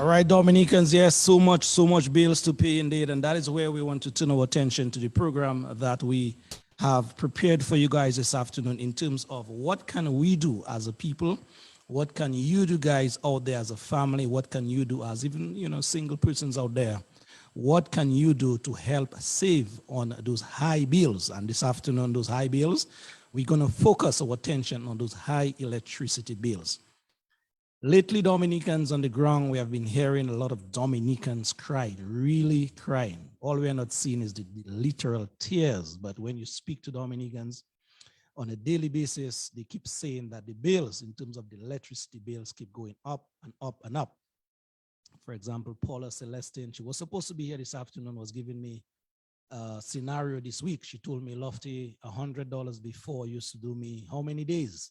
right, Dominicans, yes, so much bills to pay indeed. And that is where we want to turn our attention to the program that we have prepared for you guys this afternoon in terms of what can we do as a people? What can you do guys out there as a family? What can you do as even, single persons out there? What can you do to help save on those high bills? And this afternoon, those high bills, we're going to focus our attention on those high electricity bills. Lately, Dominicans on the ground, we have been hearing a lot of Dominicans crying, really crying. All we are not seeing is the literal tears. But when you speak to Dominicans on a daily basis, they keep saying that the bills, in terms of the electricity bills, keep going up and up and up. For example, Paula Celestine, she was supposed to be here this afternoon, was giving me a scenario this week. She told me, Lofty, $100 before used to do me how many days?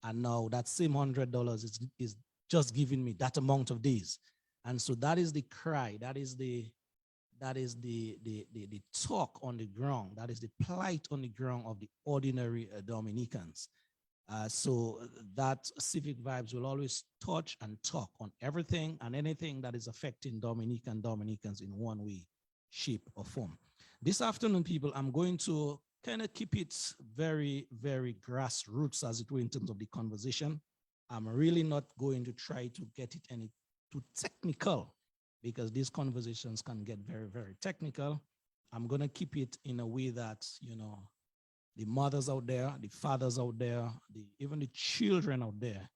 And now that same $100 is just giving me that amount of days. And so that is the cry, that is the talk on the ground, that is the plight on the ground of the ordinary Dominicans. So that Civic Vibes will always touch and talk on everything and anything that is affecting Dominicans in one way, shape, or form. This afternoon, people, I'm going to kind of keep it very, very grassroots, as it were, in terms of the conversation. I'm really not going to try to get it any too technical, because these conversations can get very, very technical. I'm going to keep it in a way that, the mothers out there, the fathers out there, even the children out there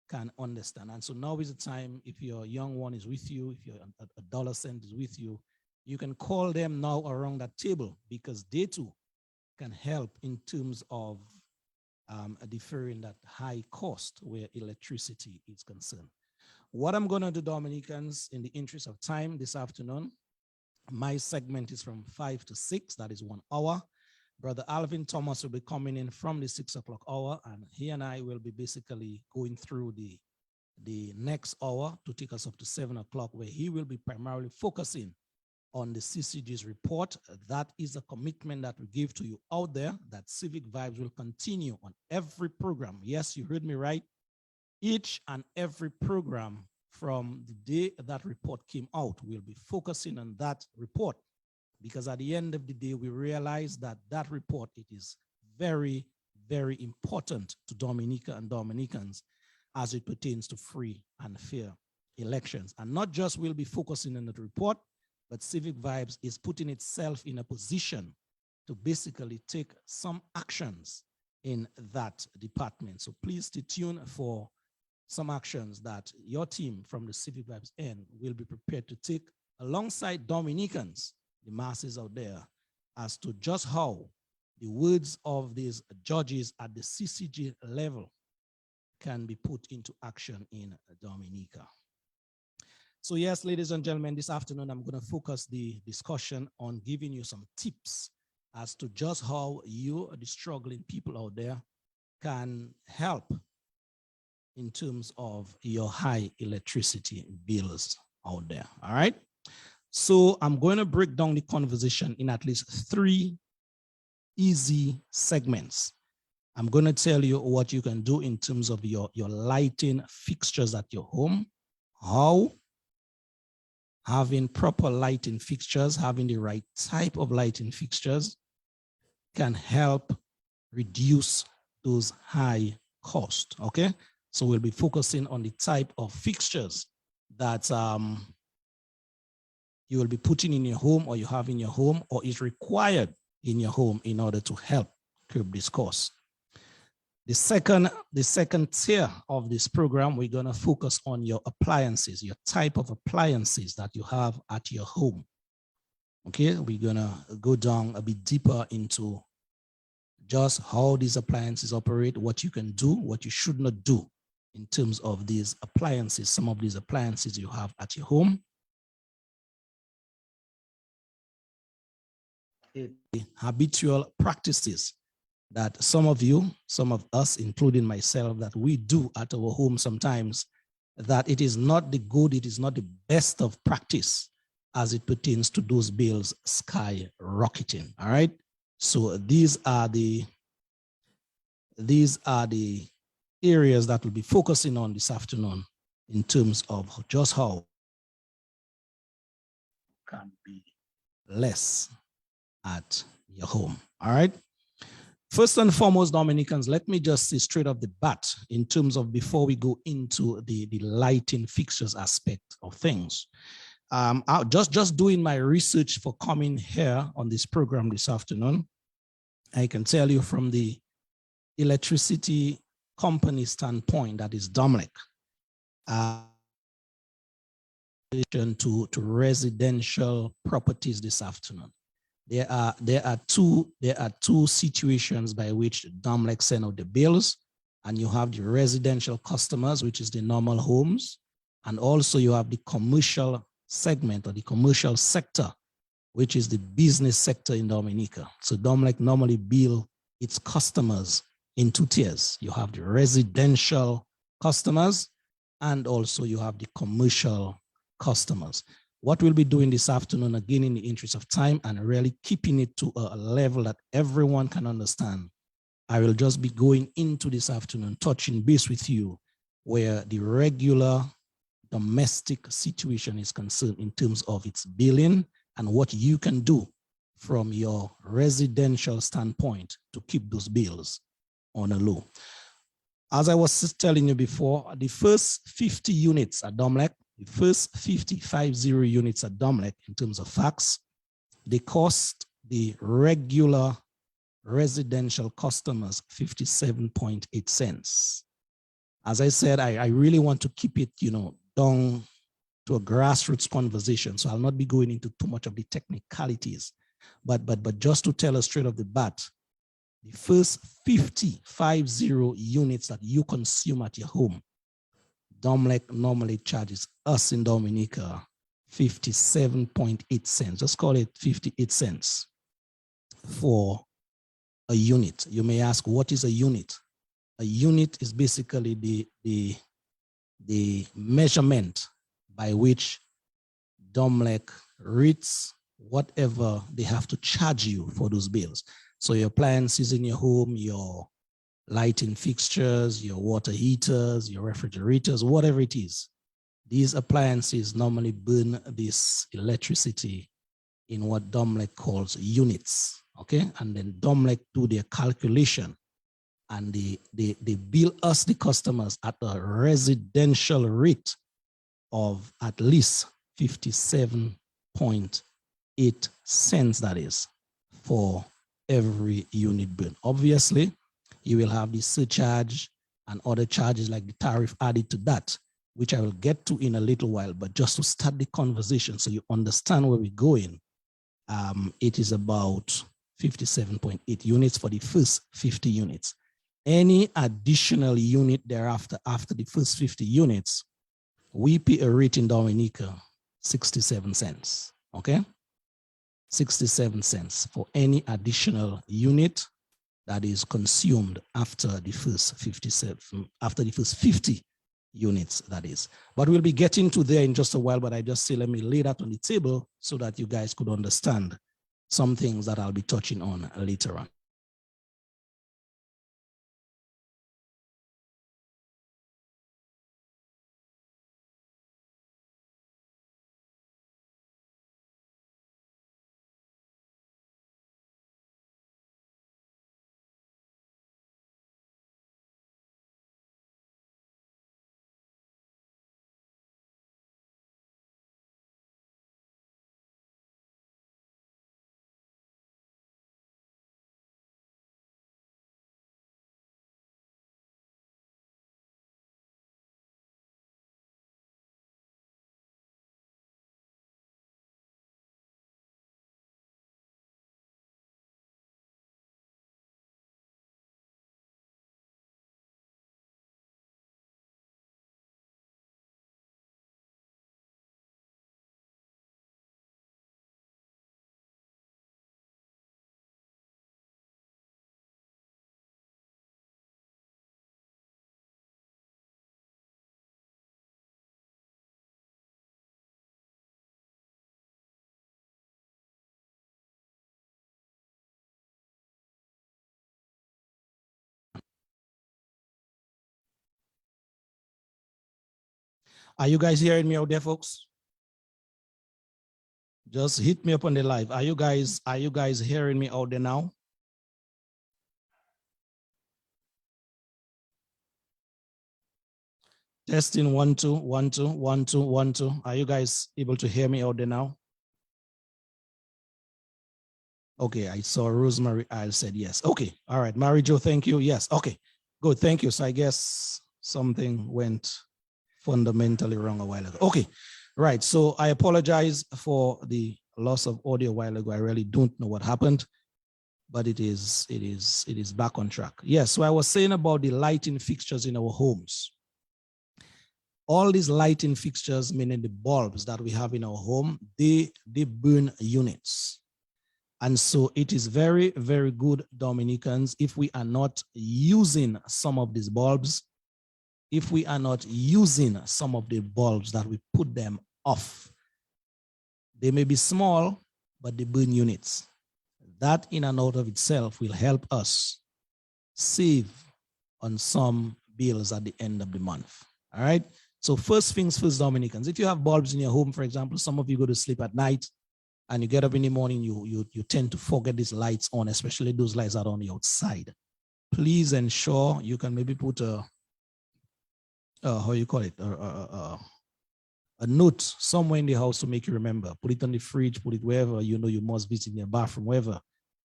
can understand. And so now is the time, if your young one is with you, if your adolescent is with you, you can call them now around that table, because they too can help in terms of deferring that high cost where electricity is concerned. What I'm going to do, Dominicans, in the interest of time this afternoon, my segment is from 5 to 6, that is 1 hour. Brother Alvin Thomas will be coming in from the 6 o'clock hour, and he and I will be basically going through the next hour to take us up to 7 o'clock, where he will be primarily focusing on the CCG's report. That is a commitment that we give to you out there, that Civic Vibes will continue on every program. Yes, you heard me right. Each and every program from the day that report came out, we'll be focusing on that report, because at the end of the day, we realize that that report, it is very, very important to Dominica and Dominicans as it pertains to free and fair elections. And not just we'll be focusing on the report, but Civic Vibes is putting itself in a position to basically take some actions in that department. So please stay tuned for some actions that your team from the Civic Vibes end will be prepared to take alongside Dominicans, the masses out there, as to just how the words of these judges at the CCG level can be put into action in Dominica. So yes, ladies and gentlemen, this afternoon, I'm going to focus the discussion on giving you some tips as to just how you, the struggling people out there, can help in terms of your high electricity bills out there. All right. So I'm going to break down the conversation in at least 3 easy segments. I'm going to tell you what you can do in terms of your lighting fixtures at your home, how having proper lighting fixtures, having the right type of lighting fixtures can help reduce those high costs, okay? So we'll be focusing on the type of fixtures that you will be putting in your home, or you have in your home, or is required in your home in order to help curb this cost. The second tier of this program, we're going to focus on your appliances, your type of appliances that you have at your home. Okay, we're going to go down a bit deeper into just how these appliances operate, what you can do, what you should not do in terms of these appliances, some of these appliances you have at your home. Habitual practices that some of you, some of us, including myself, that we do at our home sometimes, that it is not the good, it is not the best of practice as it pertains to those bills skyrocketing. All right. So these are the areas that we'll be focusing on this afternoon in terms of just how can be less at your home. All right. First and foremost, Dominicans, let me just say straight off the bat in terms of before we go into the lighting fixtures aspect of things. I just doing my research for coming here on this program this afternoon. I can tell you from the electricity company standpoint, that is Domlec, to residential properties this afternoon. There are two situations by which Domlec send out the bills, and you have the residential customers, which is the normal homes, and also you have the commercial segment or the commercial sector, which is the business sector in Dominica. So Domlec normally bill its customers in two tiers. You have the residential customers, and also you have the commercial customers. What we'll be doing this afternoon, again, in the interest of time and really keeping it to a level that everyone can understand, I will just be going into this afternoon, touching base with you where the regular domestic situation is concerned in terms of its billing and what you can do from your residential standpoint to keep those bills on a low. As I was telling you before, the first 50 units at Domlec, the first 50 units at Domlec in terms of facts, they cost the regular residential customers 57.8 cents. As I said, I really want to keep it, down to a grassroots conversation. So I'll not be going into too much of the technicalities, but just to tell us straight off the bat, the first 50 units that you consume at your home, Domlec normally charges us in Dominica 57.8 cents. Just call it 58 cents for a unit. You may ask, what is a unit? A unit is basically the measurement by which Domlec rates whatever they have to charge you for those bills. So your appliances in your home, your lighting fixtures, your water heaters, your refrigerators, whatever it is, these appliances normally burn this electricity in what Domlec calls units, okay? And then Domlec do their calculation and they bill us, the customers, at a residential rate of at least 57.8 cents, that is, for every unit burn. Obviously, you will have the surcharge and other charges like the tariff added to that, which I will get to in a little while, but just to start the conversation so you understand where we're going, it is about 57.8 units for the first 50 units. Any additional unit thereafter, after the first 50 units, we pay a rate in Dominica, 67 cents, okay? 67 cents for any additional unit that is consumed after the first 50 units, that is. But we'll be getting to there in just a while, but I just say, let me lay that on the table so that you guys could understand some things that I'll be touching on later on. Are you guys hearing me out there, folks? Just hit me up on the live. Are you guys hearing me out there now? Testing 1 2 1 2 1 2 1 2. Are you guys able to hear me out there now? Okay, I saw Rosemary Isle said yes. Okay, all right, Mary Jo, thank you. Yes, okay, good, thank you. So I guess something went fundamentally wrong a while ago. Okay, right. So I apologize for the loss of audio a while ago. I really don't know what happened, but it is back on track. Yes, so I was saying about the lighting fixtures in our homes. All these lighting fixtures, meaning the bulbs that we have in our home, they burn units. And so it is very, very good, Dominicans, if we are not using some of these bulbs, if we are not using some of the bulbs that we put them off. They may be small, but they burn units. That in and out of itself will help us save on some bills at the end of the month. All right. So first things first, Dominicans, if you have bulbs in your home, for example, some of you go to sleep at night and you get up in the morning, you tend to forget these lights on, especially those lights that are on the outside. Please ensure you can maybe put a how you call it, a note somewhere in the house to make you remember. Put it on the fridge, put it wherever you know you must visit, in your bathroom, wherever,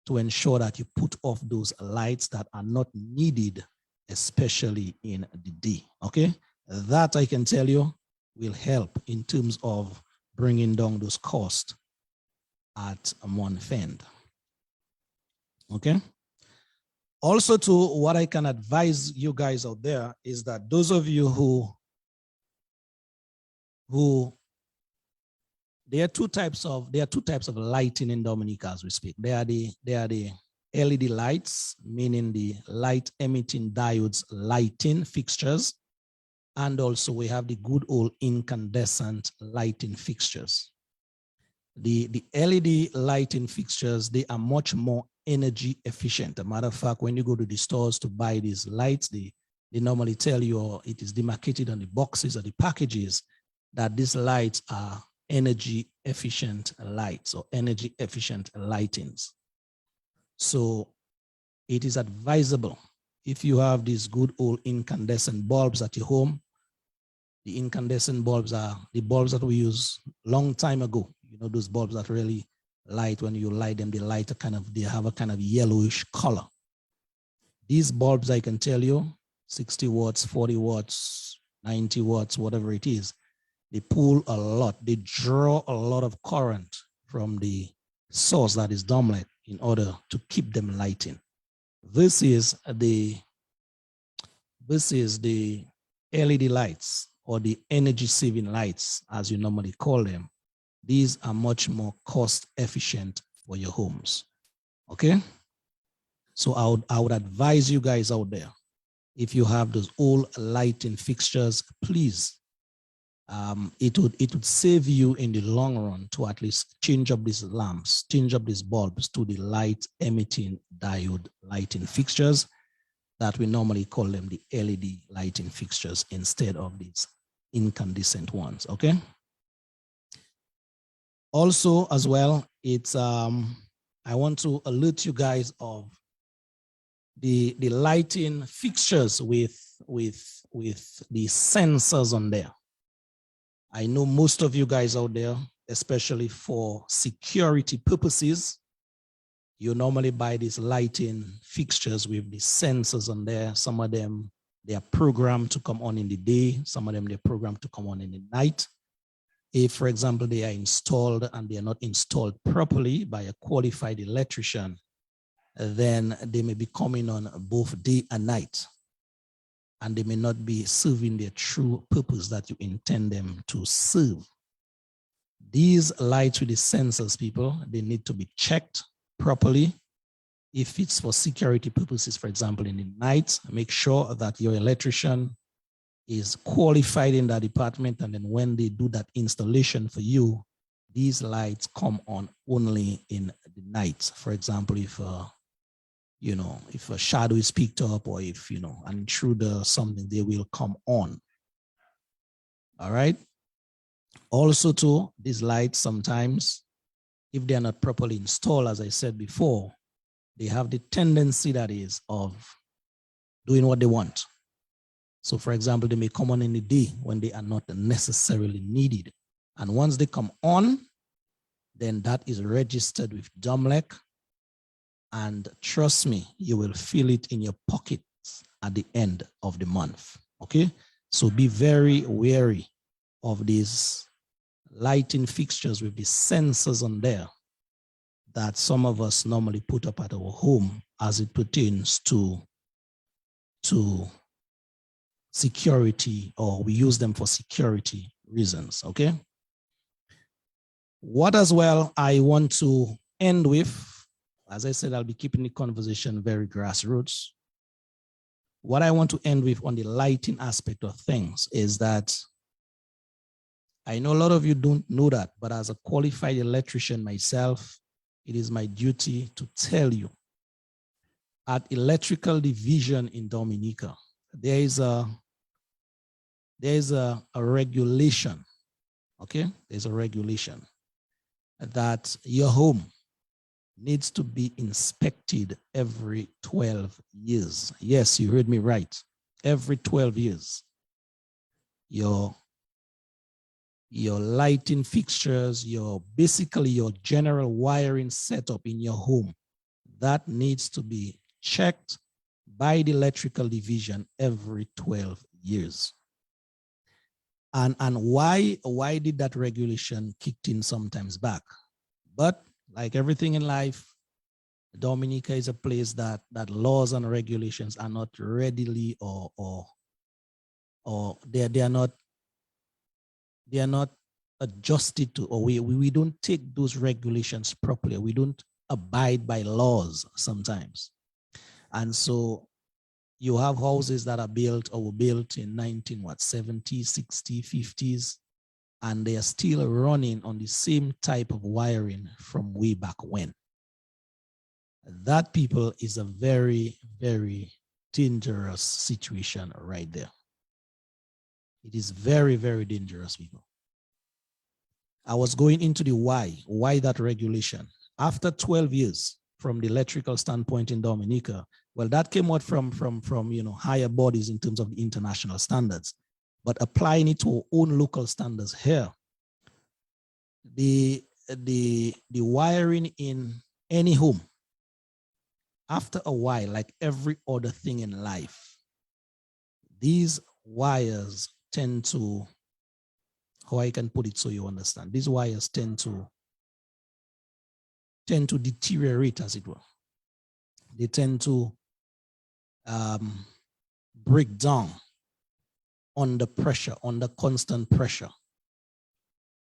to ensure that you put off those lights that are not needed, especially in the day. Okay, that I can tell you will help in terms of bringing down those costs at month end. Okay. Also, to what I can advise you guys out there is that those of you who there are two types of lighting in Dominica as we speak. They are the LED lights, meaning the light emitting diodes lighting fixtures, and also we have the good old incandescent lighting fixtures. The LED lighting fixtures, they are much more energy efficient. As a matter of fact, when you go to the stores to buy these lights, they normally tell you, it is demarcated on the boxes or the packages, that these lights are energy efficient lights or energy efficient lightings. So it is advisable, if you have these good old incandescent bulbs at your home. The incandescent bulbs are the bulbs that we use long time ago. You know, those bulbs that really light, when you light them, they have a kind of yellowish color. These bulbs, I can tell you, 60 watts, 40 watts, 90 watts, whatever it is, they pull a lot. They draw a lot of current from the source that is dominant in order to keep them lighting. This is the LED lights, or the energy saving lights, as you normally call them. These are much more cost efficient for your homes. Okay. So I would advise you guys out there, if you have those old lighting fixtures, please, it would save you in the long run to at least change up these lamps, change up these bulbs to the light emitting diode lighting fixtures that we normally call them the LED lighting fixtures instead of these incandescent ones. Okay. Also, as well, it's I want to alert you guys of the lighting fixtures with the sensors on there. I know most of you guys out there, especially for security purposes, you normally buy these lighting fixtures with the sensors on there. Some of them, they are programmed to come on in the day. Some of them, they're programmed to come on in the night. If, for example, they are installed and they are not installed properly by a qualified electrician, then they may be coming on both day and night, and they may not be serving their true purpose that you intend them to serve. These lights with the sensors, people, they need to be checked properly. If it's for security purposes, for example, in the night, make sure that your electrician is qualified in that department, and then when they do that installation for you, these lights come on only in the night. For example, if if a shadow is picked up, or if an intruder or something, they will come on. All right. Also, too, these lights sometimes if they are not properly installed, as I said before, they have the tendency, that is, of doing what they want. So for example, they may come on in the day when they are not necessarily needed. And once they come on, then that is registered with DOMLEC. And trust me, you will feel it in your pockets at the end of the month. Okay? So be very wary of these lighting fixtures with the sensors on there that some of us normally put up at our home as it pertains to security, or we use them for security reasons. Okay? What as well I want to end with, as I said, I'll be keeping the conversation very grassroots. What I want to end with on the lighting aspect of things is that I know a lot of you don't know that, but as a qualified electrician myself, it is my duty to tell you, at electrical division in Dominica, there is a regulation, okay? There's a regulation that your home needs to be inspected every 12 years. Yes, you heard me right. Every 12 years. Your lighting fixtures, basically your general wiring setup in your home, that needs to be checked by the electrical division every 12 years. And why did that regulation kicked in sometimes back? But like everything in life, Dominica is a place that laws and regulations are not readily or they are not adjusted to, or we don't take those regulations properly. We don't abide by laws sometimes. And so you have houses that are built or were built in 1970s, 60s, 50s, and they are still running on the same type of wiring from way back when. That, people, is a very, very dangerous situation right there. It is very, very dangerous, people. I was going into the why that regulation. After 12 years from the electrical standpoint in Dominica, well, that came out from higher bodies in terms of the international standards, but applying it to our own local standards here, the wiring in any home, after a while, like every other thing in life, these wires tend to, how I can put it so you understand, these wires tend to deteriorate, as it were. They tend to break down under pressure, under constant pressure.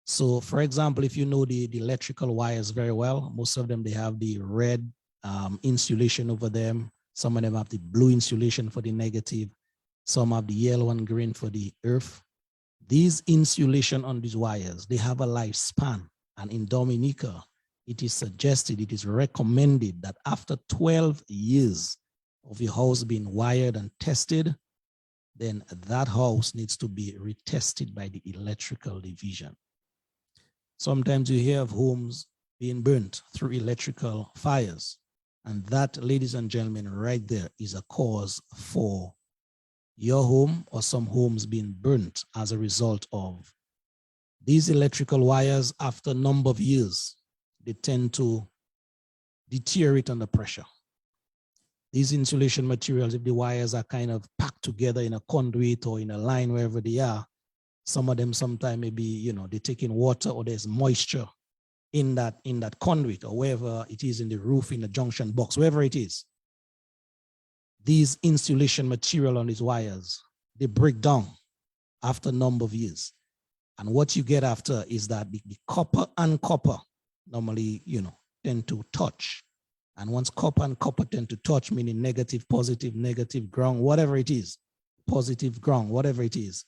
So for example, if you know the electrical wires very well, most of them, they have the red insulation over them. Some of them have the blue insulation for the negative. Some have the yellow and green for the earth. These insulation on these wires, they have a lifespan. And in Dominica, it is suggested, it is recommended that after 12 years of your house being wired and tested, then that house needs to be retested by the electrical division. Sometimes you hear of homes being burnt through electrical fires. And that, ladies and gentlemen, right there is a cause for your home or some homes being burnt as a result of these electrical wires. After a number of years, they tend to deteriorate under pressure. These insulation materials, if the wires are kind of packed together in a conduit or in a line, wherever they are, some of them sometimes maybe, they take in water or there's moisture in that conduit or wherever it is, in the roof, in the junction box, wherever it is. These insulation material on these wires, they break down after a number of years. And what you get after is that the copper and copper normally, tend to touch. And once copper and copper tend to touch, meaning negative, positive, negative, ground, whatever it is, positive, ground, whatever it is,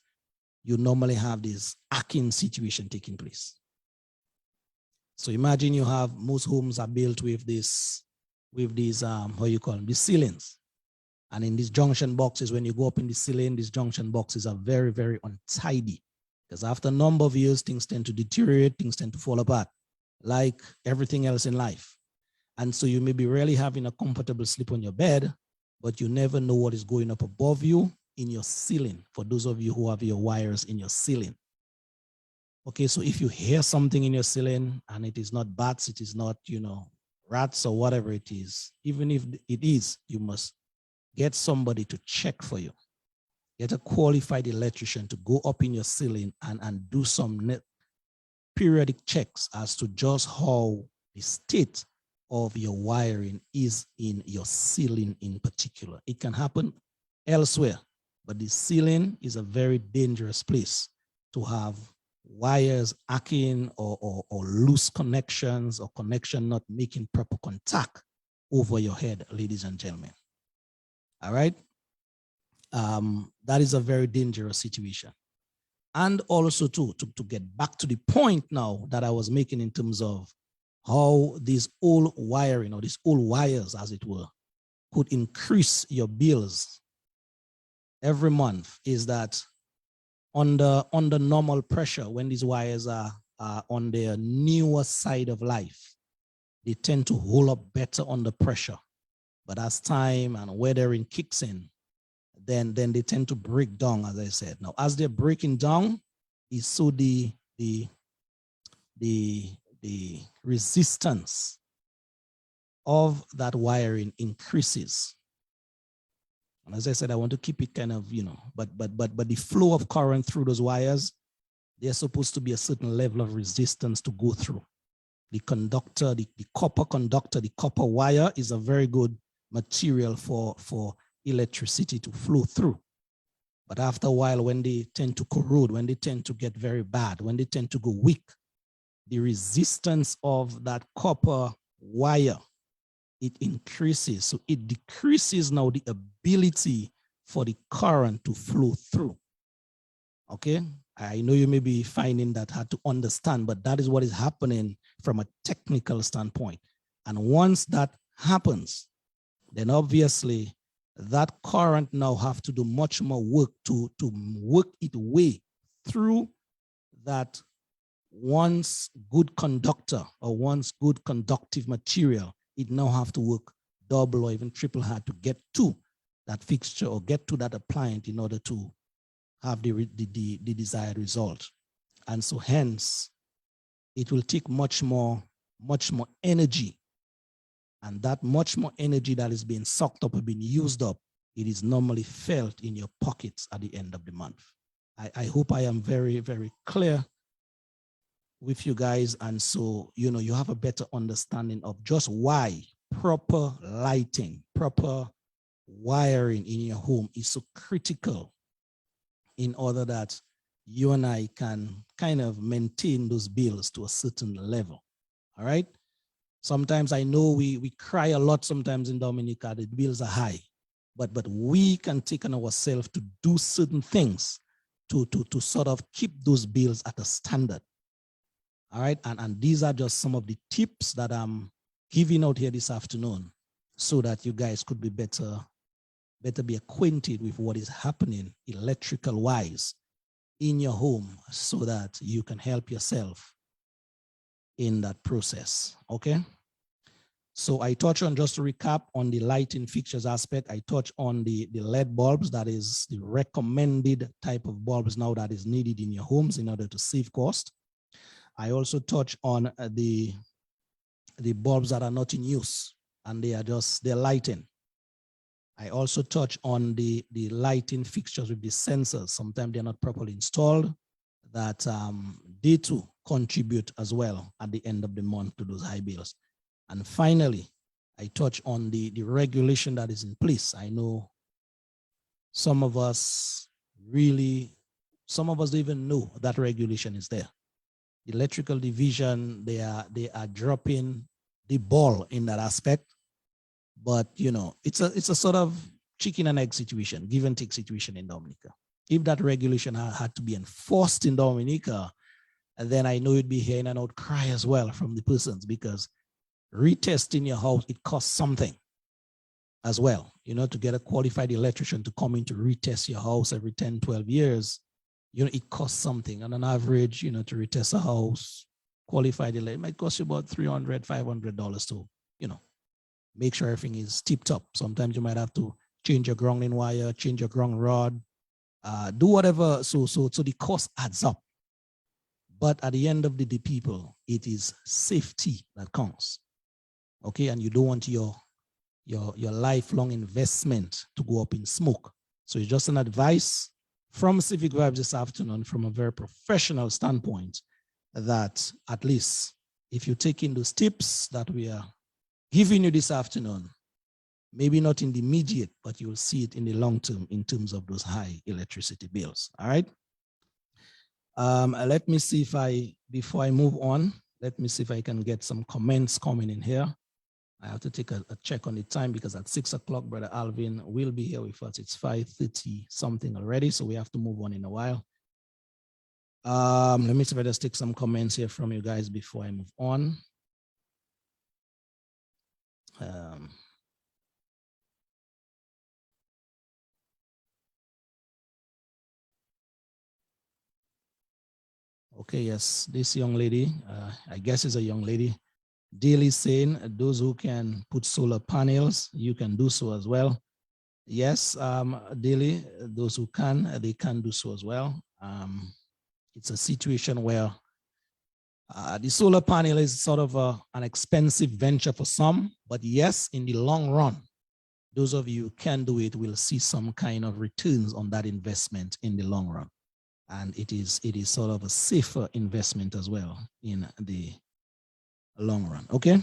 you normally have this arcing situation taking place. So imagine you have, most homes are built with these, how you call them, these ceilings. And in these junction boxes, when you go up in the ceiling, these junction boxes are very, very untidy. Because after a number of years, things tend to deteriorate, things tend to fall apart. like everything else in life. And so you may be really having a comfortable sleep on your bed, but you never know what is going up above you in your ceiling, for those of you who have your wires in your ceiling. Okay, so if you hear something in your ceiling and it is not bats, it is not, rats or whatever it is, even if it is, you must get somebody to check for you. Get a qualified electrician to go up in your ceiling and do some periodic checks as to just how the state of your wiring is in your ceiling in particular. It can happen elsewhere, but the ceiling is a very dangerous place to have wires arcing or loose connections or connection not making proper contact over your head, ladies and gentlemen. All right. That is a very dangerous situation. And also to get back to the point now that I was making in terms of how these old wiring or these old wires, as it were, could increase your bills every month, is that under normal pressure, when these wires are on their newer side of life, they tend to hold up better under pressure. But as time and weathering kicks in, then they tend to break down, as I said. Now, as they're breaking down, is so the resistance of that wiring increases. And as I said, I want to keep it kind of, but the flow of current through those wires, there's supposed to be a certain level of resistance to go through. The conductor, the copper conductor, the copper wire is a very good material for electricity to flow through. But after a while, when they tend to corrode, when they tend to get very bad, when they tend to go weak, the resistance of that copper wire, it increases. So it decreases now the ability for the current to flow through. Okay? I know you may be finding that hard to understand, but that is what is happening from a technical standpoint. And once that happens, then obviously that current now have to do much more work to work its way through that once good conductor or once good conductive material. It now have to work double or even triple hard to get to that fixture or get to that appliance in order to have the desired result. And so hence, it will take much more energy. And that much more energy that is being sucked up or being used up, it is normally felt in your pockets at the end of the month. I hope I am very, very clear with you guys. And so, you have a better understanding of just why proper lighting, proper wiring in your home is so critical in order that you and I can kind of maintain those bills to a certain level. All right. Sometimes I know we cry a lot sometimes in Dominica, the bills are high, but we can take on ourselves to do certain things to sort of keep those bills at a standard. All right. And these are just some of the tips that I'm giving out here this afternoon so that you guys could be better be acquainted with what is happening electrical wise in your home so that you can help yourself in that process. Okay. So I touch on, just to recap, on the lighting fixtures aspect. I touch on the LED bulbs, that is the recommended type of bulbs now that is needed in your homes in order to save cost. I also touch on the bulbs that are not in use and they're lighting. I also touch on the lighting fixtures with the sensors. Sometimes they're not properly installed, that they too contribute as well at the end of the month to those high bills. And finally, I touch on the regulation that is in place. I know some of us don't even know that regulation is there. The electrical division, they are dropping the ball in that aspect. But it's a sort of chicken and egg situation, give and take situation in Dominica. If that regulation had to be enforced in Dominica, then I know you'd be hearing an outcry as well from the persons, because retesting your house, it costs something as well. To get a qualified electrician to come in to retest your house every 10, 12 years, it costs something. On an average, to retest a house qualified, it might cost you about $300, $500 to, make sure everything is tip top. Sometimes you might have to change your grounding wire, change your ground rod, do whatever. So the cost adds up. But at the end of the day, people, it is safety that counts. Okay, and you don't want your lifelong investment to go up in smoke. So it's just an advice from Civic Vibes this afternoon from a very professional standpoint that at least if you take in those tips that we are giving you this afternoon, maybe not in the immediate, but you'll see it in the long term in terms of those high electricity bills. All right. Let me see if before I move on, let me see if I can get some comments coming in here. I have to take a check on the time because at 6 o'clock, Brother Alvin will be here with us. It's 5:30 something already, so we have to move on in a while. Let me see if I just take some comments here from you guys before I move on. Okay, yes, this young lady, I guess is a young lady, Daily saying those who can put solar panels, you can do so as well. Yes, Daily, those who can, they can do so as well. It's a situation where the solar panel is sort of an expensive venture for some, but yes, in the long run, those of you who can do it will see some kind of returns on that investment in the long run. And it is sort of a safer investment as well in the long run. Okay,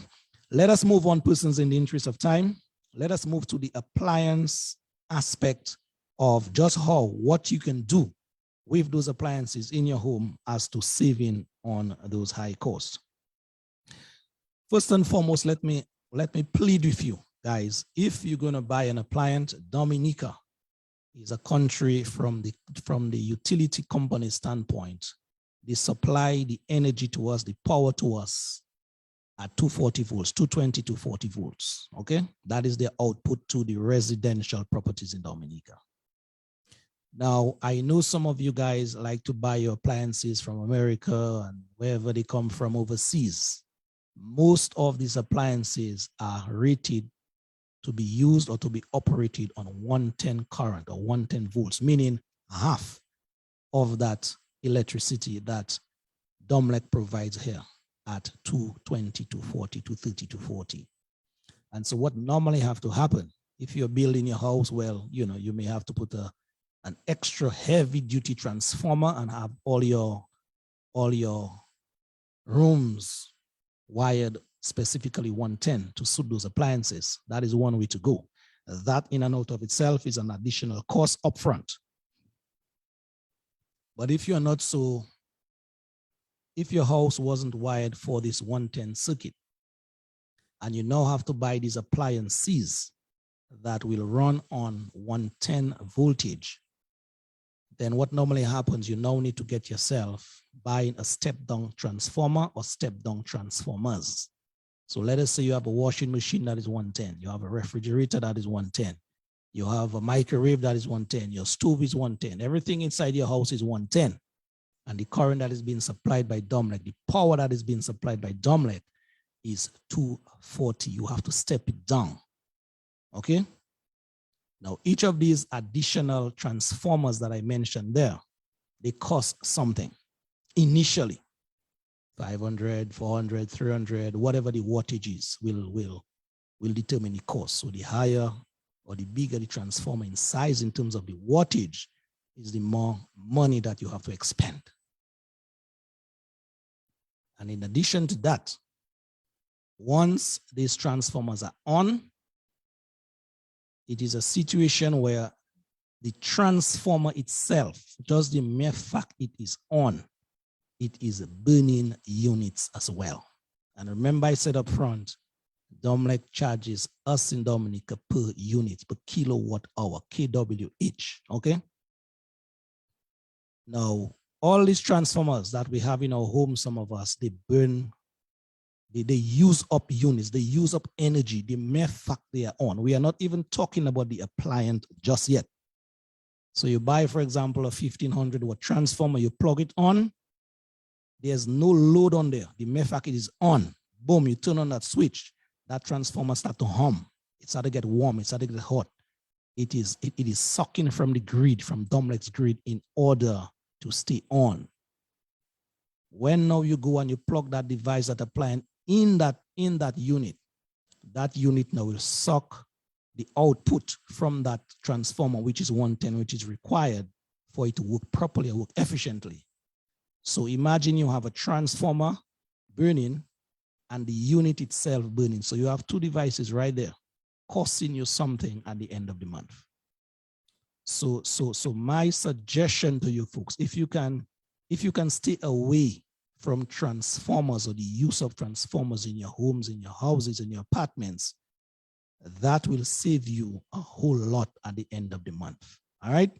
let us move on, persons, in the interest of time. Let us move to the appliance aspect of just what you can do with those appliances in your home as to saving on those high costs. First and foremost, let me plead with you guys. If you're going to buy an appliance, Dominica is a country from the utility company standpoint. They supply the energy to us, the power to us at 240 volts, 220 to 40 volts. Okay, that is the output to the residential properties in Dominica. Now, I know some of you guys like to buy your appliances from America and wherever they come from overseas. Most of these appliances are rated to be used or to be operated on 110 current or 110 volts, meaning half of that electricity that Domlec provides here at 220 to 40, 230 to 40. And so what normally have to happen if you're building your house, well, you may have to put an extra heavy duty transformer and have all your rooms wired specifically 110 to suit those appliances. That is one way to go. That in and out of itself is an additional cost upfront. But if you're not so, if your house wasn't wired for this 110 circuit, and you now have to buy these appliances that will run on 110 voltage, then what normally happens, you now need to get yourself buying a step-down transformer or step-down transformers. So let us say you have a washing machine that is 110. You have a refrigerator that is 110. You have a microwave that is 110. Your stove is 110. Everything inside your house is 110. And the current that is being supplied by Domlec, the power that is being supplied by Domlec is 240. You have to step it down. Okay? Now, each of these additional transformers that I mentioned there, they cost something initially. 500, 400, 300, whatever the wattage is, will determine the cost. So the higher or the bigger the transformer in size in terms of the wattage is the more money that you have to expend. And in addition to that, once these transformers are on, it is a situation where the transformer itself, just the mere fact it is on, it is burning units as well. And remember I said up front, Domlec charges us in Dominica per unit, per kilowatt hour, kWh, okay? Now, all these transformers that we have in our home, some of us, they burn, they use up units, they use up energy, the mere fact they are on. We are not even talking about the appliance just yet. So you buy, for example, a 1500 watt transformer, you plug it on, There's no load on there. The mere fact it is on. Boom, you turn on that switch. That transformer start to hum. It start to get warm. It start to get hot. It is sucking from the grid, from Domlex grid, in order to stay on. When now you go and you plug that device, that appliance in that unit now will suck the output from that transformer, which is 110, which is required for it to work properly, work efficiently. So imagine you have a transformer burning and the unit itself burning. So you have two devices right there costing you something at the end of the month. So my suggestion to you folks, if you can stay away from transformers or the use of transformers in your homes, in your houses, in your apartments, that will save you a whole lot at the end of the month. All right?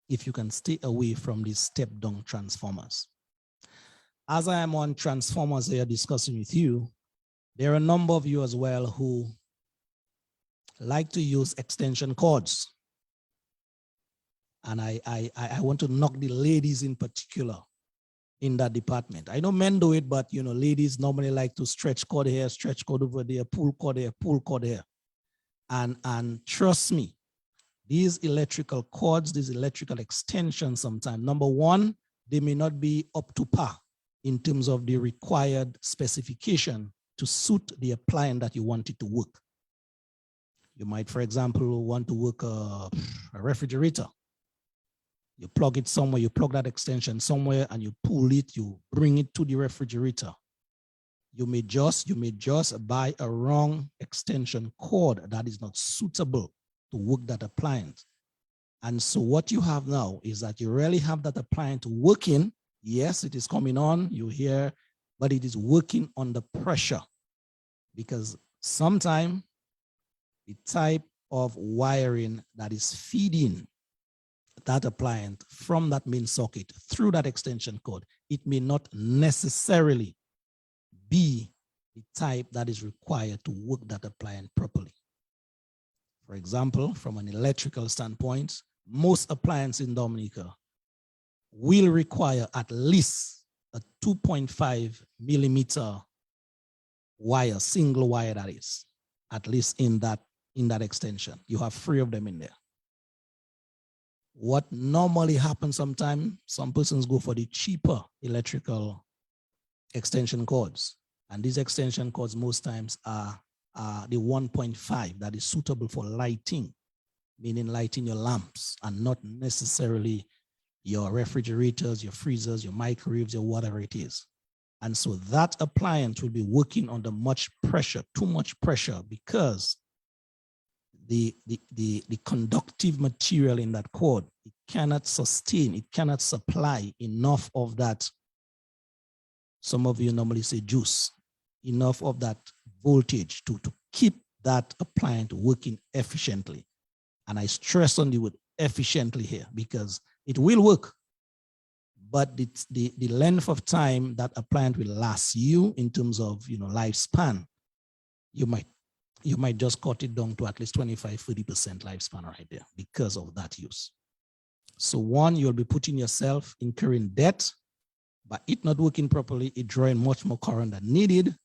If you can stay away from these step-down transformers. As I am on transformers here discussing with you, there are a number of you as well who like to use extension cords. And I want to knock the ladies in particular in that department. I know men do it, but ladies normally like to stretch cord here, stretch cord over there, pull cord here, pull cord here. And trust me, these electrical cords, these electrical extensions sometimes, number one, they may not be up to par in terms of the required specification to suit the appliance that you want it to work. You might, for example, want to work a refrigerator. You plug it somewhere, you plug that extension somewhere and you pull it, you bring it to the refrigerator. You may just buy a wrong extension cord that is not suitable to work that appliance. And so what you have now is that you really have that appliance working. Yes, it is coming on, you hear, but it is working under pressure because sometimes the type of wiring that is feeding that appliance from that main socket through that extension cord, it may not necessarily be the type that is required to work that appliance properly. For example, from an electrical standpoint, most appliances in Dominica will require at least a 2.5 millimeter wire, single wire that is, at least in that extension. You have 3 of them in there. What normally happens sometimes, some persons go for the cheaper electrical extension cords. And these extension cords most times are the 1.5 that is suitable for lighting, meaning lighting your lamps and not necessarily your refrigerators, your freezers, your microwaves, or whatever it is. And so that appliance will be working under much pressure, too much pressure, because the conductive material in that cord, it cannot sustain, it cannot supply enough of that. Some of you normally say juice, enough of that voltage to keep that appliance working efficiently. And I stress on the word efficiently here because it will work, but the length of time that appliance will last you in terms of lifespan, you might just cut it down to at least 25–30% lifespan right there because of that use. So one, you'll be putting yourself incurring debt, but it not working properly, it drawing much more current than needed.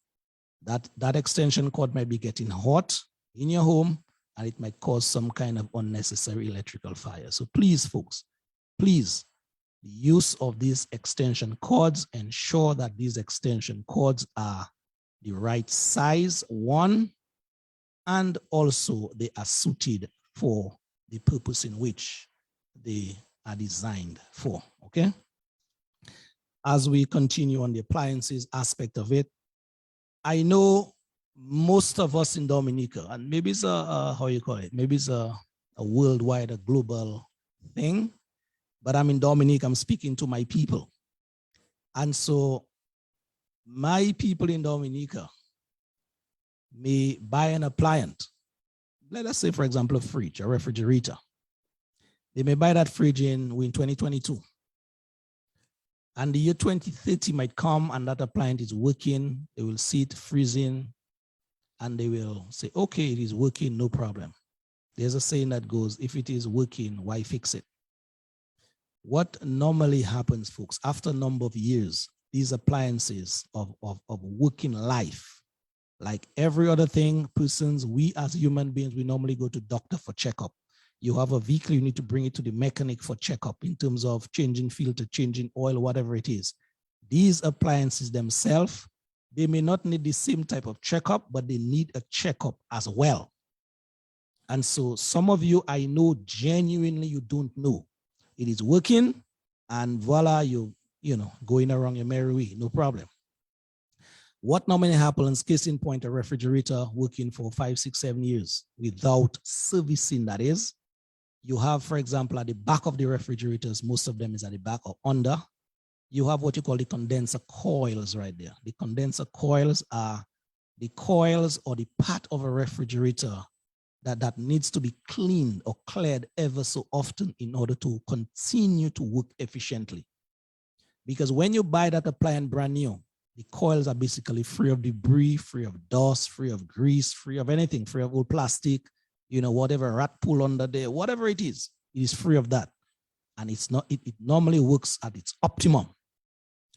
That extension cord might be getting hot in your home and it might cause some kind of unnecessary electrical fire. So please, folks, please, the use of these extension cords, ensure that these extension cords are the right size, one, and also they are suited for the purpose in which they are designed for, okay? As we continue on the appliances aspect of it, I know most of us in Dominica, and maybe it's how you call it, maybe it's a worldwide, a global thing, but I'm in Dominica, I'm speaking to my people. And so my people in Dominica may buy an appliance. Let us say, for example, a fridge, a refrigerator. They may buy that fridge in 2022. And the year 2030 might come and that appliance is working. They will see it freezing and they will say, okay, it is working, no problem. There's a saying that goes, if it is working, why fix it? What normally happens, folks, after a number of years, these appliances of working life. Like every other thing, persons, we as human beings, we normally go to doctor for checkup. You have a vehicle, you need to bring it to the mechanic for checkup in terms of changing filter, changing oil, whatever it is. These appliances themselves, they may not need the same type of checkup, but they need a checkup as well. And so some of you, I know genuinely you don't know. It is working and voila, you know, going around your merry way, no problem. What normally happens, case in point, a refrigerator working for 5, 6, 7 years without servicing, that is, you have, for example, at the back of the refrigerators, most of them is at the back or under, you have what you call the condenser coils right there. The condenser coils are the coils or the part of a refrigerator that needs to be cleaned or cleared ever so often in order to continue to work efficiently. Because when you buy that appliance brand new, the coils are basically free of debris, free of dust, free of grease, free of anything, free of old plastic, you know, whatever rat pull under there, whatever it is free of that. And it's not, it normally works at its optimum.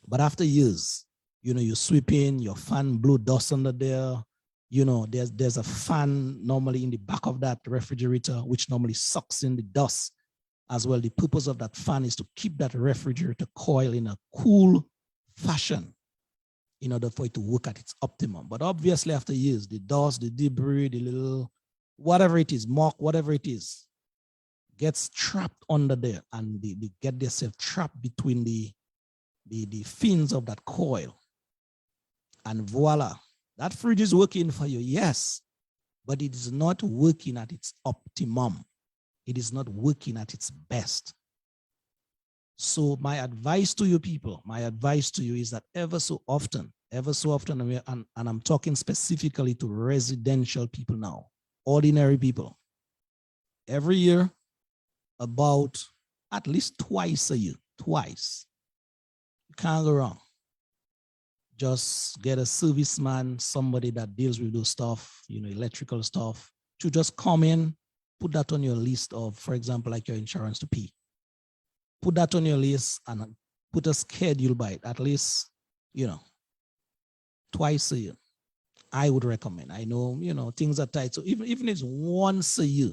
But after years, you know, you're sweeping, your fan blew dust under there, you know, there's a fan normally in the back of that refrigerator, which normally sucks in the dust as well. The purpose of that fan is to keep that refrigerator coil in a cool fashion in order for it to work at its optimum. But obviously after years, the dust, the debris, the little, whatever it is, mock, whatever it is, gets trapped under there and they get themselves trapped between the fins of that coil. And voila, that fridge is working for you, yes, but it is not working at its optimum. It is not working at its best. So my advice to you people, my advice to you is that ever so often, and I'm talking specifically to residential people now, ordinary people, every year, about at least twice a year, twice. You can't go wrong. Just get a serviceman, somebody that deals with those stuff, you know, electrical stuff, to just come in, put that on your list of, for example, like your insurance to pay. Put that on your list and put a schedule by it, at least, you know, twice a year. I would recommend. I know, you know, things are tight. So even if it's once a year,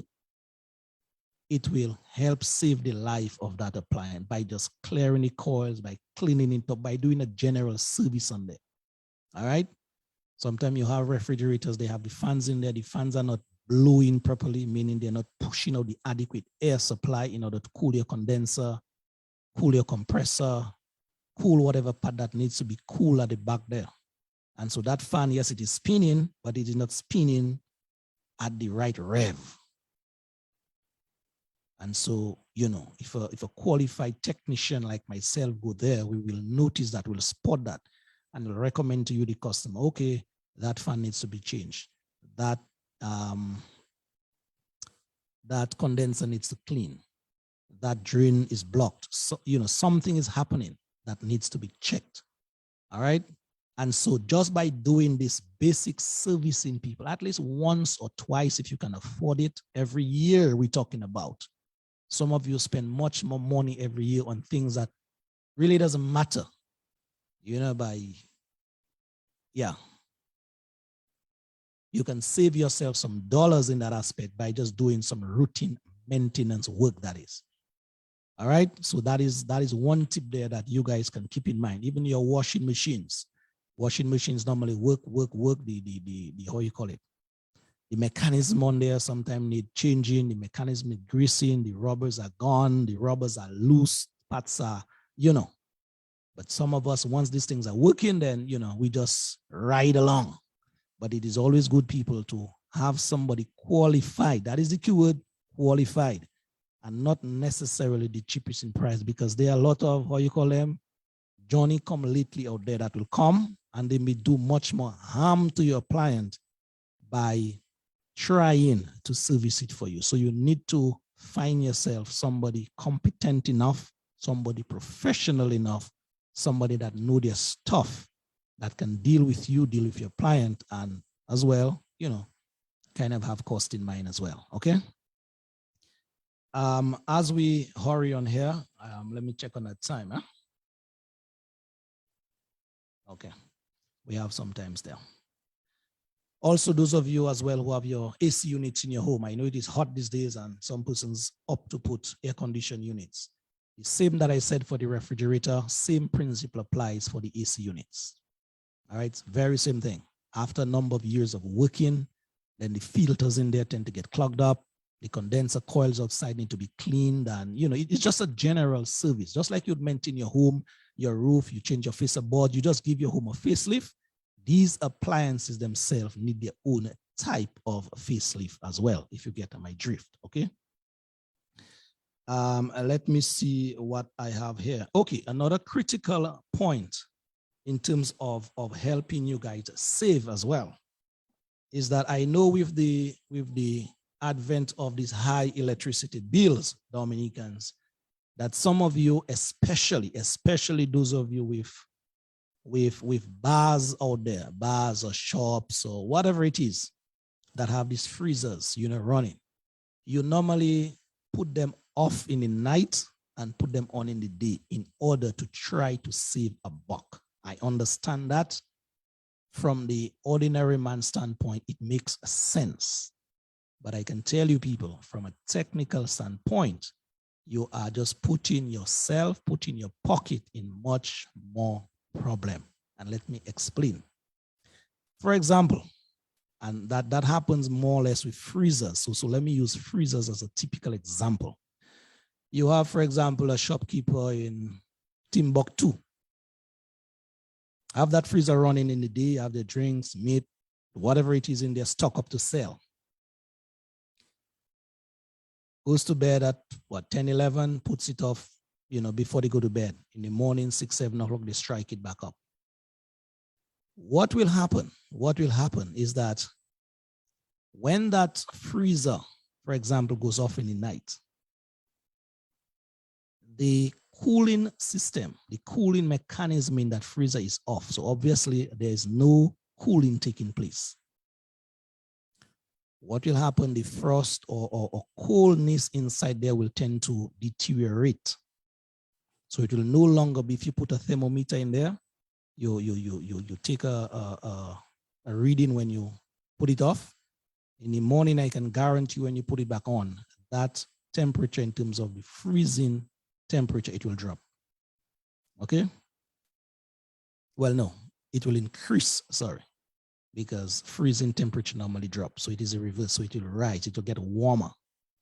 it will help save the life of that appliance by just clearing the coils, by cleaning it up, by doing a general service on there. All right. Sometimes you have refrigerators, they have the fans in there. The fans are not blowing properly, meaning they're not pushing out the adequate air supply in order to cool your condenser, cool your compressor, cool whatever part that needs to be cool at the back there. And so that fan, yes, it is spinning, but it is not spinning at the right rev. And so, you know, if a qualified technician like myself go there, we will notice that, we'll spot that, and we'll recommend to you, the customer, okay, that fan needs to be changed. That condenser needs to clean. That drain is blocked. So, you know, something is happening that needs to be checked. All right. And so just by doing this basic servicing people, at least once or twice, if you can afford it, every year we're talking about. Some of you spend much more money every year on things that really doesn't matter, you know, you can save yourself some dollars in that aspect by just doing some routine maintenance work, that is. All right. So that is one tip there that you guys can keep in mind. Even your washing machines normally work, the how you call it? The mechanism on there sometimes need changing, the mechanism need greasing, the rubbers are gone, the rubbers are loose, parts are, you know. But some of us, once these things are working, then, you know, we just ride along. But it is always good, people, to have somebody qualified. That is the keyword, qualified, and not necessarily the cheapest in price, because there are a lot of, how you call them, Johnny come lately out there that will come and they may do much more harm to your client by trying to service it for you. So you need to find yourself somebody competent enough, somebody professional enough, somebody that knows their stuff, that can deal with you, deal with your client, and as well, you know, kind of have cost in mind as well. Okay. As we hurry on here, let me check on that time. Huh? Okay, we have some times there. Also, those of you as well who have your AC units in your home, I know it is hot these days and some persons opt to put air conditioned units. The same that I said for the refrigerator, same principle applies for the AC units. All right, very same thing. After a number of years of working, then the filters in there tend to get clogged up. The condenser coils outside need to be cleaned, and it's just a general service. Just like you'd maintain your home, your roof, you change your facer board, you just give your home a facelift. These appliances themselves need their own type of facelift as well, if you get my drift, okay? Let me see what I have here. Okay, another critical point in terms of helping you guys save as well is that I know with the advent of these high electricity bills, Dominicans, that some of you, especially those of you with bars out there, bars or shops or whatever it is that have these freezers, running, you normally put them off in the night and put them on in the day in order to try to save a buck. I understand that. From the ordinary man's standpoint, it makes sense. But I can tell you people, from a technical standpoint, you are just putting your pocket in much more problem. And let me explain. For example, and that happens more or less with freezers. So let me use freezers as a typical example. You have, for example, a shopkeeper in Timbuktu. Have that freezer running in the day, have the drinks, meat, whatever it is in there, stock up to sell. Goes to bed at 10, 11, puts it off, before they go to bed. In the morning, 6, 7 o'clock, they strike it back up. What will happen? What will happen is that when that freezer, for example, goes off in the night, the cooling system, the cooling mechanism in that freezer is off. So obviously there is no cooling taking place. What will happen? The frost or coldness inside there will tend to deteriorate. So it will no longer be, if you put a thermometer in there, you take a reading when you put it off. In the morning, I can guarantee when you put it back on, that temperature in terms of the freezing temperature, it will drop. Okay? Well, no, it will increase, sorry, because freezing temperature normally drops. So it is a reverse, so it will rise, it will get warmer.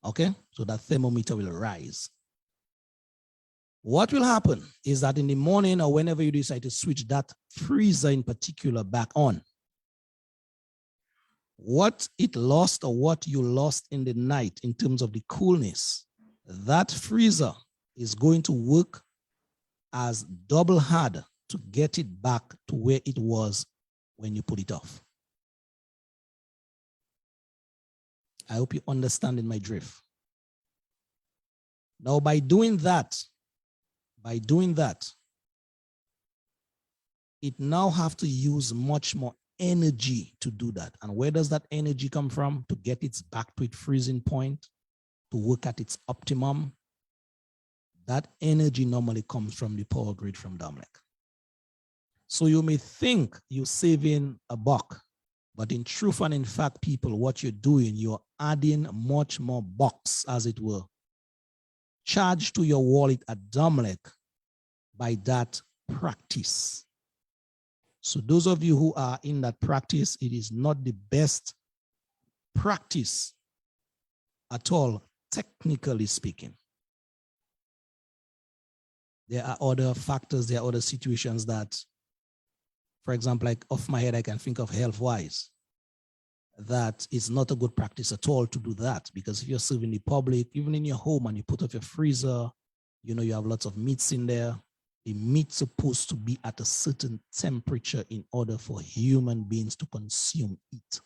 Okay? So that thermometer will rise. What will happen is that in the morning or whenever you decide to switch that freezer in particular back on, what it lost or what you lost in the night in terms of the coolness, that freezer is going to work as double hard to get it back to where it was when you put it off. I hope you understand in my drift. Now, by doing that, it now have to use much more energy to do that. And where does that energy come from? To get it back to its freezing point, to work at its optimum. That energy normally comes from the power grid from Domlec. So you may think you're saving a buck, but in truth and in fact, people, what you're doing, you're adding much more bucks, as it were, charged to your wallet at Domlec by that practice. So those of you who are in that practice, it is not the best practice at all, technically speaking. There are other factors, there are other situations that, for example, like off my head, I can think of health-wise, that is not a good practice at all to do that, because if you're serving the public, even in your home and you put off your freezer, you have lots of meats in there. The meat's supposed to be at a certain temperature in order for human beings to consume it.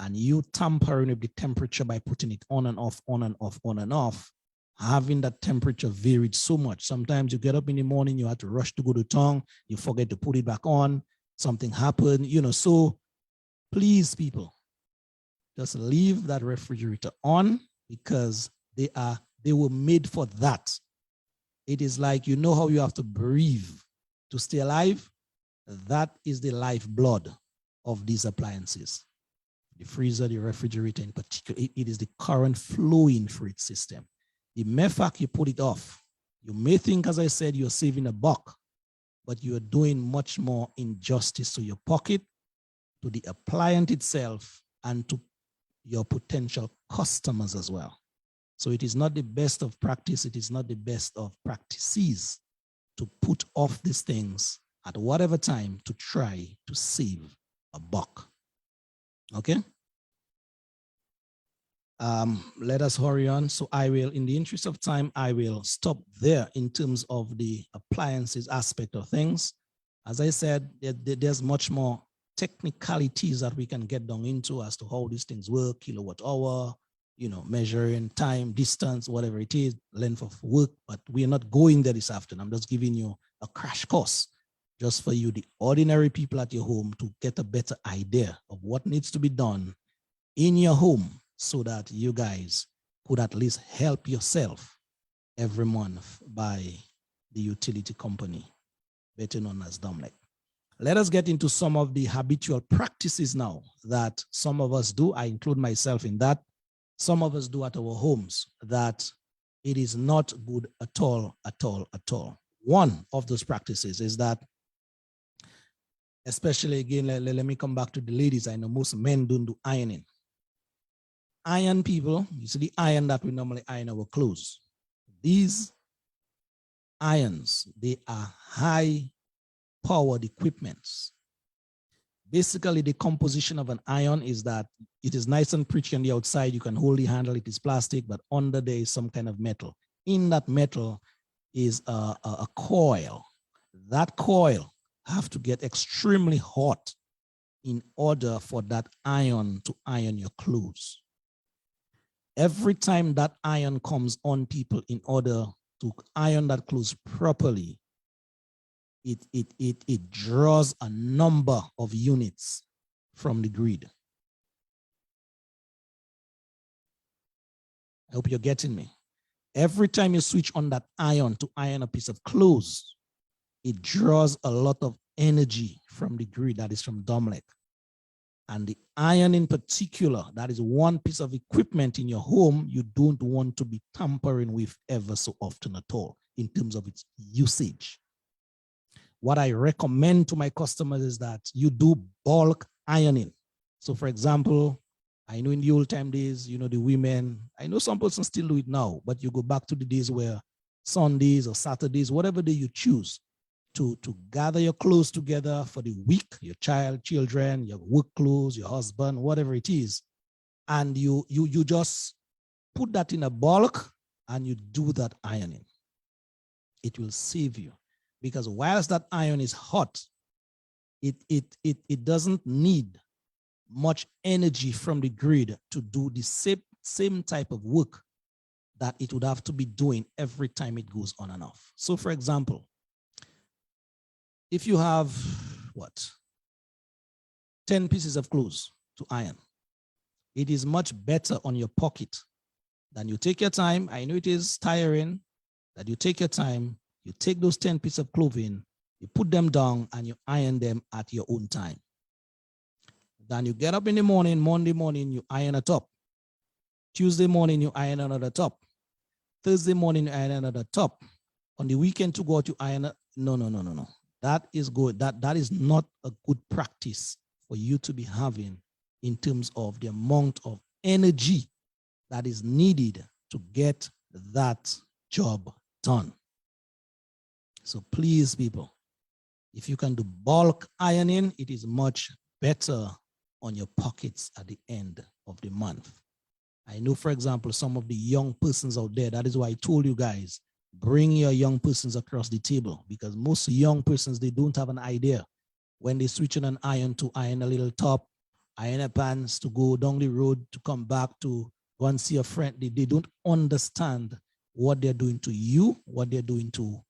And you tampering with the temperature by putting it on and off, on and off, on and off, having that temperature varied so much. Sometimes you get up in the morning, you have to rush to go to town, you forget to put it back on, something happened, so please, people, just leave that refrigerator on, because they were made for that. It is like, how you have to breathe to stay alive. That is the lifeblood of these appliances. The freezer, the refrigerator in particular, it is the current flowing fluid system. The mere fact you put it off, you may think, as I said, you're saving a buck, but you're doing much more injustice to your pocket, to the appliance itself, and to your potential customers as well. So it is not the best of practice. It is not the best of practices to put off these things at whatever time to try to save a buck. Okay? Let us hurry on. So I will, in the interest of time, I will stop there in terms of the appliances aspect of things. As I said, there's much more technicalities that we can get down into as to how these things work, kilowatt hour, you know, measuring time, distance, whatever it is, length of work, but we are not going there this afternoon. I'm just giving you a crash course just for you, the ordinary people at your home, to get a better idea of what needs to be done in your home so that you guys could at least help yourself every month by the utility company, better known as Domlec. Let us get into some of the habitual practices now that some of us do. I include myself in that. Some of us do at our homes that it is not good at all, at all, at all. One of those practices is that, especially again, let me come back to the ladies. I know most men don't do ironing. Iron people, you see the iron that we normally iron our clothes. These irons, they are high powered equipments. Basically, the composition of an iron is that it is nice and pretty on the outside. You can hold the handle, it is plastic, but under there is some kind of metal. In that metal is a coil. That coil have to get extremely hot in order for that iron to iron your clothes. Every time that iron comes on people in order to iron that clothes properly, it draws a number of units from the grid. I hope you're getting me. Every time you switch on that iron to iron a piece of clothes, it draws a lot of energy from the grid, that is from Domlec. And the iron in particular, that is one piece of equipment in your home you don't want to be tampering with ever so often at all in terms of its usage. What I recommend to my customers is that you do bulk ironing. So for example, I know in the old time days, you know, the women, I know some persons still do it now, but you go back to the days where Sundays or Saturdays, whatever day you choose, to gather your clothes together for the week, your children, your work clothes, your husband, whatever it is. And you just put that in a bulk and you do that ironing. It will save you. Because whilst that iron is hot, it doesn't need much energy from the grid to do the same type of work that it would have to be doing every time it goes on and off. So for example, if you have, 10 pieces of clothes to iron, it is much better on your pocket than you take your time. I know it is tiring, that you take your time, you take those 10 pieces of clothing, you put them down and you iron them at your own time. Then you get up in the morning, Monday morning, you iron a top. Tuesday morning, you iron another top. Thursday morning, you iron another top. On the weekend to go out, you iron. No. That is good. That is not a good practice for you to be having in terms of the amount of energy that is needed to get that job done. So please, people, if you can do bulk ironing, it is much better on your pockets at the end of the month. I know, for example, some of the young persons out there, that is why I told you guys, bring your young persons across the table, because most young persons, they don't have an idea when they switch on an iron to iron a little top, iron a pants to go down the road, to come back to go and see a friend. They don't understand what they're doing to you, what they're doing to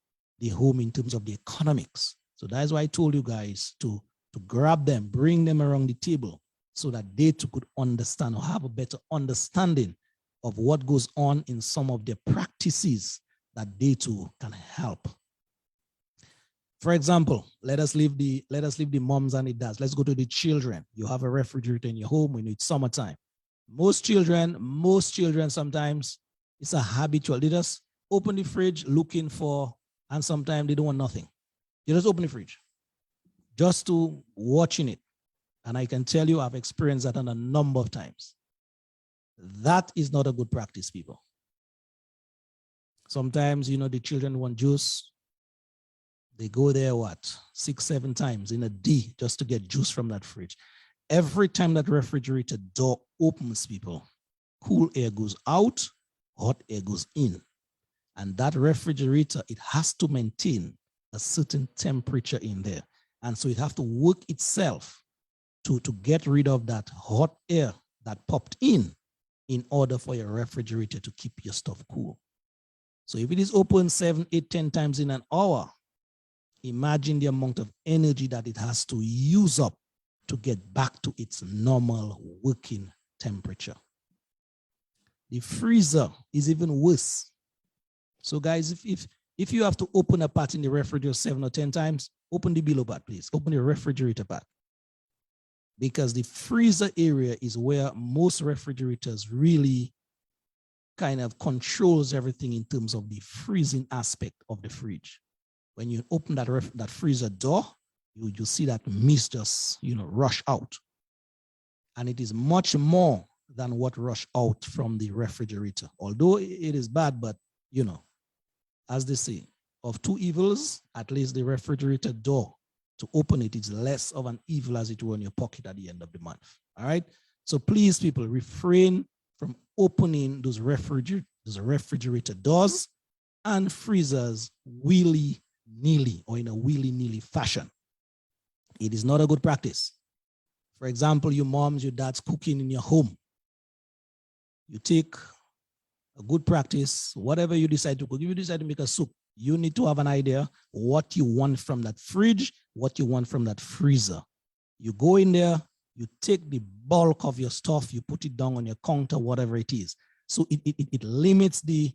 the home in terms of the economics. So that's why I told you guys to grab them, bring them around the table so that they too could understand or have a better understanding of what goes on in some of their practices that they too can help. For example, let us leave the moms and the dads. Let's go to the children. You have a refrigerator in your home when it's summertime. Most children sometimes it's a habitual. They just open the fridge looking for, and sometimes they don't want nothing. They just open the fridge just to watching it. And I can tell you I've experienced that on a number of times. That is not a good practice, people. Sometimes, the children want juice. They go there, 6, 7 times in a day just to get juice from that fridge. Every time that refrigerator door opens, people, cool air goes out, hot air goes in. And that refrigerator, it has to maintain a certain temperature in there. And so it has to work itself to get rid of that hot air that popped in order for your refrigerator to keep your stuff cool. So if it is open 7, 8, 10 times in an hour, imagine the amount of energy that it has to use up to get back to its normal working temperature. The freezer is even worse. So guys, if you have to open a part in the refrigerator 7 or 10 times, open the below part, please. Open the refrigerator part. Because the freezer area is where most refrigerators really kind of controls everything in terms of the freezing aspect of the fridge. When you open that freezer door, you see that mist just, rush out. And it is much more than what rush out from the refrigerator. Although it is bad, but, as they say, of two evils, at least the refrigerator door, to open it is less of an evil as it were in your pocket at the end of the month. All right? So please, people, refrain from opening those refrigerator doors and freezers willy-nilly or in a willy-nilly fashion. It is not a good practice. For example, your moms, your dads cooking in your home. You take a good practice, whatever you decide to cook. If you decide to make a soup, you need to have an idea what you want from that fridge, what you want from that freezer. You go in there, you take the bulk of your stuff, you put it down on your counter, whatever it is. So it limits the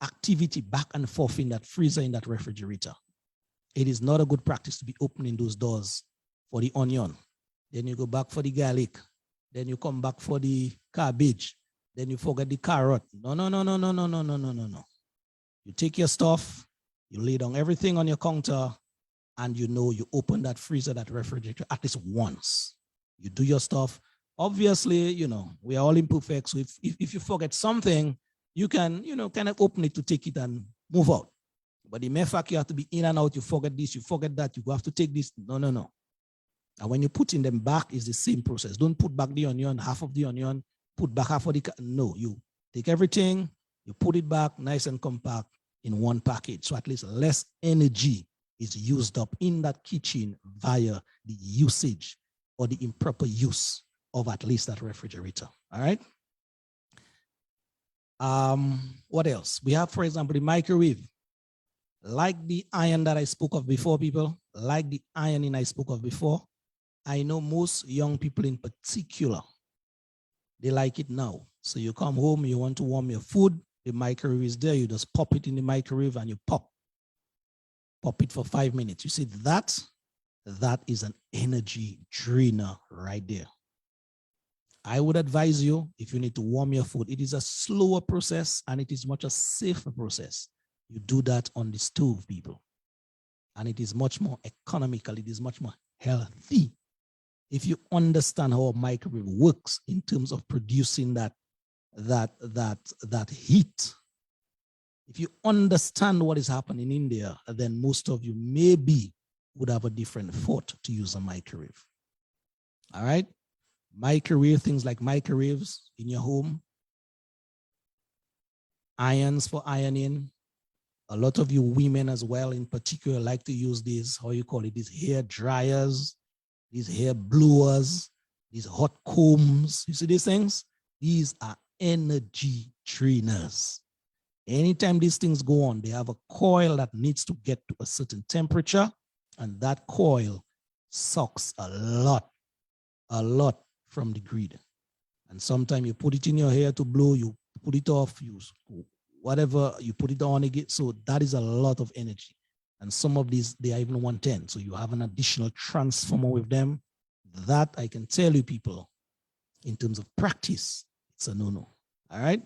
activity back and forth in that freezer, in that refrigerator. It is not a good practice to be opening those doors for the onion. Then you go back for the garlic. Then you come back for the cabbage. Then you forget the carrot. No. You take your stuff, you lay down everything on your counter, and you open that freezer, that refrigerator at least once. You do your stuff. Obviously, we are all imperfect. So if you forget something, you can, kind of open it to take it and move out. But the mere fact you have to be in and out, you forget this, you forget that, you have to take this. No. And when you're putting them back, it's the same process. Don't put back the onion, half of the onion, put back half of the, no, you take everything, you put it back nice and compact in one package. So at least less energy is used up in that kitchen via the usage or the improper use of at least that refrigerator. All right. What else? We have, for example, the microwave. Like the iron that I spoke of before, people, like the ironing I spoke of before, I know most young people in particular, they like it now. So you come home, you want to warm your food, the microwave is there, you just pop it in the microwave and you pop it for 5 minutes. You see that is an energy drainer right there. I would advise you, if you need to warm your food, it is a slower process and it is much a safer process. You do that on the stove, people. And it is much more economical. It is much more healthy. If you understand how a microwave works in terms of producing that heat, if you understand what is happening in there, then most of you maybe would have a different thought to use a microwave. All right? Microwave, things like microwaves in your home, irons for ironing. A lot of you women as well, in particular, like to use these, how you call it, these hair dryers, these hair blowers, these hot combs. You see these things? These are energy drainers. Anytime these things go on, they have a coil that needs to get to a certain temperature, and that coil sucks a lot from the grid. And sometimes you put it in your hair to blow, you put it off, you whatever, you put it on again. So that is a lot of energy. And some of these, they are even 110. So you have an additional transformer with them. That I can tell you, people, in terms of practice, it's a no-no. All right.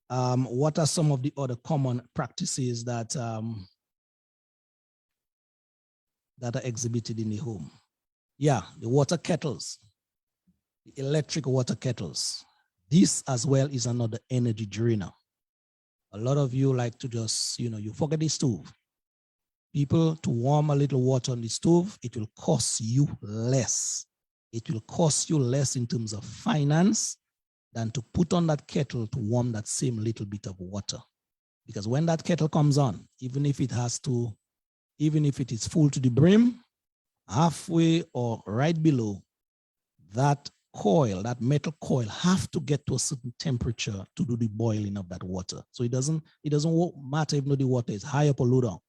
What are some of the other common practices that that are exhibited in the home? Yeah, the water kettles, the electric water kettles. This as well is another energy drainer. A lot of you like to just, you forget the stove. People, to warm a little water on the stove, it will cost you less. It will cost you less in terms of finance than to put on that kettle to warm that same little bit of water. Because when that kettle comes on, even if it is full to the brim, halfway or right below, that coil, that metal coil, have to get to a certain temperature to do the boiling of that water. So it doesn't matter if the water is high up or low down.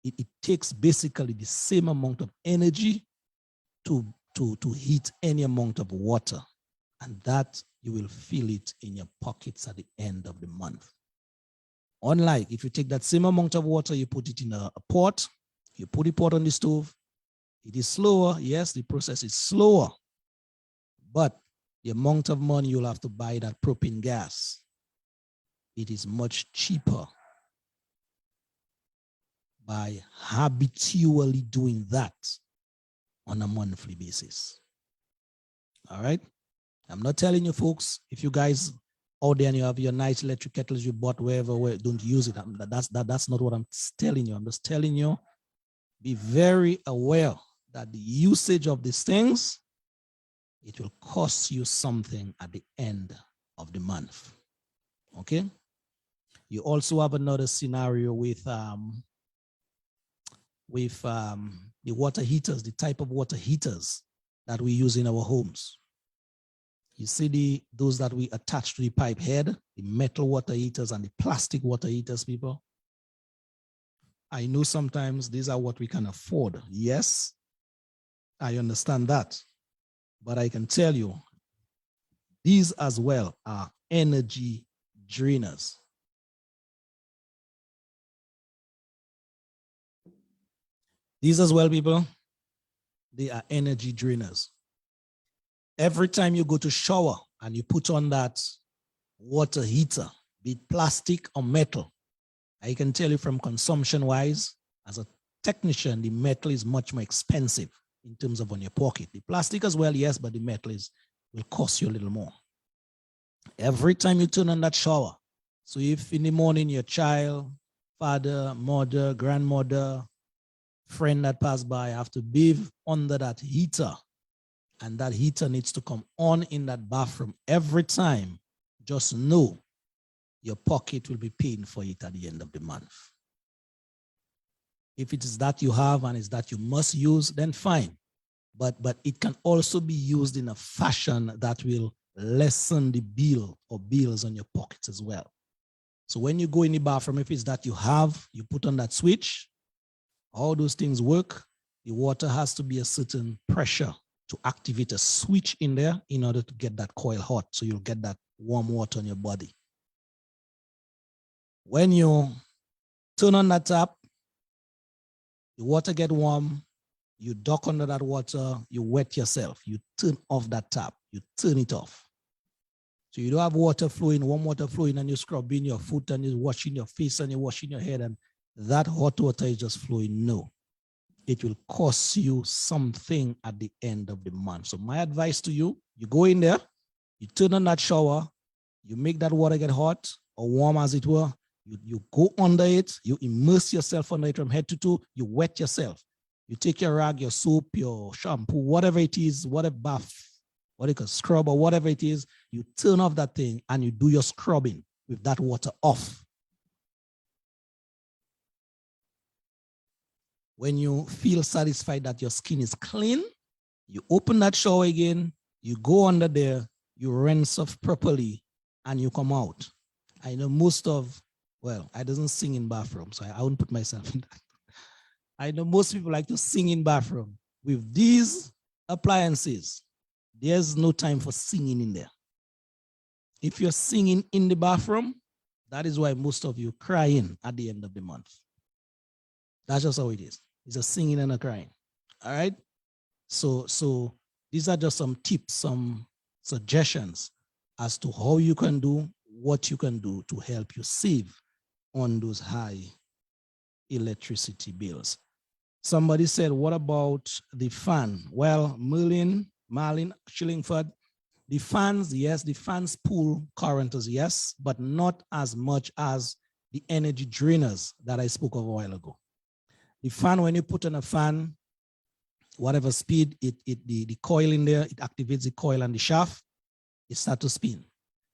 It takes basically the same amount of energy to heat any amount of water. And that you will feel it in your pockets at the end of the month. Unlike if you take that same amount of water, you put it in a pot, you put the pot on the stove, it is slower. Yes, the process is slower, but the amount of money you'll have to buy that propane gas, it is much cheaper by habitually doing that on a monthly basis. All right. I'm not telling you folks, if you guys out there and you have your nice electric kettles you bought wherever, don't use it. That's not what I'm telling you. I'm just telling you, be very aware that the usage of these things, it will cost you something at the end of the month. Okay. You also have another scenario with the water heaters, the type of water heaters that we use in our homes. You see those that we attach to the pipe head, the metal water heaters and the plastic water heaters, people. I know sometimes these are what we can afford. Yes, I understand that. But I can tell you, these as well are energy drainers. These as well, people, they are energy drainers. Every time you go to shower and you put on that water heater, be it plastic or metal, I can tell you from consumption-wise, as a technician, the metal is much more expensive in terms of on your pocket. The plastic as well, yes, but the metal will cost you a little more. Every time you turn on that shower, so if in the morning your child, father, mother, grandmother, friend that passed by have to bathe under that heater, and that heater needs to come on in that bathroom every time, just know your pocket will be paying for it at the end of the month. If it is that you have and it's that you must use, then fine. But it can also be used in a fashion that will lessen the bill or bills on your pockets as well. So when you go in the bathroom, if it's that you have, you put on that switch, all those things work. The water has to be a certain pressure to activate a switch in there in order to get that coil hot, so you'll get that warm water on your body. When you turn on that tap, the water get warm, you duck under that water, you wet yourself, you turn off that tap, you turn it off. So you don't have water flowing, warm water flowing, and you're scrubbing your foot and you're washing your face and you're washing your head, and that hot water is just flowing. No. It will cost you something at the end of the month. So my advice to you, you go in there, you turn on that shower, you make that water get hot or warm as it were, you go under it, you immerse yourself under it from head to toe, you wet yourself. You take your rag, your soap, your shampoo, whatever it is, whatever bath, what you can scrub or whatever it is, you turn off that thing and you do your scrubbing with that water off. When you feel satisfied that your skin is clean, you open that shower again, you go under there, you rinse off properly, and you come out. I know most of, well, I doesn't sing in bathroom, so I won't put myself in that. I know most people like to sing in bathroom. With these appliances, there's no time for singing in there. If you're singing in the bathroom, that is why most of you cry in at the end of the month. That's just how it is. It's a singing and a crying. All right. So these are just some tips, some suggestions as to how you can do what you can do to help you save on those high electricity bills. Somebody said, what about the fan? Well, Marlin Shillingford, the fans, yes, the fans pull current, yes, but not as much as the energy drainers that I spoke of a while ago. The fan, when you put on a fan, whatever speed, the coil in there, it activates the coil and the shaft, it starts to spin.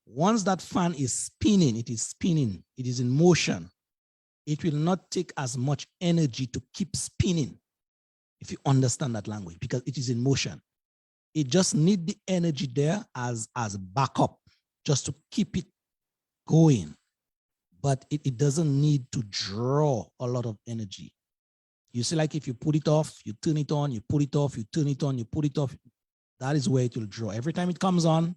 Once that fan is spinning, it is in motion, it will not take as much energy to keep spinning, if you understand that language, because it is in motion. It just needs the energy there as backup, just to keep it going. But it doesn't need to draw a lot of energy. You see, like if you put it off, you turn it on, you put it off, you turn it on, you put it off, that is where it will draw. Every time it comes on,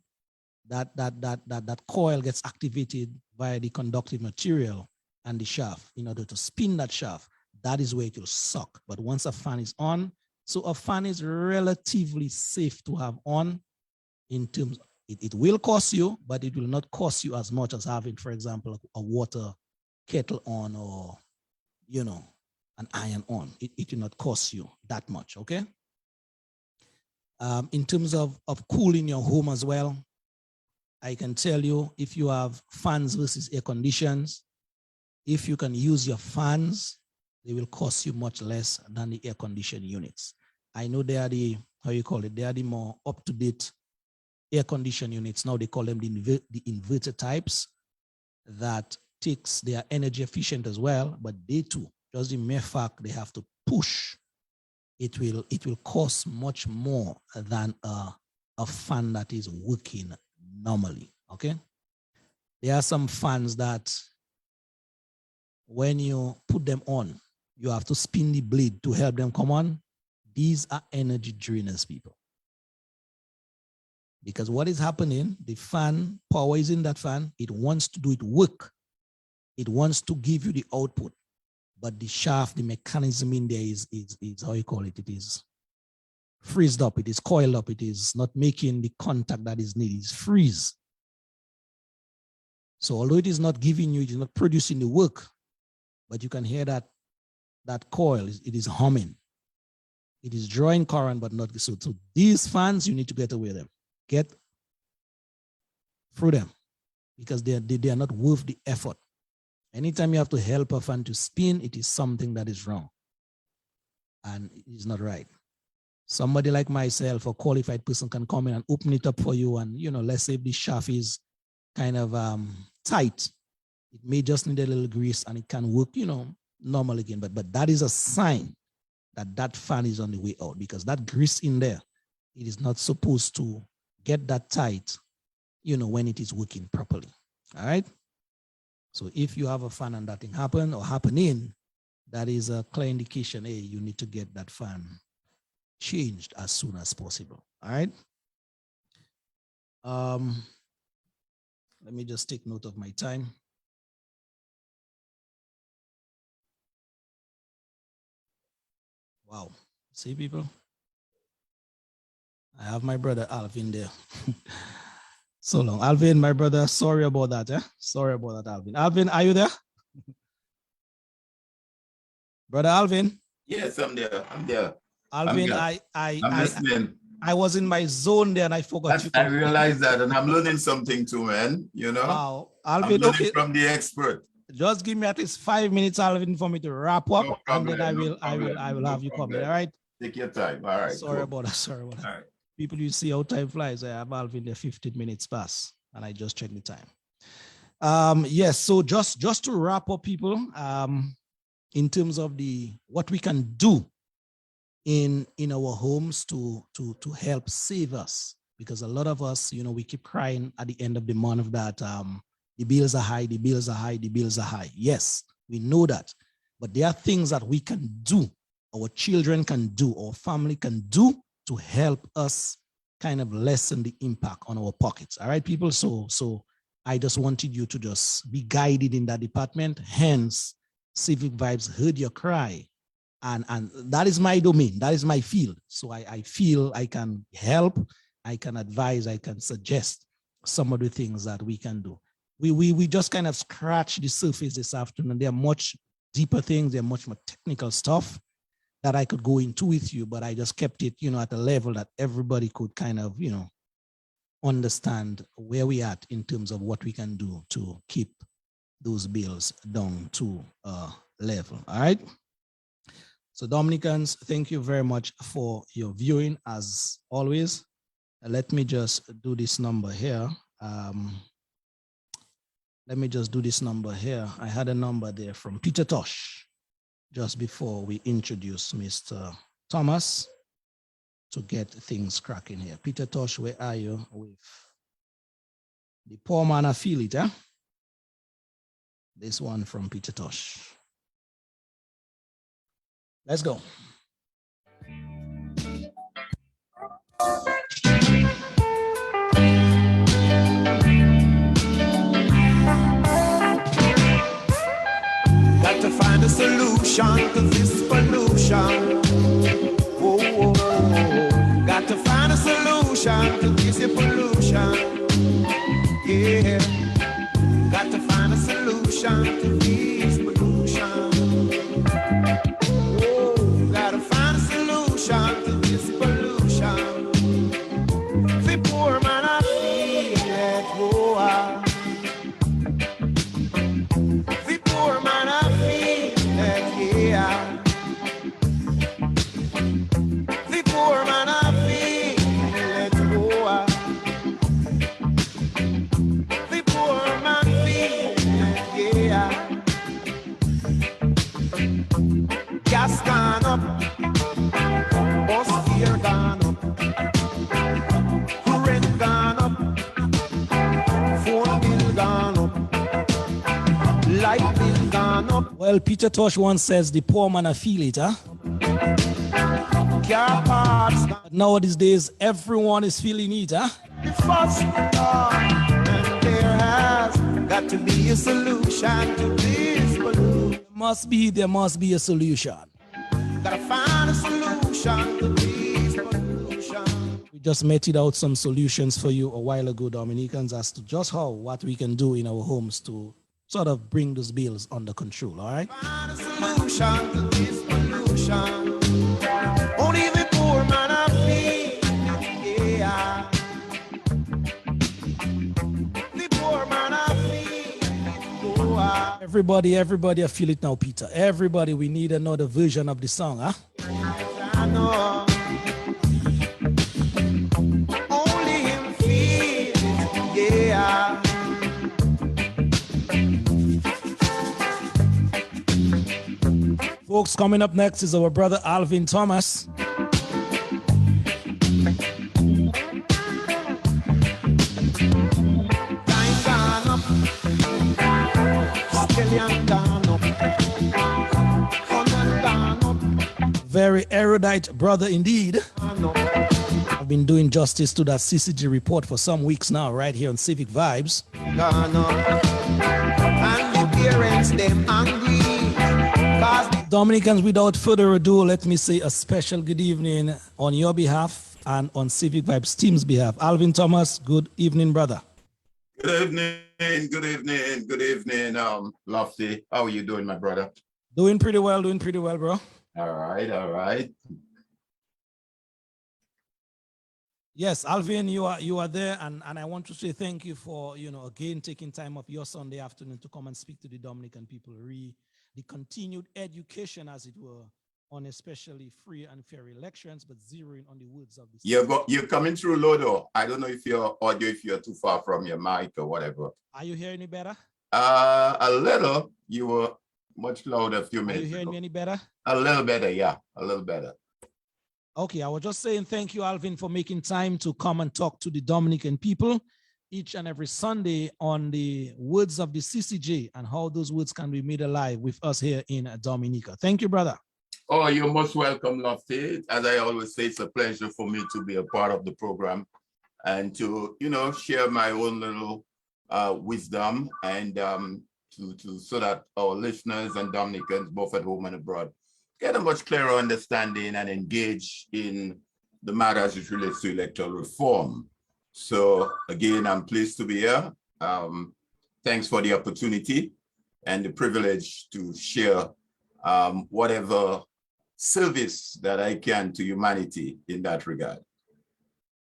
that coil gets activated via the conductive material and the shaft in order to spin that shaft. That is where it will suck. But once a fan is on, so a fan is relatively safe to have on in terms, it will cost you, but it will not cost you as much as having, for example, a water kettle on, or, an iron on. It will not cost you that much, okay? In terms of cooling your home as well, I can tell you, if you have fans versus air conditions, if you can use your fans, they will cost you much less than the air conditioned units. I know they are the, they are the more up-to-date air conditioned units. Now they call them the inverter types, that takes, they are energy efficient as well, but they too, just the mere fact they have to push, it will cost much more than a fan that is working normally, okay? There are some fans that when you put them on, you have to spin the blade to help them come on. These are energy drainers, people. Because what is happening, the fan, power is in that fan, it wants to do it work. It wants to give you the output. But the shaft, the mechanism in there is how you call it, it is freezed up, it is coiled up, it is not making the contact that is needed, it's freeze. So although it is not giving you, it is not producing the work, but you can hear that coil, it is humming. It is drawing current, but not so. So these fans, you need to get away with them. Get through them, because they are not worth the effort. Anytime you have to help a fan to spin, it is something that is wrong. And it is not right. Somebody like myself, a qualified person, can come in and open it up for you. And, let's say if the shaft is kind of tight, it may just need a little grease and it can work, normal again. But that is a sign that fan is on the way out, because that grease in there, it is not supposed to get that tight, when it is working properly. All right. So if you have a fan and that thing happen or happening, that is a clear indication, hey, you need to get that fan changed as soon as possible. All right. Let me just take note of my time. Wow. See, people? I have my brother Alvin there. So long. Alvin, my brother, sorry about that. Sorry about that, Alvin. Alvin, are you there? Brother Alvin? Yes, I'm there. I'm there. Alvin, I'm listening. I was in my zone there and I forgot you. I realized that, and I'm learning something too, man. Wow. Alvin, I'm learning from the expert. Just give me at least 5 minutes, Alvin, for me to wrap up, no problem, and then I will have you come in. All right. Take your time. All right. Sorry about that. Sorry about that. All right. People, you see how time flies. I have Alvin there 15 minutes past, and I just checked the time. Yes. So just to wrap up, people, in terms of what we can do in our homes to help save us, because a lot of us, we keep crying at the end of the month that the bills are high, the bills are high, the bills are high. Yes, we know that, but there are things that we can do, our children can do, our family can do to help us kind of lessen the impact on our pockets. All right, people. So I just wanted you to just be guided in that department. Hence, Civic Vibes heard your cry And that is my domain. That is my field. So I feel I can help, I can advise, I can suggest some of the things that we can do. We just kind of scratch the surface this afternoon. There are much deeper things, there are much more technical stuff that I could go into with you, but I just kept it, at a level that everybody could kind of, understand where we at in terms of what we can do to keep those bills down to level. All right. So Dominicans, thank you very much for your viewing as always. Let me just do this number here. Let me just do this number here. I had a number there from Peter Tosh just before we introduce Mr. Thomas to get things cracking here. Peter Tosh, where are you with the poor man? I feel it, huh? This one from Peter Tosh. Let's go. Got to find a solution to this pollution. Oh, oh, oh. Got to find a solution to this pollution. Yeah. Got to find a solution to this pollution. Oh, got to find a solution to this pollution. The poor man I feel it. Oh, the poor man I feel it. Yeah. The poor man I feel it. Oh, the poor man feel it. Yeah. Gas gone up, bus fare gone up, rent gone up, phone bill gone up, light bill gone up. Well, Peter Tosh once says the poor man I feel it, huh? Car parts gone. But nowadays, everyone is feeling it, huh? The first and there has got to be a solution to this pollution. There must be a solution. Gotta find a solution to this pollution. We just meted out some solutions for you a while ago, Dominicans, as to just what we can do in our homes to sort of bring those bills under control, all right? Find a solution to this pollution. Only the poor man I feel, yeah. The poor man I feel, oh, Everybody, I feel it now, Peter. Everybody, we need another version of the song, huh? I know. Only him feel it, yeah. Folks, coming up next is our brother Alvin Thomas. Time gone up, stallion gone up, hundred gone up, Very erudite brother indeed. gone up, I've been doing justice to that CCG report for some weeks now, right here on Civic Vibes. gone up. And the parents them angry, cause the Dominicans, without further ado, let me say a special good evening on your behalf and on Civic Vibes team's behalf. Alvin Thomas, good evening, brother. Good evening, Lofty. How are you doing, my brother? Doing pretty well, bro. All right. Yes, Alvin, you are there, and I want to say thank you for, again, taking time off your Sunday afternoon to come and speak to the Dominican people, the continued education, as it were, on especially free and fair elections, but zeroing on the words of the You're coming through low though. I don't know if your audio, if you're too far from your mic or whatever. Are you hearing me better? A little. You were much louder a few Are minutes you hearing ago. me any better? A little better, yeah. A little better. Okay, I was just saying thank you, Alvin, for making time to come and talk to the Dominican people each and every Sunday on the words of the CCJ and how those words can be made alive with us here in Dominica. Thank you, brother. Oh, you're most welcome, Lofty. As I always say, it's a pleasure for me to be a part of the program and to, share my own little wisdom and so that our listeners and Dominicans, both at home and abroad, get a much clearer understanding and engage in the matter as it relates to electoral reform. So again, I'm pleased to be here. Thanks for the opportunity and the privilege to share whatever service that I can to humanity in that regard.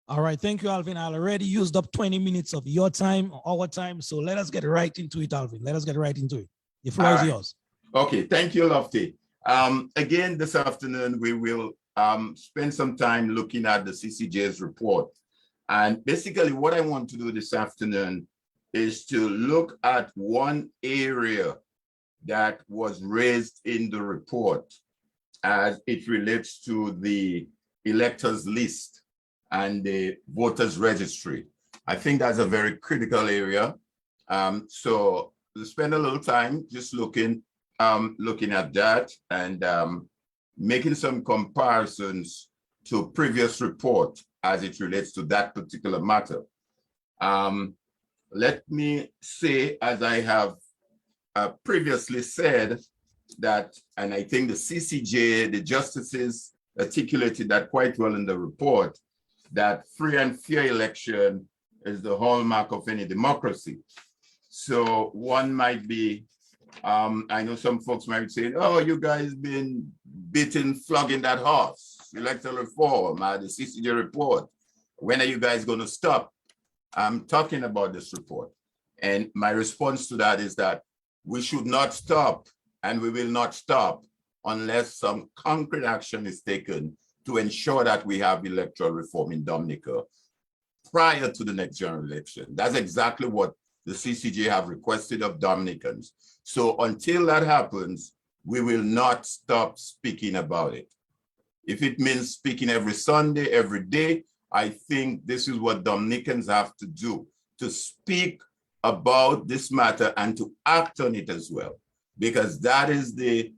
All right, thank you, Alvin. I already used up 20 minutes of your time, our time. So let us get right into it, Alvin. Let us get right into it. The floor is yours. Okay, thank you, Lofty. Again, this afternoon, we will spend some time looking at the CCJ's report. And basically what I want to do this afternoon is to look at one area that was raised in the report as it relates to the electors list and the voters registry. I think that's a very critical area. So we'll spend a little time just looking at that and making some comparisons to previous report as it relates to that particular matter. Let me say, as I have previously said, that, and I think the CCJ, the justices articulated that quite well in the report, that free and fair election is the hallmark of any democracy. So one might be, I know some folks might say, oh, you guys been flogging that horse, electoral reform, the CCJ report. When are you guys going to stop? I'm talking about this report. And my response to that is that we should not stop, and we will not stop unless some concrete action is taken to ensure that we have electoral reform in Dominica prior to the next general election. That's exactly what the CCJ have requested of Dominicans. So until that happens, we will not stop speaking about it. If it means speaking every Sunday, every day, I think this is what Dominicans have to do, to speak about this matter and to act on it as well, because that is the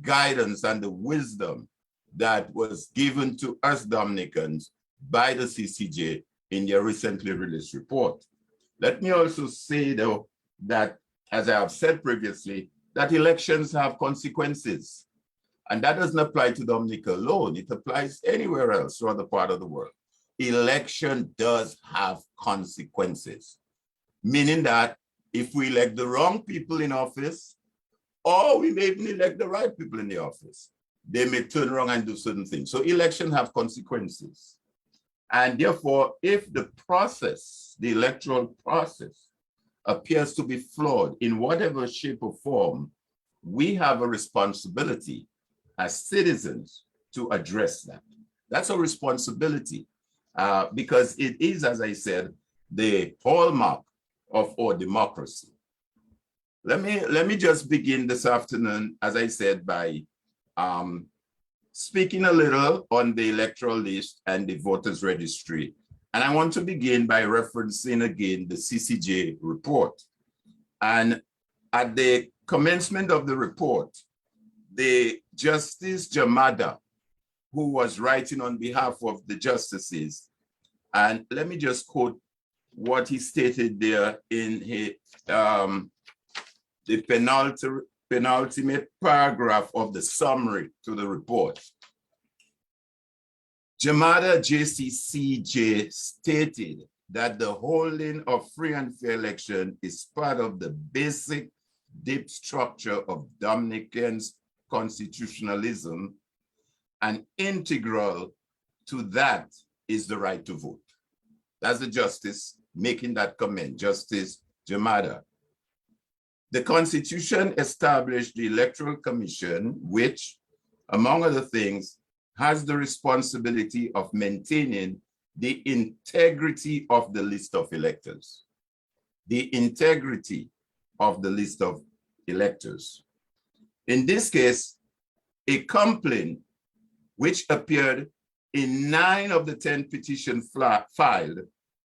guidance and the wisdom that was given to us Dominicans by the CCJ in their recently released report. Let me also say, though, that, as I have said previously, that elections have consequences. And that doesn't apply to Dominica alone. It applies anywhere else or other part of the world. Election does have consequences, meaning that if we elect the wrong people in office, or we may even elect the right people in the office, they may turn around and do certain things. So elections have consequences. And therefore, if the process, the electoral process, appears to be flawed in whatever shape or form, we have a responsibility as citizens to address that. That's a responsibility because it is, as I said, the hallmark of our democracy. Let me just begin this afternoon, as I said, by speaking a little on the electoral list and the voters registry. And I want to begin by referencing again the CCJ report. And at the commencement of the report, the Justice Jamada, who was writing on behalf of the justices, and let me just quote what he stated there in his, the penultimate paragraph of the summary to the report. Jamada JCCJ stated that the holding of free and fair election is part of the basic deep structure of Dominicans' constitutionalism, and integral to that is the right to vote. That's the justice making that comment, Justice Jamada. The Constitution established the Electoral Commission, which, among other things, has the responsibility of maintaining the integrity of the list of electors. The integrity of the list of electors. In this case, a complaint which appeared in 9 of the 10 petitions filed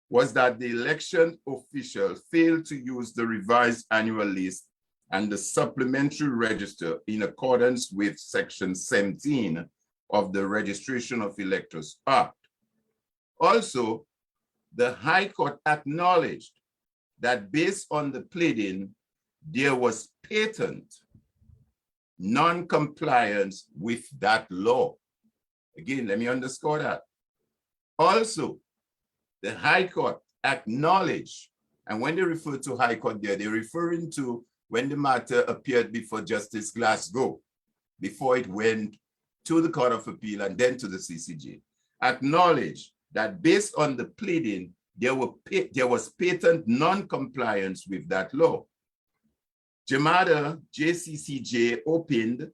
was that the election official failed to use the revised annual list and the supplementary register in accordance with Section 17 of the Registration of Electors Act. Also, the High Court acknowledged that based on the pleading, there was patent non-compliance with that law. Again, let me underscore that. Also, the High Court acknowledged, and when they refer to High Court there, they're referring to when the matter appeared before Justice Glasgow, before it went to the Court of Appeal and then to the CCJ, acknowledged that based on the pleading, there was patent non-compliance with that law. Jamada JCCJ opened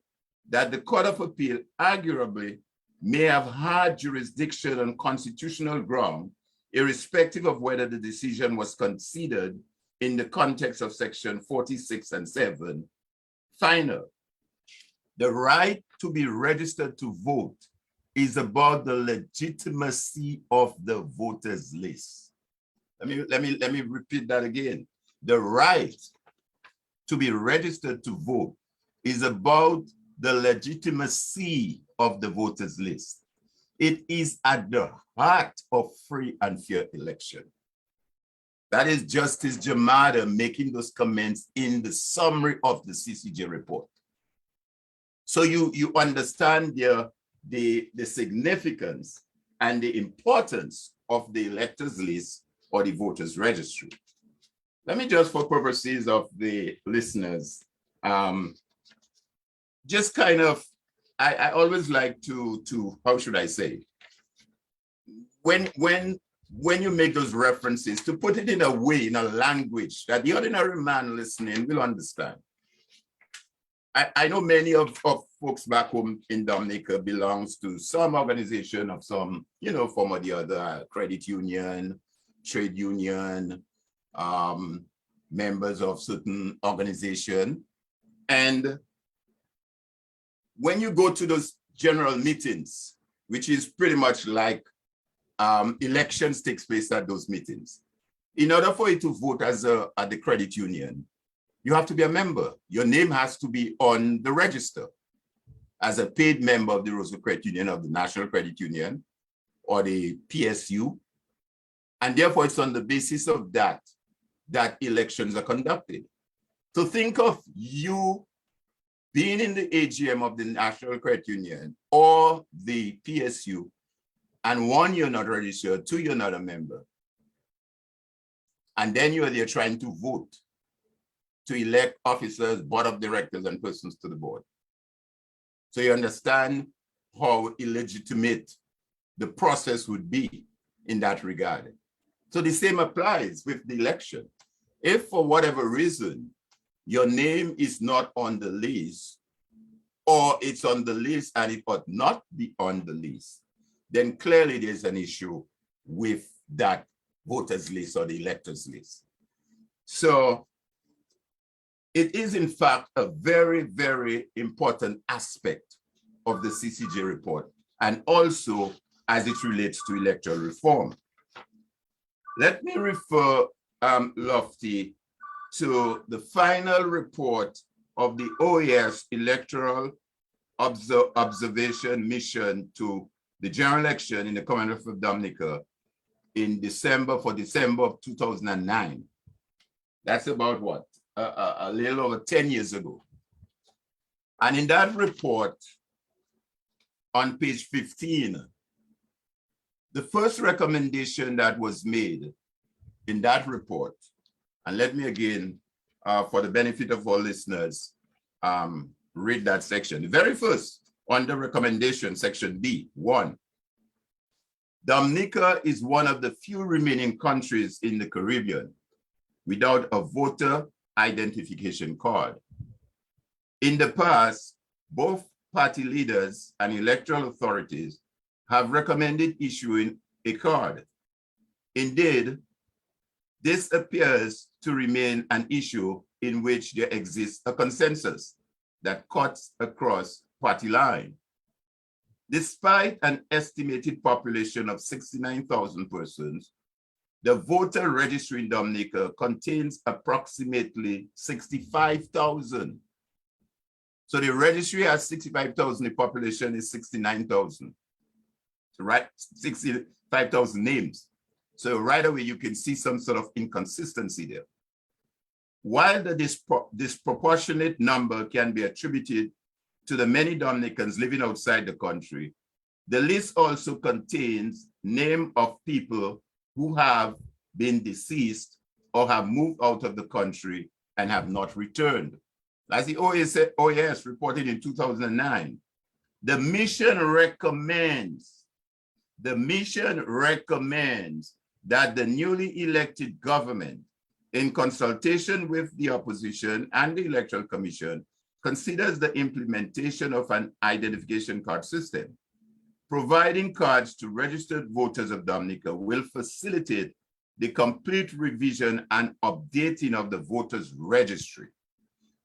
that the Court of Appeal arguably may have had jurisdiction on constitutional ground, irrespective of whether the decision was considered in the context of section 46 and 7. Final, the right to be registered to vote is about the legitimacy of the voters list. Let me repeat that again. The right to be registered to vote is about the legitimacy of the voters list. It is at the heart of free and fair election. That is Justice Jamada making those comments in the summary of the CCJ report. So you understand the significance and the importance of the electors list or the voters registry. Let me just, for purposes of the listeners, just kind of, I always like to how should I say, when you make those references, to put it in a way, in a language that the ordinary man listening will understand. I know many of folks back home in Dominica belongs to some organization of some, form or the other, credit union, trade union, members of certain organization. And when you go to those general meetings, which is pretty much like elections takes place at those meetings, in order for you to vote at the credit union, you have to be a member. Your name has to be on the register as a paid member of the Roseville Credit Union, of the National Credit Union, or the PSU. And therefore, it's on the basis of that elections are conducted. So think of you being in the AGM of the National Credit Union or the PSU, and one, you're not registered, two, you're not a member. And then you're there trying to vote to elect officers, board of directors, and persons to the board. So you understand how illegitimate the process would be in that regard. So the same applies with the election. If for whatever reason, your name is not on the list, or it's on the list and it ought not be on the list, then clearly there's an issue with that voters list or the electors list. So it is in fact a very, very important aspect of the CCJ report, and also as it relates to electoral reform. Let me refer, Lofty, to the final report of the OAS Electoral Observation Mission to the general election in the Commonwealth of Dominica in December of 2009. That's about what? A little over 10 years ago. And in that report, on page 15, the first recommendation that was made in that report, and let me again, for the benefit of all listeners, read that section. The very first, under recommendation, section B, 1. Dominica is one of the few remaining countries in the Caribbean without a voter identification card. In the past, both party leaders and electoral authorities have recommended issuing a card. Indeed, this appears to remain an issue in which there exists a consensus that cuts across party line. Despite an estimated population of 69,000 persons, the voter registry in Dominica contains approximately 65,000. So the registry has 65,000, the population is 69,000. So right, 65,000 names. So right away, you can see some sort of inconsistency there. While the disproportionate number can be attributed to the many Dominicans living outside the country, the list also contains name of people who have been deceased or have moved out of the country and have not returned. As the OAS reported in 2009, the mission recommends that the newly elected government, in consultation with the opposition and the Electoral Commission, considers the implementation of an identification card system. Providing cards to registered voters of Dominica will facilitate the complete revision and updating of the voters registry.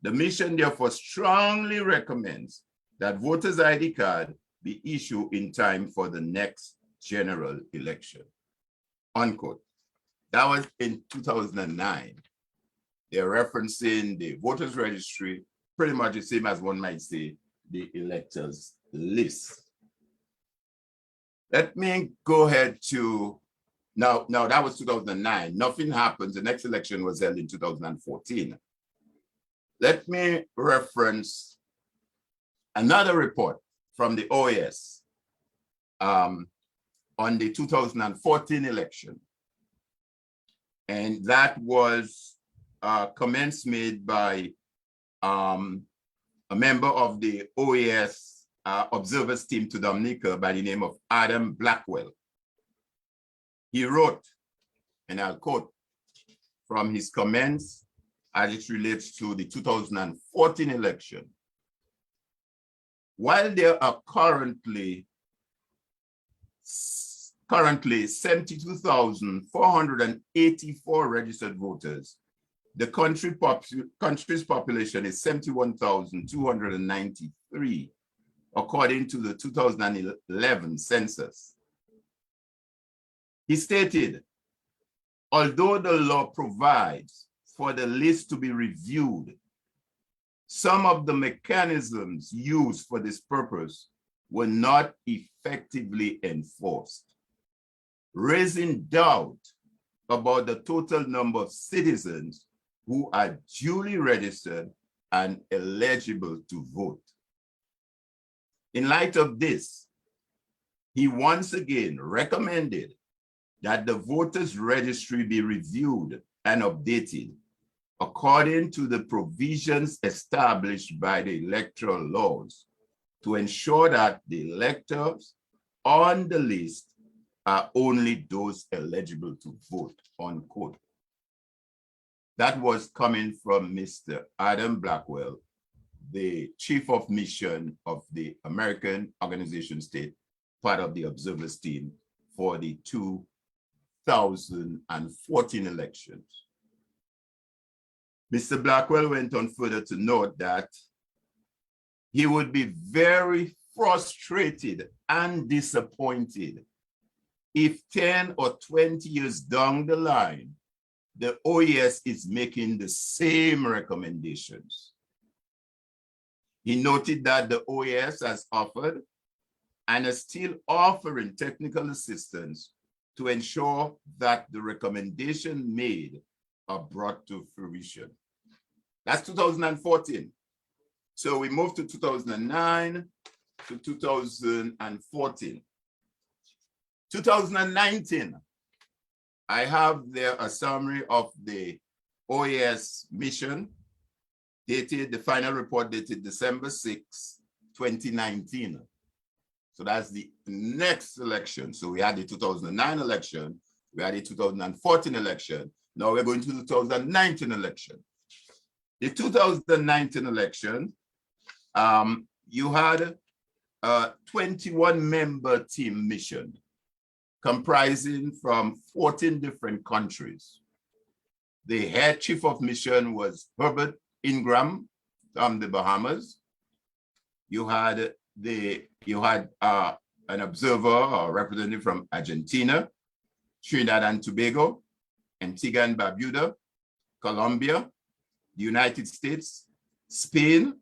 The mission therefore strongly recommends that voters' ID card be issued in time for the next general election, unquote. That was in 2009. They're referencing the voters registry, pretty much the same as one might say the electors list. Let me go ahead to, now that was 2009. Nothing happened. The next election was held in 2014. Let me reference another report from the OAS on the 2014 election. And that was comments made by a member of the OAS observers team to Dominica by the name of Adam Blackwell. He wrote, and I'll quote from his comments as it relates to the 2014 election. While there are currently 72,484 registered voters, the country's population is 71,293, according to the 2011 census. He stated, although the law provides for the list to be reviewed, some of the mechanisms used for this purpose were not effectively enforced, raising doubt about the total number of citizens who are duly registered and eligible to vote. In light of this, he once again recommended that the voters' registry be reviewed and updated according to the provisions established by the electoral laws to ensure that the electors on the list are only those eligible to vote, unquote. That was coming from Mr. Adam Blackwell, the chief of mission of the American Organization State, part of the observers team for the 2014 elections. Mr. Blackwell went on further to note that he would be very frustrated and disappointed if 10 or 20 years down the line, the OAS is making the same recommendations. He noted that the OAS has offered and is still offering technical assistance to ensure that the recommendation made are brought to fruition. That's 2014. So we moved to 2009 to 2014. 2019, I have there a summary of the OAS mission dated, the final report dated December 6, 2019. So that's the next election. So we had the 2009 election, we had the 2014 election. Now we're going to the 2019 election. The 2019 election, you had a 21-member team mission comprising from 14 different countries. The head chief of mission was Herbert Ingram from the Bahamas. You had an observer or representative from Argentina, Trinidad and Tobago, Antigua and Barbuda, Colombia, the United States, Spain,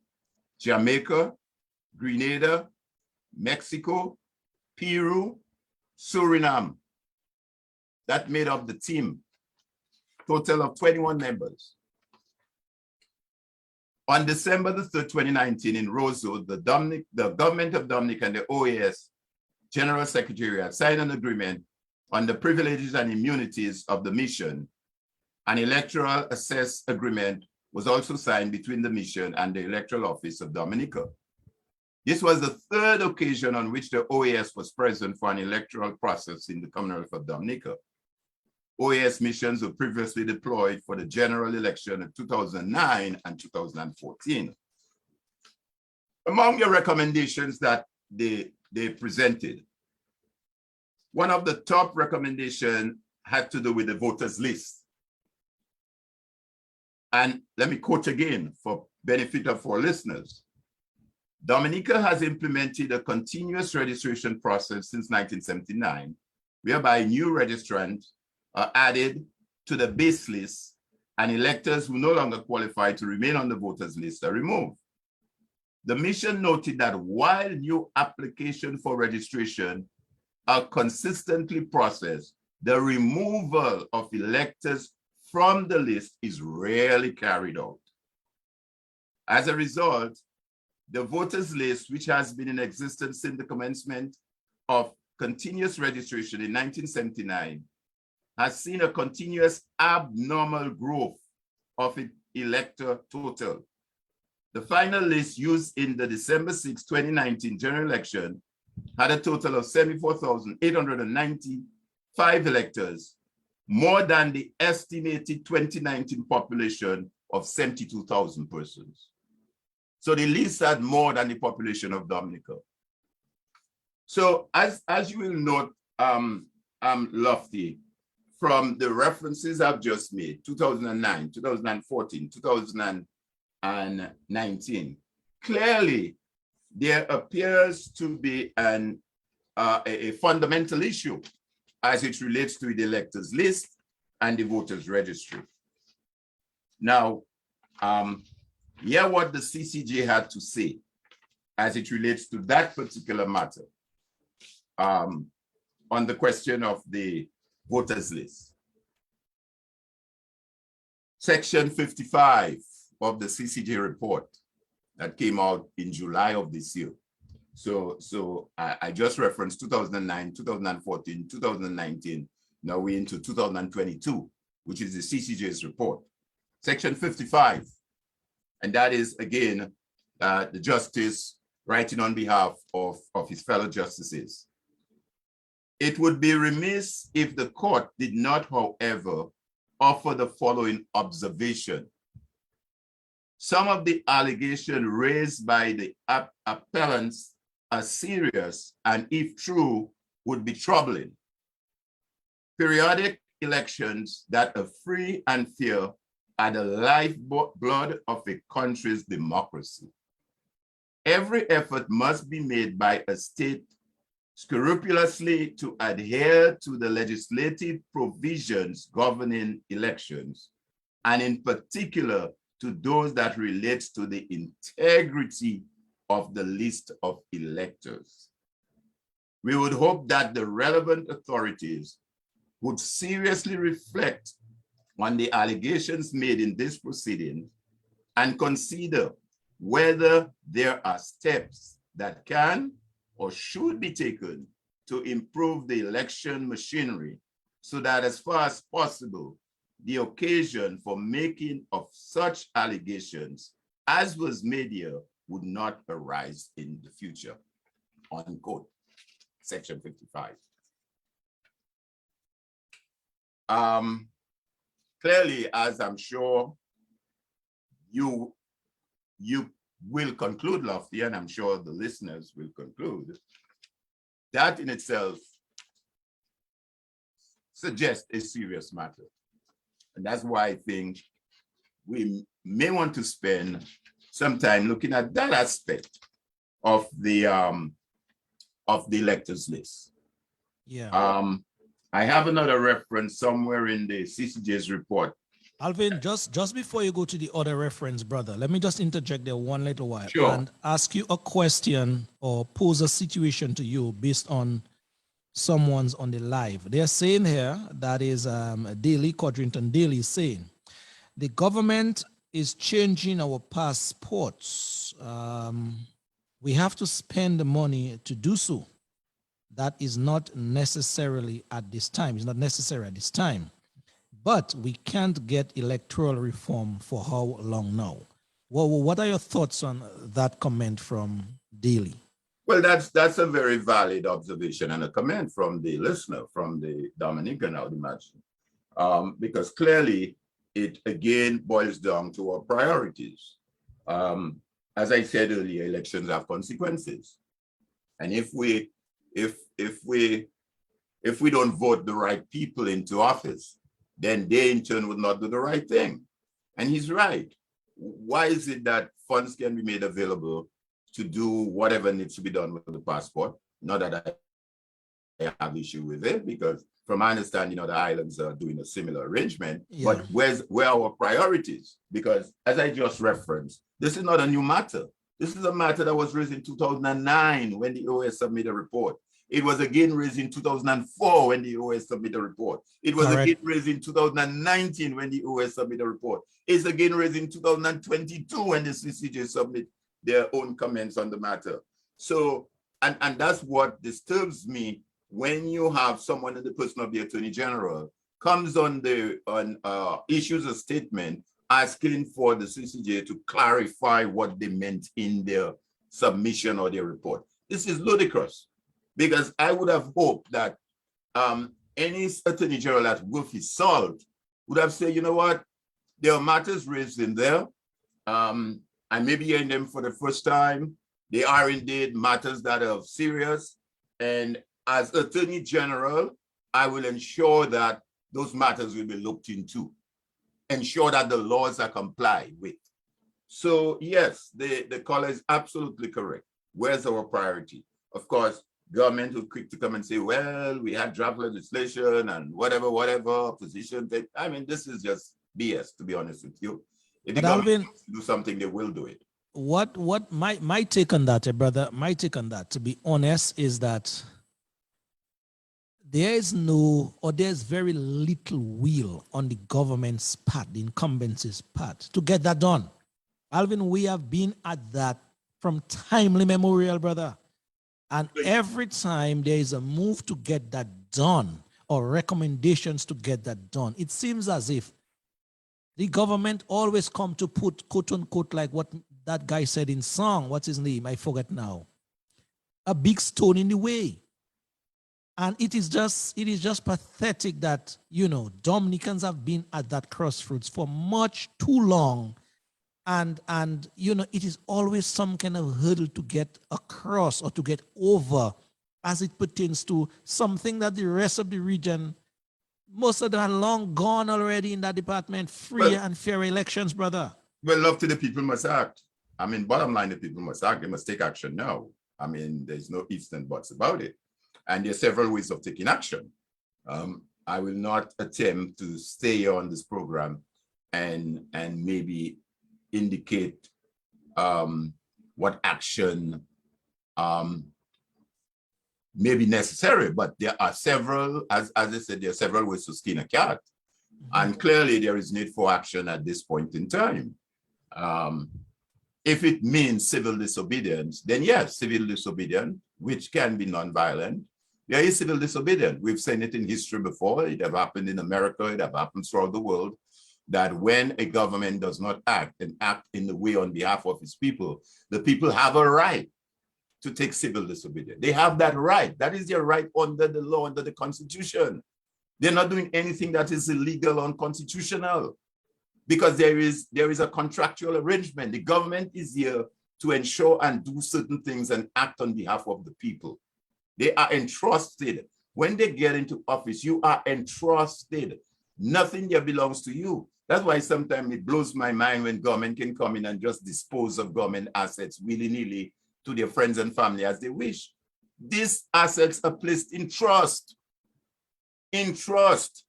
Jamaica, Grenada, Mexico, Peru, Suriname. That made up the team, total of 21 members. On December the 3rd, 2019, in Roseau, the government of Dominica and the OAS General Secretariat signed an agreement on the privileges and immunities of the mission. An electoral access agreement was also signed between the mission and the Electoral Office of Dominica. This was the third occasion on which the OAS was present for an electoral process in the Commonwealth of Dominica. OAS missions were previously deployed for the general election of 2009 and 2014. Among the recommendations that they presented, one of the top recommendations had to do with the voters list. And let me quote again for benefit of our listeners. Dominica has implemented a continuous registration process since 1979, whereby new registrants are added to the base list and electors who no longer qualify to remain on the voters list are removed. The mission noted that while new applications for registration are consistently processed, the removal of electors from the list is rarely carried out. As a result, the voters list, which has been in existence since the commencement of continuous registration in 1979, has seen a continuous abnormal growth of its elector total. The final list used in the December 6, 2019 general election had a total of 74,895 electors, more than the estimated 2019 population of 72,000 persons. So the list had more than the population of Dominica. So as you will note, Lofty, from the references I've just made, 2009, 2014, 2019, clearly there appears to be a fundamental issue as it relates to the electors list and the voters registry. Now, hear what the CCJ had to say as it relates to that particular matter on the question of the voters list. Section 55 of the CCJ report that came out in July of this year. So I just referenced 2009, 2014, 2019. Now we're into 2022, which is the CCJ's report. Section 55, and that is, again, the justice writing on behalf of his fellow justices. It would be remiss if the court did not, however, offer the following observation. Some of the allegations raised by the appellants are serious and, if true, would be troubling. Periodic elections that are free and fair are the lifeblood of a country's democracy. Every effort must be made by a state scrupulously to adhere to the legislative provisions governing elections, and in particular to those that relate to the integrity of the list of electors. We would hope that the relevant authorities would seriously reflect on the allegations made in this proceeding and consider whether there are steps that can or should be taken to improve the election machinery so that, as far as possible, the occasion for making of such allegations as was made here would not arise in the future, unquote. Section 55. Clearly, as I'm sure you will conclude, Lofty, and I'm sure the listeners will conclude, that in itself suggests a serious matter. And that's why I think we may want to spend some time looking at that aspect of the electors list. Yeah. I have another reference somewhere in the CCJ's report. Alvin, just before you go to the other reference, brother, let me just interject there one little while and ask you a question or pose a situation to you based on someone's on the live. They're saying here, that is Daily, Codrington Daily, saying the government is changing our passports. We have to spend the money to do so. That is not necessarily at this time. It's not necessary at this time. But we can't get electoral reform for how long now? Well, what are your thoughts on that comment from Daly? Well, that's a very valid observation and a comment from the listener, from the Dominican, I would imagine, because clearly it again boils down to our priorities. As I said earlier, elections have consequences, and if we don't vote the right people into office, then they in turn would not do the right thing. And he's right. Why is it that funds can be made available to do whatever needs to be done with the passport? Not that I have issue with it, because from my understanding, the islands are doing a similar arrangement. Yeah. But where are our priorities? Because as I just referenced, this is not a new matter. This is a matter that was raised in 2009 when the OAS submitted a report. It was again raised in 2004 when the OAS submitted a report. It was again raised in 2019 when the OAS submitted a report. It's again raised in 2022 when the CCJ submit their own comments on the matter. So, and that's what disturbs me when you have someone in the person of the Attorney General comes issues a statement asking for the CCJ to clarify what they meant in their submission or their report. This is ludicrous, because I would have hoped that any Attorney General that's worth his salt would have said, you know what, there are matters raised in there. I may be hearing them for the first time. They are indeed matters that are serious. And as Attorney General, I will ensure that those matters will be looked into, ensure that the laws are complied with. So yes, the caller is absolutely correct. Where's our priority? Of course, government will quick to come and say, well, we had draft legislation and whatever, opposition. I mean, this is just BS, to be honest with you. If the government wants to do something, they will do it. What my take on that, brother, my take on that, to be honest, is that there's very little will on the government's part, the incumbency's part, to get that done. Alvin, we have been at that from time immemorial, brother. And every time there is a move to get that done or recommendations to get that done, it seems as if the government always come to put, quote unquote, like what that guy said in song, what's his name? I forget now. A big stone in the way. And it is just pathetic that, Dominicans have been at that crossroads for much too long. And it is always some kind of hurdle to get across or to get over as it pertains to something that the rest of the region, most of them are long gone already in that department. Free and fair elections, brother. Well, love to the people must act. I mean, bottom line, the people must act. They must take action now. I mean, there's no ifs and buts about it. And there are several ways of taking action. I will not attempt to stay on this program and maybe indicate what action may be necessary, but there are several, as I said, there are several ways to skin a cat. And clearly there is need for action at this point in time. If it means civil disobedience, then yes, civil disobedience, which can be nonviolent. There is civil disobedience. We've seen it in history before. It have happened in America. It have happened throughout the world, that when a government does not act and act in the way on behalf of its people, the people have a right to take civil disobedience. They have that right. That is their right under the law, under the Constitution. They're not doing anything that is illegal or unconstitutional, because there is a contractual arrangement. The government is here to ensure and do certain things and act on behalf of the people. They are entrusted. When they get into office, you are entrusted. Nothing there belongs to you. That's why sometimes it blows my mind when government can come in and just dispose of government assets willy-nilly to their friends and family as they wish. These assets are placed in trust. In trust.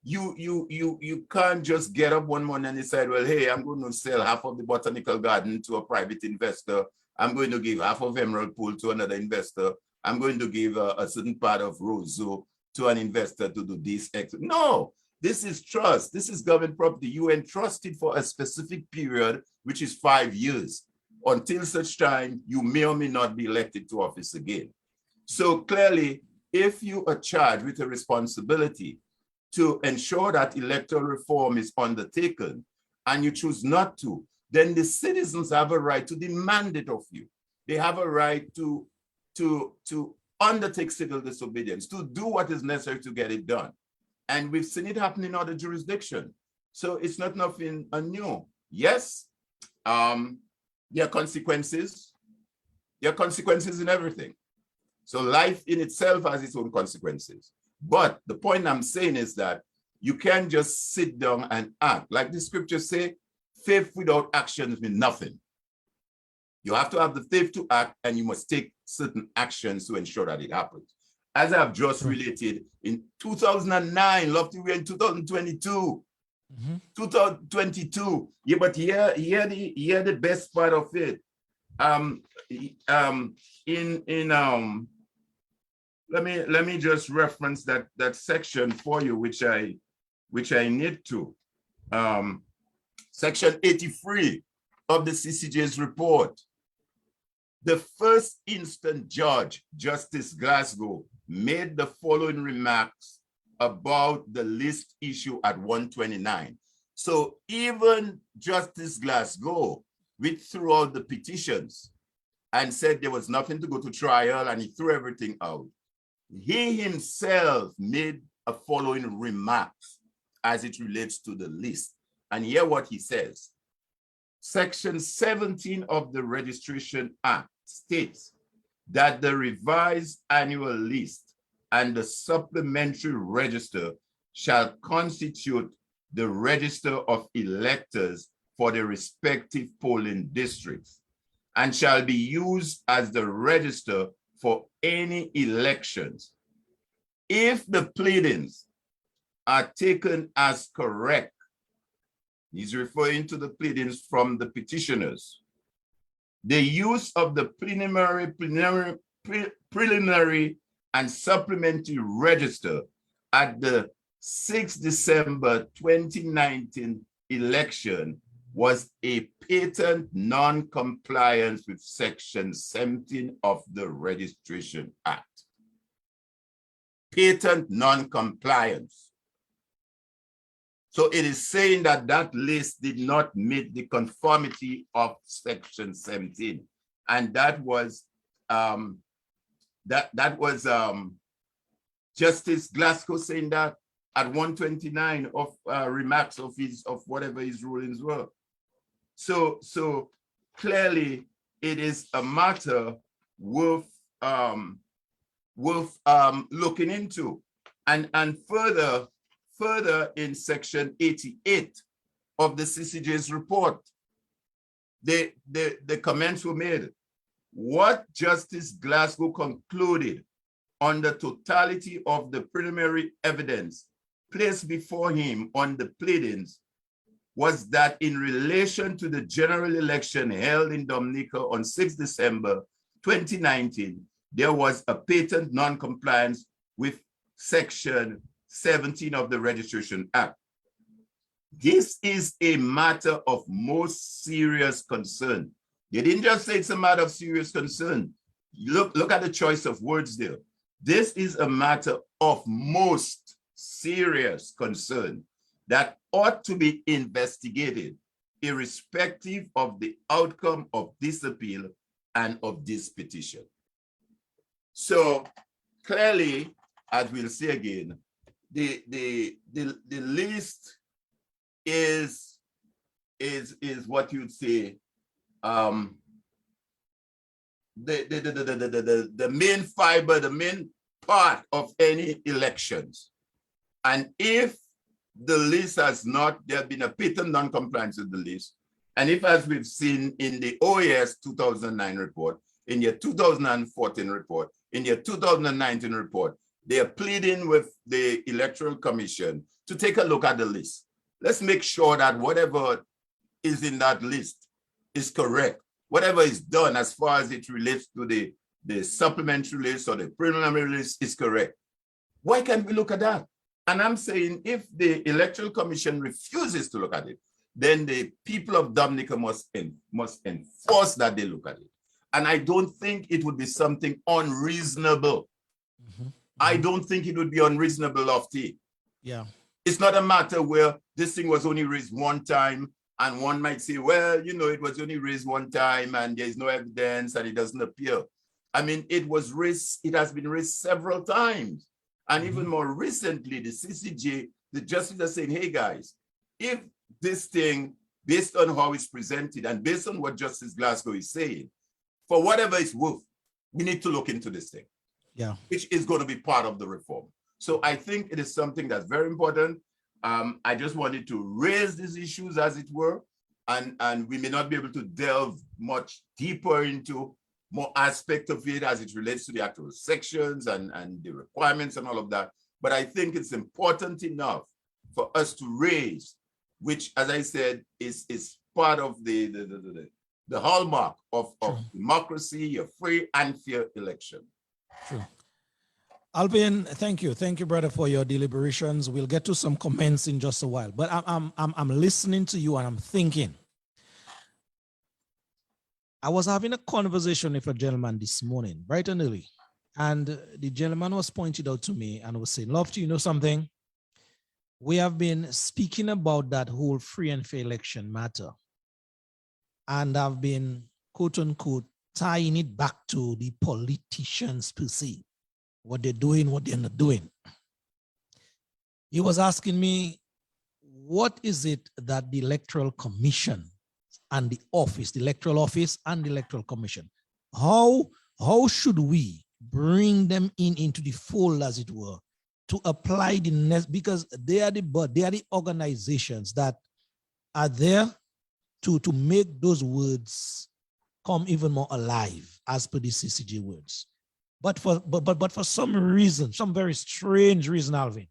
You can't just get up one morning and decide, well, hey, I'm going to sell half of the botanical garden to a private investor. I'm going to give half of Emerald Pool to another investor. I'm going to give a certain part of Roseau to an investor to do this. No, This is trust. This is government property. You entrust it for a specific period, which is 5 years, until such time you may or may not be elected to office again. So clearly, if you are charged with a responsibility to ensure that electoral reform is undertaken and you choose not to, then the citizens have a right to demand it of you. They have a right to undertake civil disobedience, to do what is necessary to get it done. And we've seen it happen in other jurisdictions. So it's not nothing new. Yes, there are consequences. There are consequences in everything. So life in itself has its own consequences. But the point I'm saying is that you can't just sit down and act. Like the scriptures say, faith without action means nothing. You have to have the faith to act, and you must take certain actions to ensure that it happens. As I've just related, in 2009, lofty, we're in 2022. 2022. Yeah, but here the best part of it. Let me just reference that section for you, which I need to. Section 83 of the CCJ's report. The first instant judge, Justice Glasgow, made the following remarks about the list issue at 129. So even Justice Glasgow withdrew all the petitions and said there was nothing to go to trial, and he threw everything out. He himself made a following remarks as it relates to the list. And hear what he says. Section 17 of the Registration Act states that the revised annual list and the supplementary register shall constitute the register of electors for the respective polling districts and shall be used as the register for any elections. If the pleadings are taken as correct, he's referring to the pleadings from the petitioners, the use of the preliminary and supplementary register at the 6 December 2019 election was a patent non-compliance with Section 17 of the Registration Act. Patent non-compliance. So it is saying that that list did not meet the conformity of Section 17, and that was Justice Glasgow saying that at 129 of remarks of whatever his rulings were. So clearly, it is a matter worth looking into, and further in Section 88 of the CCJ's report, the comments were made. What Justice Glasgow concluded on the totality of the preliminary evidence placed before him on the pleadings was that in relation to the general election held in Dominica on 6 December 2019, there was a patent non-compliance with Section 17 of the Registration Act. This is a matter of most serious concern. They didn't just say it's a matter of serious concern. Look at the choice of words there. This is a matter of most serious concern that ought to be investigated irrespective of the outcome of this appeal and of this petition. So clearly, as we'll see again, the list is what you'd say the main fiber, the main part of any elections. And if the list has not, there have been a patent non-compliance with the list, and if, as we've seen in the OAS 2009 report, in your 2014 report, in your 2019 report, they are pleading with the Electoral Commission to take a look at the list. Let's make sure that whatever is in that list is correct. Whatever is done as far as it relates to the supplementary list or the preliminary list is correct. Why can't we look at that? And I'm saying if the Electoral Commission refuses to look at it, then the people of Dominica must enforce that they look at it. And I don't think it would be something unreasonable. I don't think it would be unreasonable, Lofty. Yeah. It's not a matter where this thing was only raised one time and one might say, well, you know, it was only raised one time and there's no evidence and it doesn't appear. I mean, it has been raised several times. And even more recently, the CCJ, the justices are saying, hey guys, if this thing, based on how it's presented and based on what Justice Glasgow is saying, for whatever it's worth, we need to look into this thing. Yeah. Which is going to be part of the reform. So I think it is something that's very important. I just wanted to raise these issues, as it were, and we may not be able to delve much deeper into more aspect of it as it relates to the actual sections and the requirements and all of that. But I think it's important enough for us to raise, which, as I said, is part of the hallmark of democracy, a free and fair election. True. Alvin, thank you. Thank you, brother, for your deliberations. We'll get to some comments in just a while. But I'm listening to you and I'm thinking. I was having a conversation with a gentleman this morning, bright and early. And the gentleman was pointed out to me and was saying, Lofty, you know something? We have been speaking about that whole free and fair election matter. And I've been, quote unquote, tying it back to the politicians per se, what they're doing, what they're not doing. He was asking me, what is it that the Electoral Commission and the office, the Electoral Office and the Electoral Commission, how should we bring them into the fold, as it were, to apply the next, because they are the organizations that are there to make those words come even more alive as per the CCJ words. But for some reason, some very strange reason, Alvin,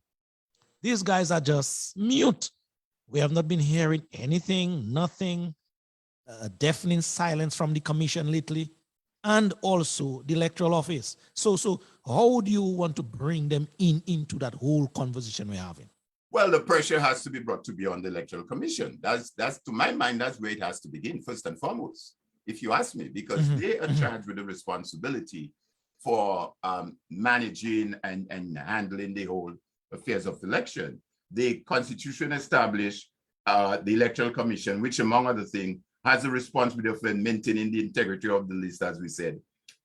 these guys are just mute. We have not been hearing anything, nothing, deafening silence from the commission lately, and also the Electoral Office. So how do you want to bring them into that whole conversation we're having? Well, the pressure has to be brought to beyond the Electoral Commission. That's to my mind, that's where it has to begin, first and foremost, if you ask me, because they are charged with the responsibility for managing and handling the whole affairs of election. The Constitution established the Electoral Commission, which, among other things, has a responsibility of maintaining the integrity of the list, as we said,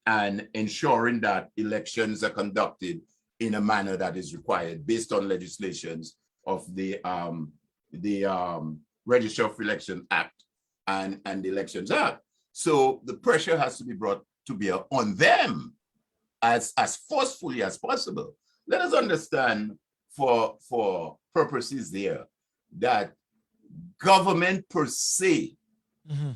and ensuring that elections are conducted in a manner that is required based on legislations of the Register of Election Act and the Elections Act. So the pressure has to be brought to bear on them as forcefully as possible. Let us understand, for purposes there, that government per se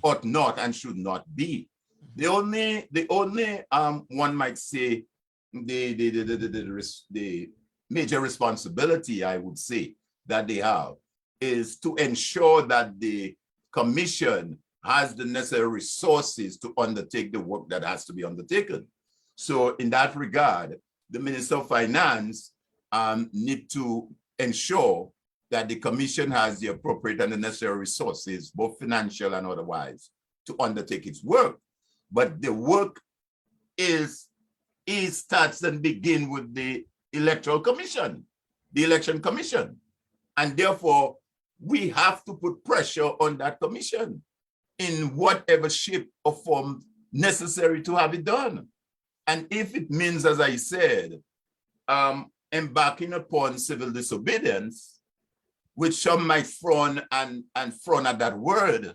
ought not and should not be. The only one might say the major responsibility, I would say, that they have is to ensure that the commission has the necessary resources to undertake the work that has to be undertaken. So in that regard, the Minister of Finance need to ensure that the commission has the appropriate and the necessary resources, both financial and otherwise, to undertake its work. But the work starts and begins with the Electoral Commission, the Election Commission. And therefore, we have to put pressure on that commission in whatever shape or form necessary to have it done. And if it means, as I said, embarking upon civil disobedience, which some might frown and frown at that word,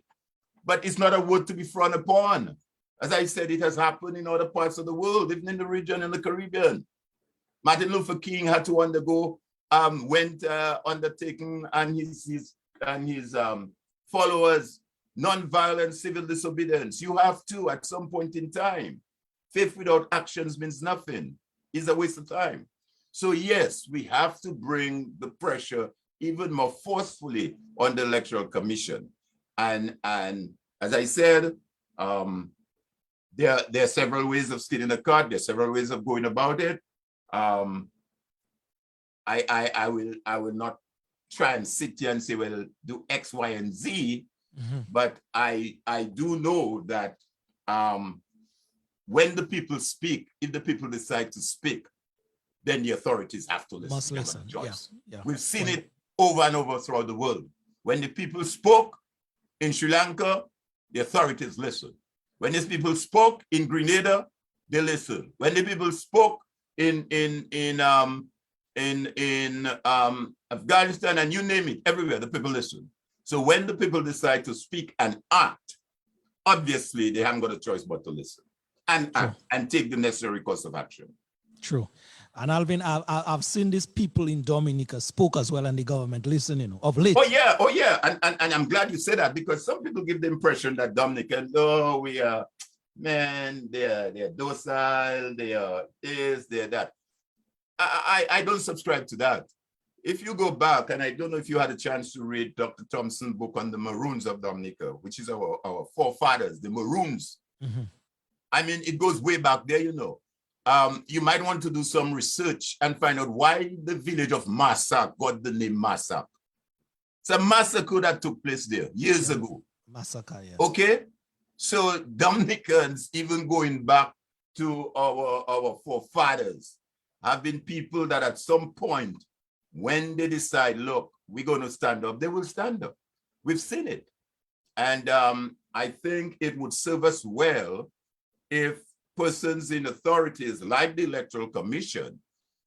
but it's not a word to be frowned upon. As I said, it has happened in other parts of the world, even in the region in the Caribbean. Martin Luther King had to undergo, undertaking and his followers non-violent civil disobedience. You have to at some point in time. Faith without actions means nothing. It's a waste of time. So yes, we have to bring the pressure even more forcefully on the Electoral Commission. And as I said, there are several ways of skinning a cat. There are several ways of going about it. I will not try and sit here and say, well, do X, Y, and Z. But I do know that when the people speak, if the people decide to speak, then the authorities have to listen. Must listen. Yeah. We've seen it over and over throughout the world. When the people spoke in Sri Lanka, the authorities listened. When these people spoke in Grenada, they listened. When the people spoke in Afghanistan and you name it, everywhere the people listen. So when the people decide to speak and act, obviously they haven't got a choice but to listen and act and take the necessary course of action. True. And Alvin, I've seen these people in Dominica spoke as well, and the government listening of late. Oh yeah. And I'm glad you said that, because some people give the impression that Dominicans, we are, man, they're docile, they are this, they're that. I don't subscribe to that. If you go back, and I don't know if you had a chance to read Dr. Thompson's book on the Maroons of Dominica, which is our forefathers, the Maroons. I mean, it goes way back there, you know. You might want to do some research and find out why the village of Massac got the name Massac. It's a massacre that took place there years ago. Massacre, yes. Okay? So Dominicans, even going back to our forefathers, have been people that at some point, when they decide, look, we're going to stand up, they will stand up. We've seen it. And I think it would serve us well if persons in authorities like the Electoral Commission,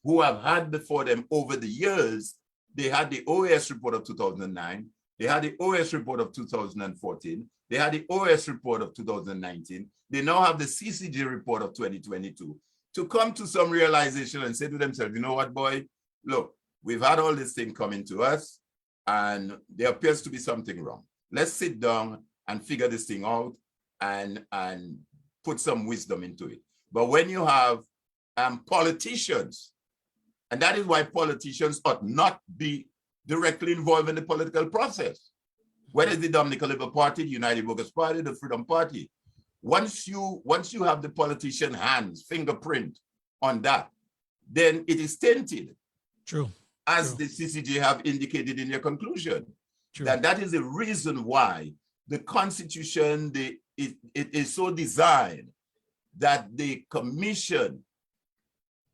who have had before them over the years, they had the OAS report of 2009, they had the OAS report of 2014, they had the OAS report of 2019, they now have the CCJ report of 2022, to come to some realization and say to themselves, you know what, boy, look, we've had all this thing coming to us, and there appears to be something wrong. Let's sit down and figure this thing out and put some wisdom into it. But when you have politicians, and that is why politicians ought not be directly involved in the political process, whether it's the Dominican Labour Party, the United Workers' Party, the Freedom Party. Once you have the politician hands, fingerprint on that, then it is tainted. True. As the CCJ have indicated in their conclusion. True. That is the reason why the Constitution, it is so designed that the commission,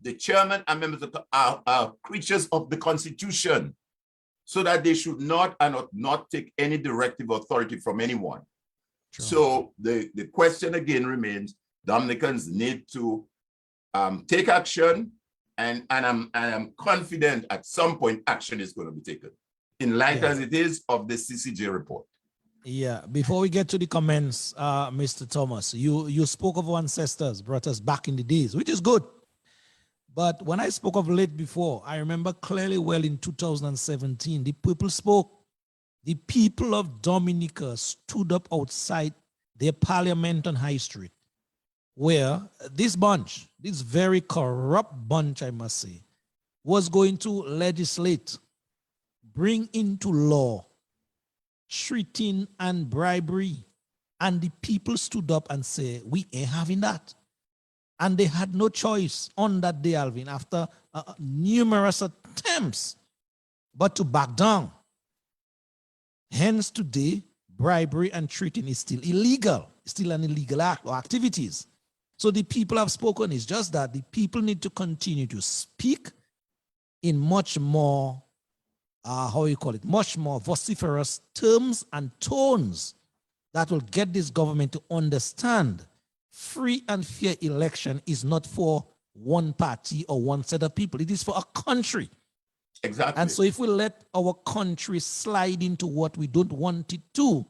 the chairman and members are creatures of the Constitution, so that they should not and ought not take any directive authority from anyone. True. So the question again remains, Dominicans need to take action, and I'm confident at some point action is going to be taken, in light as it is of the CCJ report. Yeah, before we get to the comments, Mr. Thomas, you spoke of our ancestors, brought us back in the days, which is good. But when I spoke of late before, I remember clearly well in 2017, the people spoke. The people of Dominica stood up outside their parliament on High Street, where this bunch, this very corrupt bunch, I must say, was going to legislate, bring into law treating and bribery. And the people stood up and said, we ain't having that. And they had no choice on that day, Alvin, after numerous attempts, but to back down. Hence today, bribery and treating is still illegal, still an illegal act or activities. So the people have spoken. It's just that the people need to continue to speak in much more, much more vociferous terms and tones that will get this government to understand free and fair election is not for one party or one set of people. It is for a country. Exactly. And so if we let our country slide into what we don't want it to,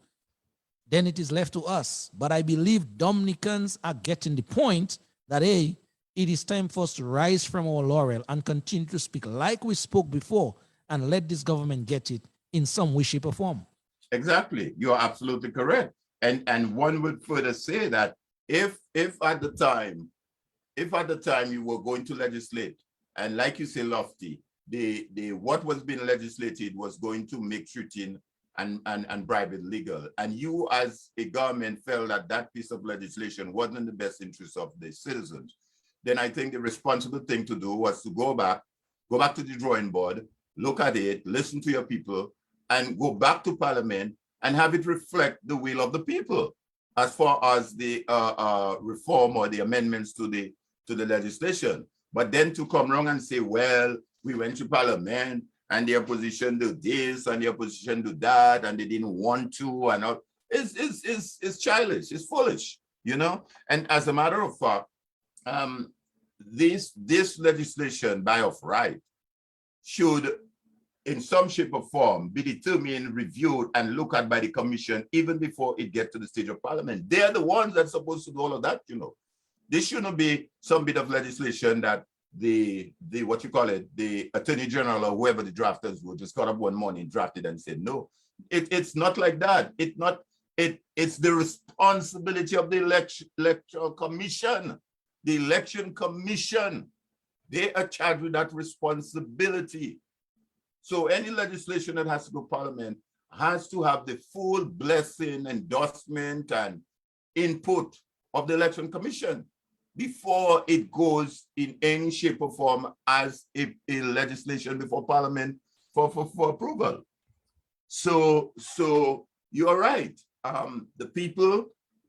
then it is left to us. But I believe Dominicans are getting the point that, hey, it is time for us to rise from our laurel and continue to speak like we spoke before and let this government get it in some way, shape, or form. Exactly. You are absolutely correct. And one would further say that if at the time you were going to legislate, and like you say, Lofty, what was being legislated was going to make shooting and bribery legal, and you as a government felt that that piece of legislation wasn't in the best interest of the citizens, then I think the responsible thing to do was to go back, go back to the drawing board, look at it, listen to your people, and go back to Parliament and have it reflect the will of the people as far as the reform or the amendments to the legislation. But then to come around and say, well, we went to Parliament and the opposition do this and the opposition do that and they didn't want to, and all, it's childish, it's foolish, you know. And as a matter of fact, this legislation by of right should in some shape or form be determined, reviewed, and looked at by the commission even before it gets to the stage of Parliament. They're the ones that's supposed to do all of that, you know. This shouldn't be some bit of legislation that the what you call it, the Attorney General or whoever the drafters will just got up one morning, drafted and said no. It's not like that. It's the responsibility of the electoral commission. The election commission, they are charged with that responsibility. So any legislation that has to go to Parliament has to have the full blessing, endorsement, and input of the election commission before it goes in any shape or form as a legislation before Parliament for approval. So you're right. The people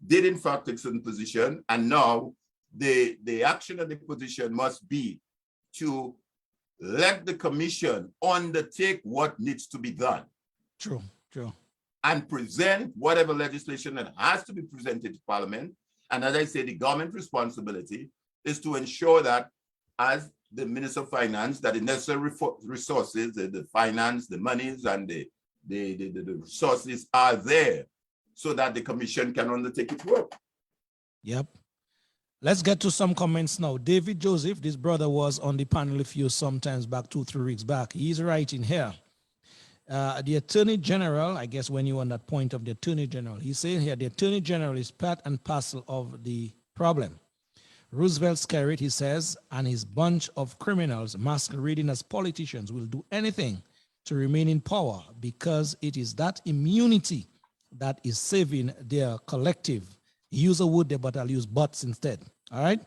did in fact take certain position, and now the action of the position must be to let the commission undertake what needs to be done. True. And present whatever legislation that has to be presented to Parliament. And as I say, the government responsibility is to ensure that as the Minister of Finance, that the necessary resources, the finance, the monies, and the resources are there so that the commission can undertake its work. Yep. Let's get to some comments now. David Joseph, this brother was on the panel with you sometimes back 2-3 weeks back. He's writing here. The Attorney General, I guess when you're on that point of the Attorney General, he's saying here, the Attorney General is part and parcel of the problem. Roosevelt Skerritt, he says, and his bunch of criminals masquerading as politicians will do anything to remain in power because it is that immunity that is saving their collective. Use a word there, but I'll use buts instead. All right?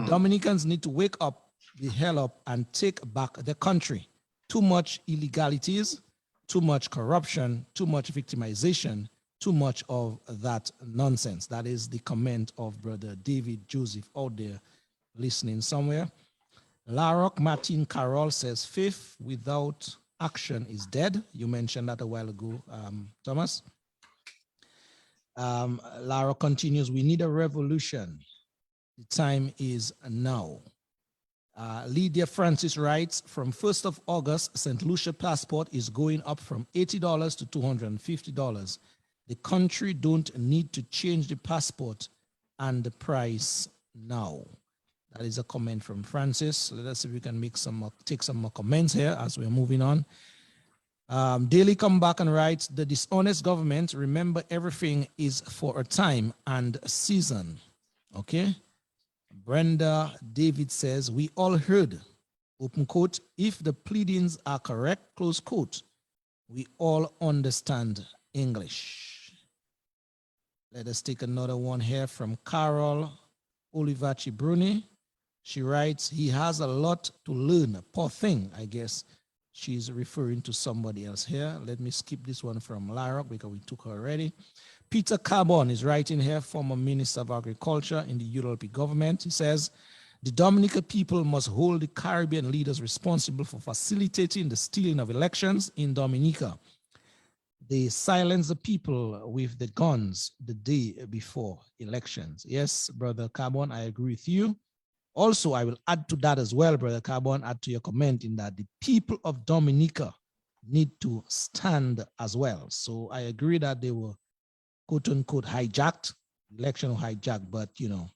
Dominicans need to wake up the hell up and take back the country. Too much illegalities, too much corruption, too much victimization, too much of that nonsense. That is the comment of Brother David Joseph out there listening somewhere. Larrock Martin Carroll says, faith without action is dead. You mentioned that a while ago, Thomas. Lara continues, we need a revolution. The time is now. Lydia Francis writes, from 1st of August, St. Lucia passport is going up from $80 to $250. The country don't need to change the passport and the price now. That is a comment from Francis. Let us see if we can take some more comments here as we're moving on. Daily come back and writes, the dishonest government, remember everything is for a time and a season. Okay. Brenda David says, we all heard, open quote, if the pleadings are correct, close quote, we all understand English. Let us take another one here from Carol Olivaci Bruni. She writes, he has a lot to learn. Poor thing, I guess. She's referring to somebody else here. Let me skip this one from Lara because we took her already. Peter Carbon is writing here, former Minister of Agriculture in the ULP government. He says, the Dominican people must hold the Caribbean leaders responsible for facilitating the stealing of elections in Dominica. They silence the people with the guns the day before elections. Yes, Brother Carbon, I agree with you. Also, I will add to that as well, Brother Carbon, add to your comment in that the people of Dominica need to stand as well. So I agree that they were quote unquote hijacked, election hijacked, but you know,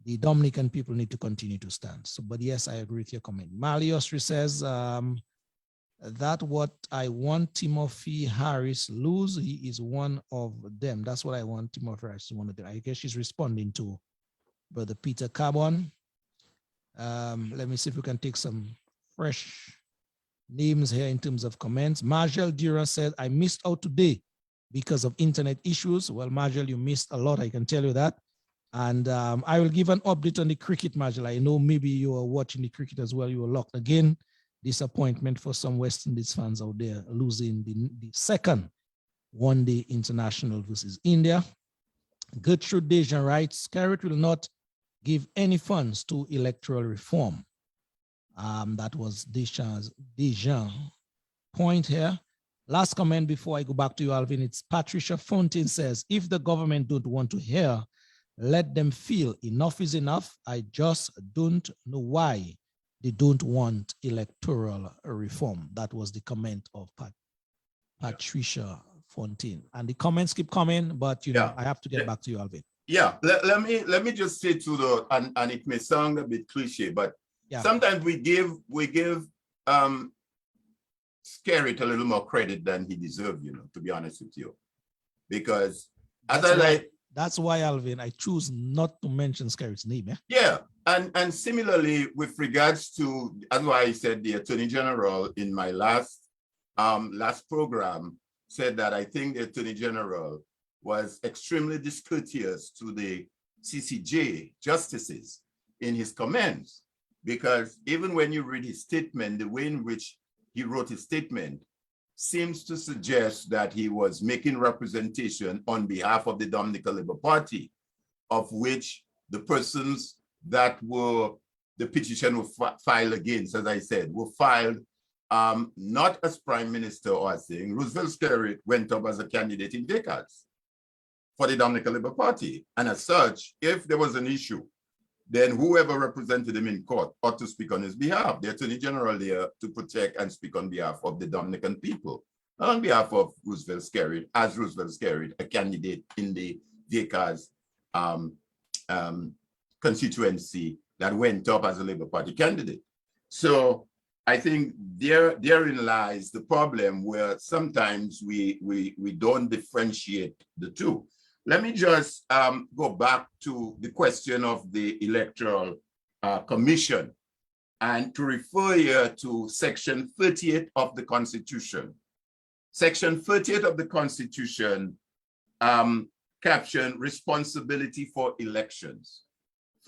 the Dominican people need to continue to stand. So, but yes, I agree with your comment. Mali Ostri says, that what I want Timothy Harris lose, he is one of them. That's what I want Timothy Harris to one of them. I guess she's responding to Brother Peter Carbon. Let me see if we can take some fresh names here in terms of comments. Marshall Dura said, I missed out today because of internet issues. Well, Marshall, you missed a lot, I can tell you that. And I will give an update on the cricket, Marshall. I know maybe you are watching the cricket as well. You were locked again. disappointment for some West Indies fans out there, losing the second one-day international versus India. Gertrude Dejan writes, Scarrett will not give any funds to electoral reform. That was Dejan's point here. Last comment before I go back to you, Alvin, it's Patricia Fontaine says, if the government don't want to hear, let them feel enough is enough. I just don't know why they don't want electoral reform. That was the comment of Patricia Fontaine. And the comments keep coming, but you know, I have to get back to you, Alvin. Yeah, let me just say to the, and it may sound a bit cliche, but sometimes we give Scarrett a little more credit than he deserves, you know, to be honest with you. Because that's why, Alvin, I choose not to mention Scarrett's name. Yeah, and similarly with regards to, that's why I said the Attorney General in my last program said that I think the Attorney General was extremely discourteous to the CCJ justices in his comments, because even when you read his statement, the way in which he wrote his statement seems to suggest that he was making representation on behalf of the Dominican Labour Party, of which the persons that were, the petition was filed against, as I said, were filed not as Prime Minister or as saying. Roosevelt Scarrett went up as a candidate in Vickers for the Dominican Labour Party. And as such, if there was an issue, then whoever represented him in court ought to speak on his behalf. The Attorney General there to protect and speak on behalf of the Dominican people, not on behalf of Roosevelt Scarrett, as Roosevelt Scarrett, a candidate in the Vickers constituency that went up as a Labour Party candidate. So I think therein lies the problem, where sometimes we don't differentiate the two. Let me just go back to the question of the Electoral Commission and to refer here to Section 38 of the Constitution. Section 38 of the Constitution captioned responsibility for elections.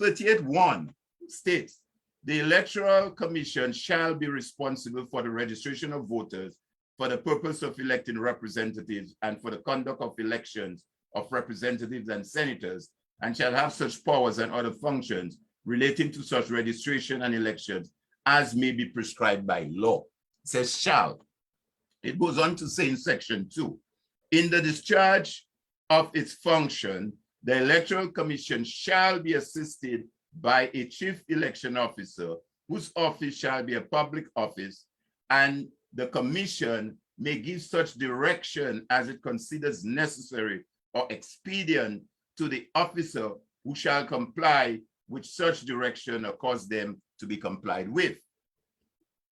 38(1) states, the Electoral Commission shall be responsible for the registration of voters for the purpose of electing representatives and for the conduct of elections of representatives and senators, and shall have such powers and other functions relating to such registration and elections as may be prescribed by law. It says shall. It goes on to say in Section 2, in the discharge of its function, the Electoral Commission shall be assisted by a chief election officer, whose office shall be a public office, and the commission may give such direction as it considers necessary or expedient to the officer who shall comply with such direction or cause them to be complied with.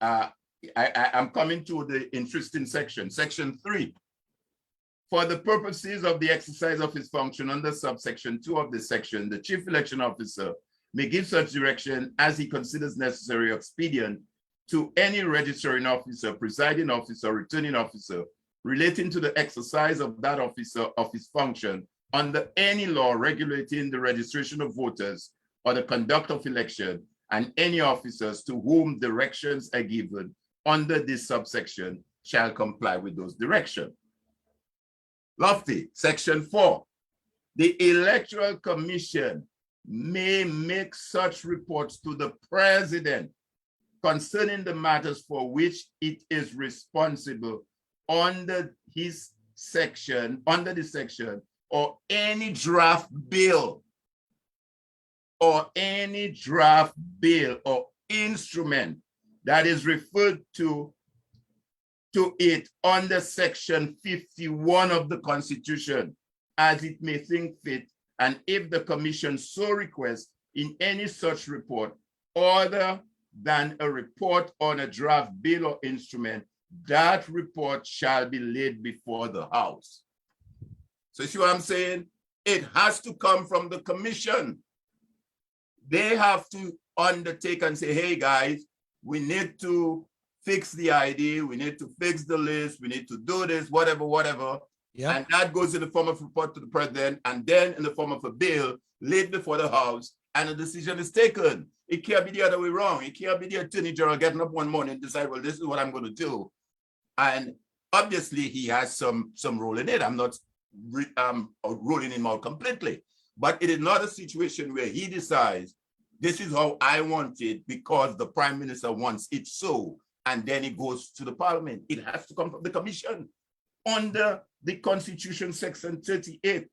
I'm coming to the interesting section, Section 3. For the purposes of the exercise of his function under subsection 2 of this section, the chief election officer may give such direction as he considers necessary or expedient to any registering officer, presiding officer, returning officer, relating to the exercise of that officer of his function under any law regulating the registration of voters or the conduct of election, and any officers to whom directions are given under this subsection shall comply with those directions. Lofty, Section 4. The Electoral Commission may make such reports to the President concerning the matters for which it is responsible under this section, or any draft bill or instrument that is referred to it under Section 51 of the Constitution, as it may think fit, and if the Commission so requests in any such report, other than a report on a draft bill or instrument, that report shall be laid before the House. So you see what I'm saying? It has to come from the Commission. They have to undertake and say, hey guys, we need to fix the ID, we need to fix the list, we need to do this, whatever. Yep. And that goes in the form of report to the President, and then in the form of a bill laid before the House, and a decision is taken. It can't be the other way around. It can't be the attorney general getting up one morning and decide, well, this is what I'm going to do. And obviously he has some role in it. I'm not ruling him out completely, but it is not a situation where he decides this is how I want it because the prime minister wants it so, and then it goes to the parliament. It has to come from the commission under the Constitution section 38.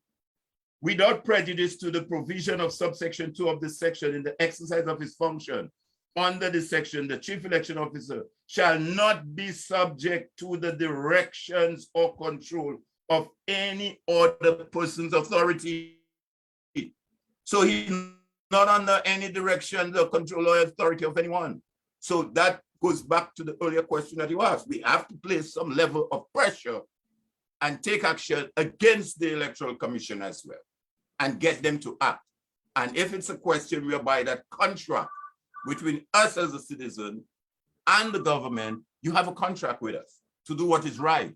Without prejudice to the provision of subsection 2 of this section in the exercise of his function. Under this section, the chief election officer shall not be subject to the directions or control of any other person's authority. So he's not under any direction or control or authority of anyone. So that goes back to the earlier question that you asked. We have to place some level of pressure and take action against the Electoral Commission as well and get them to act. And if it's a question whereby that contract between us as a citizen and the government, you have a contract with us to do what is right,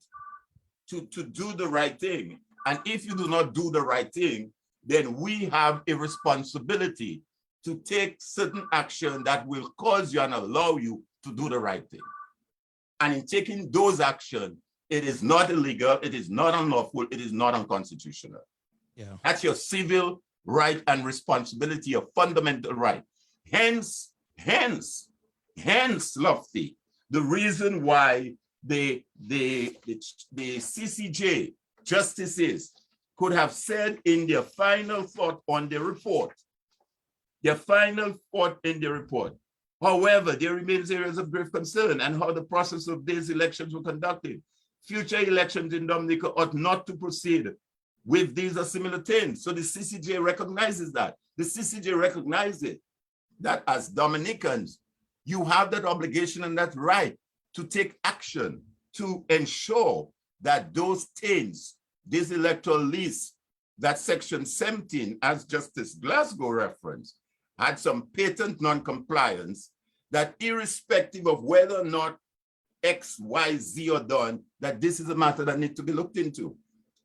to do the right thing. And if you do not do the right thing, then we have a responsibility to take certain action that will cause you and allow you to do the right thing. And in taking those actions, it is not illegal, it is not unlawful, it is not unconstitutional. Yeah. That's your civil right and responsibility, a fundamental right. Hence, Lofty, the reason why the CCJ justices could have said in their final thought on the report, however, there remains areas of grave concern and how the process of these elections were conducted. Future elections in Dominica ought not to proceed with these or similar things. So the CCJ recognizes that. The CCJ recognizes that as Dominicans, you have that obligation and that right to take action to ensure that those things, this electoral list, that section 17, as Justice Glasgow referenced, had some patent non-compliance, that irrespective of whether or not X, Y, Z are done, that this is a matter that needs to be looked into.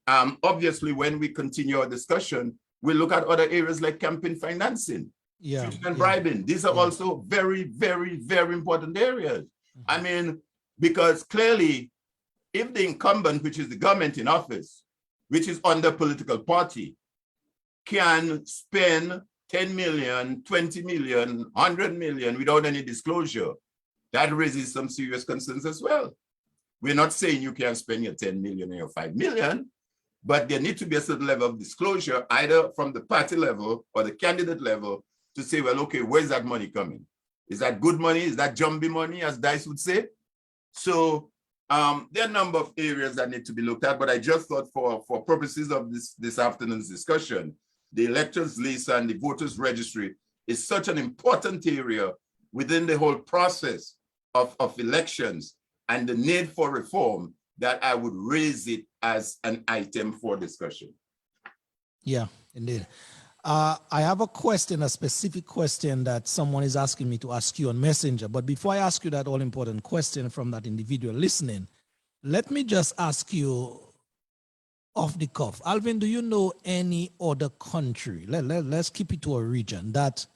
Obviously, when we continue our discussion, we'll look at other areas like campaign financing, and bribing. These are also very, very, very important areas. I mean, because clearly, if the incumbent, which is the government in office, which is under political party, can spend 10 million, 20 million, 100 million without any disclosure, that raises some serious concerns as well. We're not saying you can spend your 10 million or your 5 million, but there needs to be a certain level of disclosure, either from the party level or the candidate level, to say, well, okay, where's that money coming? Is that good money? Is that jumbie money, as Dice would say? So there are a number of areas that need to be looked at, but I just thought for purposes of this afternoon's discussion, the electors list and the voters registry is such an important area within the whole process of elections and the need for reform that I would raise it as an item for discussion. Yeah, indeed. I have a question, a specific question that someone is asking me to ask you on Messenger. But before I ask you that all-important question from that individual listening, let me just ask you off the cuff. Alvin, do you know any other country, let's keep it to a region, that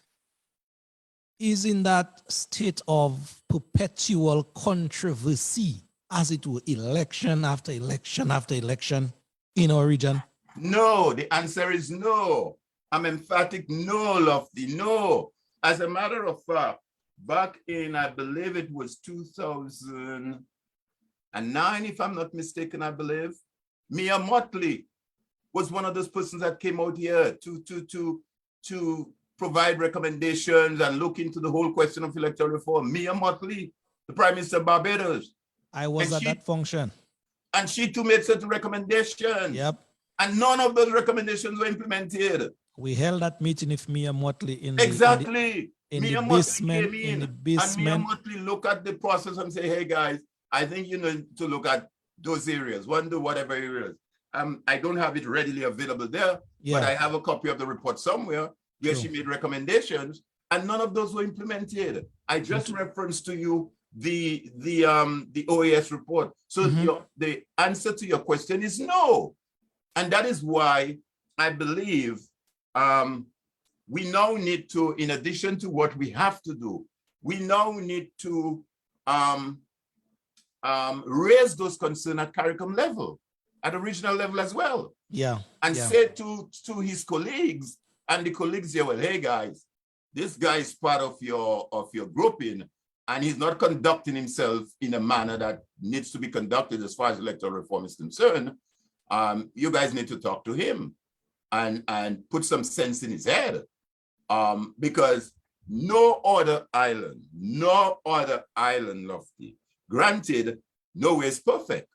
is in that state of perpetual controversy, as it were, election after election after election in our region? No, the answer is no. I'm emphatic no, Lofty, no. As a matter of fact, back in, I believe it was 2009, if I'm not mistaken, I believe, Mia Motley was one of those persons that came out here to provide recommendations and look into the whole question of electoral reform. Mia Motley, the Prime Minister of Barbados. I was at that function. And she too made certain recommendations. Yep. And none of those recommendations were implemented. We held that meeting with Mia Motley in the basement. And Mia Motley look at the process and say, hey guys, I think you need to look at those areas, whatever areas. I don't have it readily available there, but I have a copy of the report somewhere where she made recommendations, and none of those were implemented. I just referenced to you the OAS report. So the answer to your question is no. And that is why I believe we now need to, in addition to what we have to do, we now need to raise those concerns at CARICOM level, at the regional level as well. Yeah. And say to his colleagues and the colleagues here, well, hey guys, this guy is part of your grouping, and he's not conducting himself in a manner that needs to be conducted as far as electoral reform is concerned. You guys need to talk to him and put some sense in his head, because no other island, Lofty, granted, nowhere is perfect.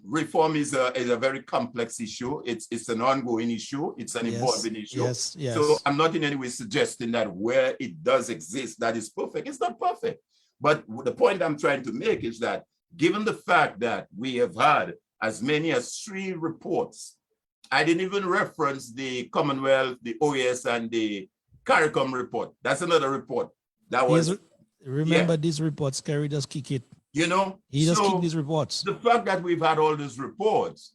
Reform is a very complex issue. It's an ongoing issue. It's an evolving issue. Yes. So I'm not in any way suggesting that where it does exist, that is perfect. It's not perfect. But the point I'm trying to make is that given the fact that we have had as many as 3 reports, I didn't even reference the Commonwealth, the OAS, and the CARICOM report. That's another report. That was remember these reports, Kerry just kick it. You know, he just keep these reports. The fact that we've had all these reports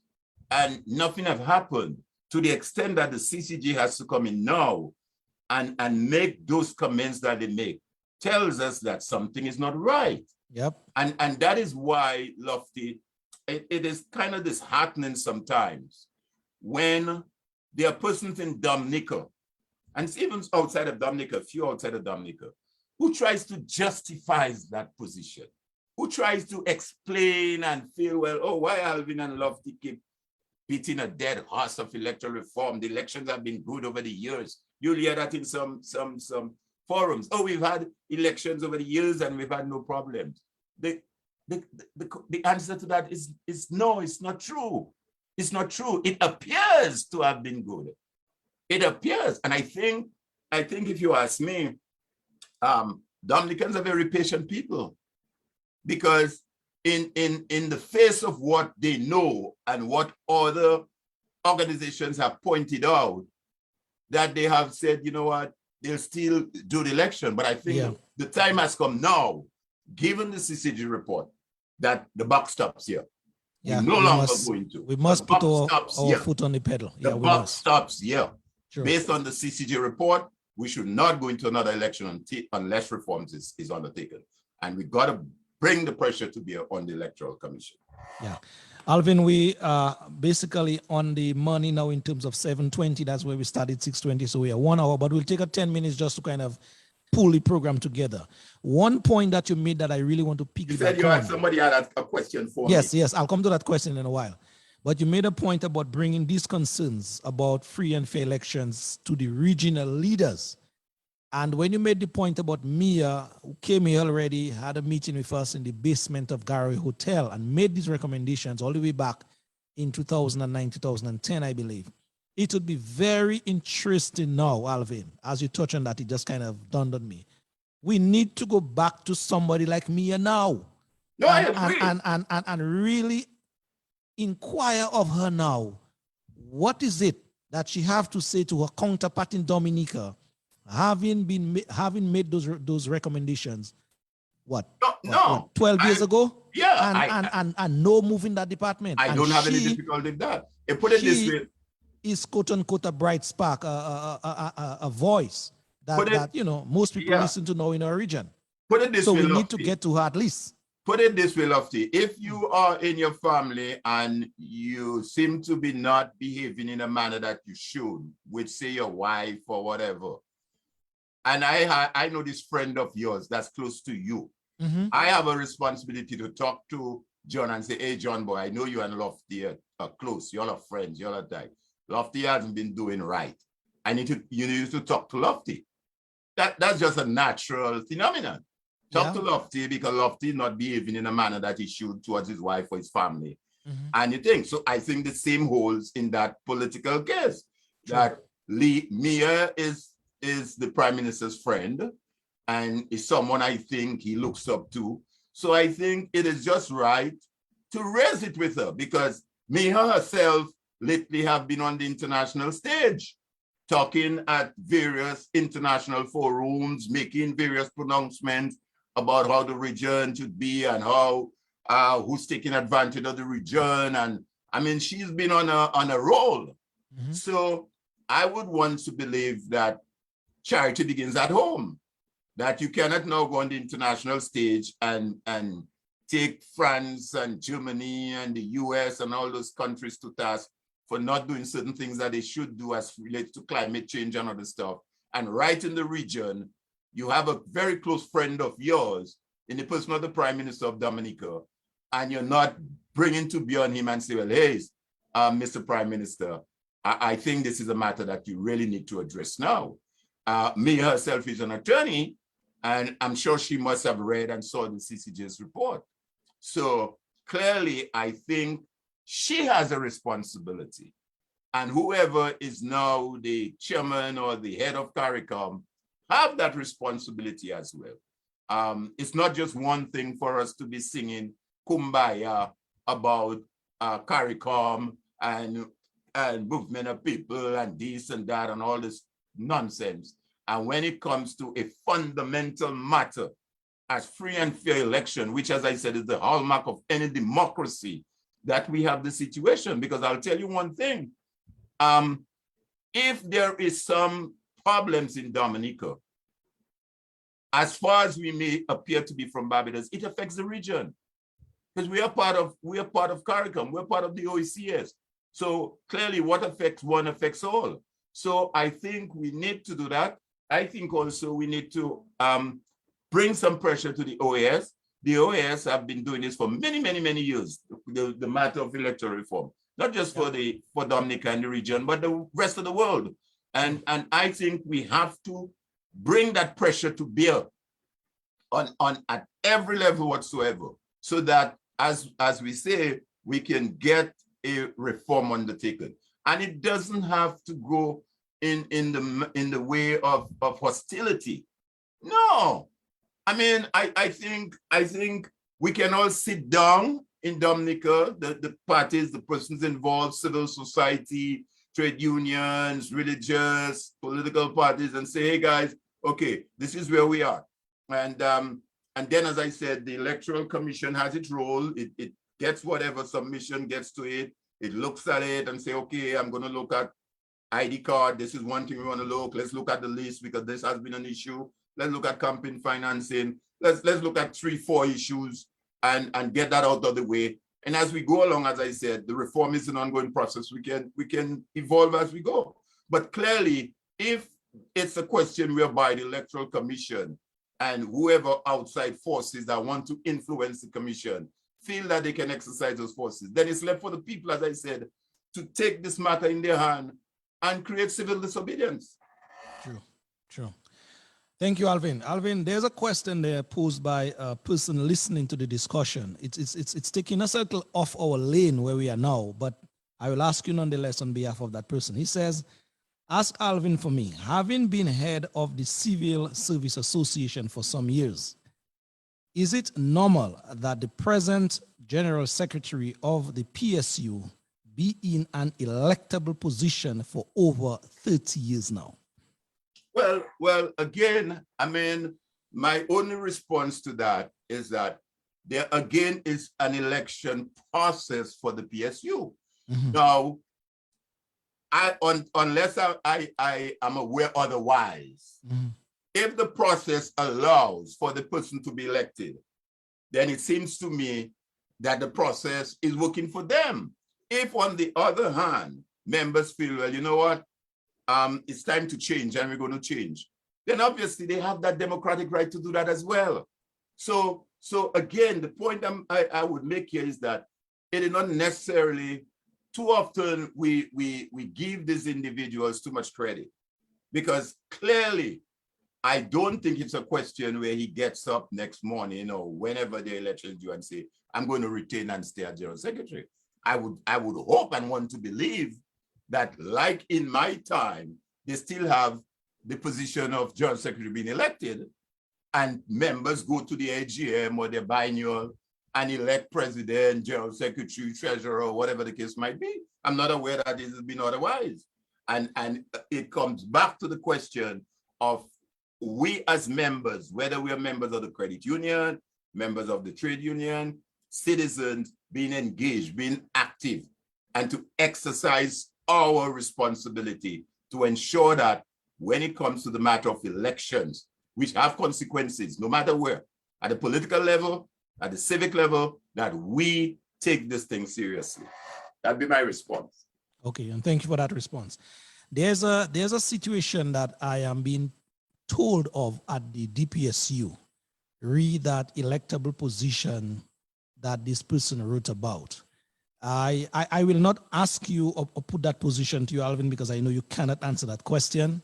and nothing have happened, to the extent that the CCG has to come in now and make those comments that they make, tells us that something is not right. Yep. And that is why, Lofty, it is kind of disheartening sometimes when there are persons in Dominica, and even outside of Dominica, a few outside of Dominica, who tries to justify that position, who tries to explain and feel, well, oh, why Alvin and Lofty keep beating a dead horse of electoral reform? The elections have been good over the years. You'll hear that in some forums. Oh, we've had elections over the years and we've had no problems. The answer to that is no, it's not true. It's not true. It appears to have been good. It appears. And I think if you ask me, Dominicans are very patient people, because in the face of what they know and what other organizations have pointed out, that they have said, you know what, they'll still do the election. But I think the time has come now, given the CCG report, that the buck stops here. Yeah, we're no longer going to. We must put our foot on the pedal. The buck stops here. Sure. Based on the CCG report, we should not go into another election unless reforms is undertaken. And we got to bring the pressure to bear on the Electoral Commission. Yeah. Alvin, we are basically on the money now in terms of 7:20. That's where we started, 6:20. So we are 1 hour, but we'll take a 10 minutes just to kind of pull the program together. One point that you made that I really want to piggyback on. You said you had somebody had a question for me. Yes, I'll come to that question in a while. But you made a point about bringing these concerns about free and fair elections to the regional leaders. And when you made the point about Mia, who came here already, had a meeting with us in the basement of Gary Hotel and made these recommendations all the way back in 2009, 2010, I believe. It would be very interesting now, Alvin, as you touch on that, it just kind of dawned on me. We need to go back to somebody like Mia now. No, I agree. And really inquire of her now. What is it that she have to say to her counterpart in Dominica, having made those recommendations? What? No. 12 years ago? Yeah. And no move in that department. I don't have any difficulty with that. Put it this way. Is quote unquote a bright spark, a voice that you know most people listen to now in our region. Put it this way, so we need to get to her at least. Put it this way, Lofty. If you are in your family and you seem to be not behaving in a manner that you should, with say your wife or whatever, and I know this friend of yours that's close to you, I have a responsibility to talk to John and say, hey, John boy, I know you and Lofty are close. You're friends. You're a type. Lofty hasn't been doing right. You need to talk to Lofty. That's just a natural phenomenon. Talk to Lofty because Lofty not behaving in a manner that he should towards his wife or his family. And you think, so I think the same holds in that political case. True. That Mia is the Prime Minister's friend and is someone I think he looks up to. So I think it is just right to raise it with her, because Mia herself lately have been on the international stage, talking at various international forums, making various pronouncements about how the region should be and how who's taking advantage of the region. And I mean, she's been on a roll. So I would want to believe that charity begins at home. That you cannot now go on the international stage and take France and Germany and the US and all those countries to task for not doing certain things that they should do as relates to climate change and other stuff. And right in the region, you have a very close friend of yours in the person of the Prime Minister of Dominica, and you're not bringing to beyond him and say, well, hey, Mr. Prime Minister, I think this is a matter that you really need to address now. Me herself is an attorney, and I'm sure she must have read and saw the CCJ's report. So clearly, I think she has a responsibility. And whoever is now the chairman or the head of CARICOM have that responsibility as well. It's not just one thing for us to be singing Kumbaya about CARICOM and movement of people and this and that and all this nonsense. And when it comes to a fundamental matter as free and fair election, which, as I said, is the hallmark of any democracy, that we have the situation. Because I'll tell you one thing, if there is some problems in Dominica, as far as we may appear to be from Barbados, it affects the region. Because we are part of CARICOM, we're part of the OECS. So clearly what affects one affects all. So I think we need to do that. I think also we need to bring some pressure to the OAS. The OAS have been doing this for many, many, many years, the matter of electoral reform, not just for Dominica and the region, but the rest of the world. And I think we have to bring that pressure to bear on at every level whatsoever, so that as we say, we can get a reform undertaken. And it doesn't have to go in the way of hostility. No. I mean, I think we can all sit down in Dominica, the parties, the persons involved, civil society, trade unions, religious, political parties, and say, hey guys, okay, this is where we are. And then, as I said, the Electoral Commission has its role. It gets whatever submission gets to it. It looks at it and say, okay, I'm going to look at ID card. This is one thing we want to look. Let's look at the list because this has been an issue. Let's look at campaign financing. Let's look at 3-4 issues and get that out of the way. And as we go along, as I said, the reform is an ongoing process. We can evolve as we go. But clearly, if it's a question whereby the Electoral Commission and whoever outside forces that want to influence the commission feel that they can exercise those forces, then it's left for the people, as I said, to take this matter in their hand and create civil disobedience. True. Thank you, Alvin. Alvin, there's a question there posed by a person listening to the discussion. It's taking us a little off our lane where we are now, but I will ask you nonetheless on behalf of that person. He says, ask Alvin for me, having been head of the Civil Service Association for some years, is it normal that the present General Secretary of the PSU be in an electable position for over 30 years now? Well, again, I mean, my only response to that is that there again is an election process for the PSU. Mm-hmm. Now, unless I am aware otherwise, mm-hmm. If the process allows for the person to be elected, then it seems to me that the process is working for them. If, on the other hand, members feel, well, you know what, it's time to change and we're going to change, then obviously they have that democratic right to do that as well. So again, the point I would make here is that it is not necessarily, too often we give these individuals too much credit, because clearly I don't think it's a question where he gets up next morning or whenever the election is due and say, I'm going to retain and stay as General Secretary. I would hope and want to believe that, like in my time, they still have the position of General Secretary being elected, and members go to the AGM or their biennial and elect President, General Secretary, Treasurer, or whatever the case might be. I'm not aware that it has been otherwise. And it comes back to the question of we as members, whether we are members of the credit union, members of the trade union, citizens, being engaged, being active, and to exercise our responsibility to ensure that when it comes to the matter of elections, which have consequences, no matter where, at the political level, at the civic level, that we take this thing seriously. That'd be my response. Okay, and thank you for that response. There's a situation that I am being told of at the DPSU. Read that electable position that this person wrote about. I will not ask you or put that position to you, Alvin, because I know you cannot answer that question.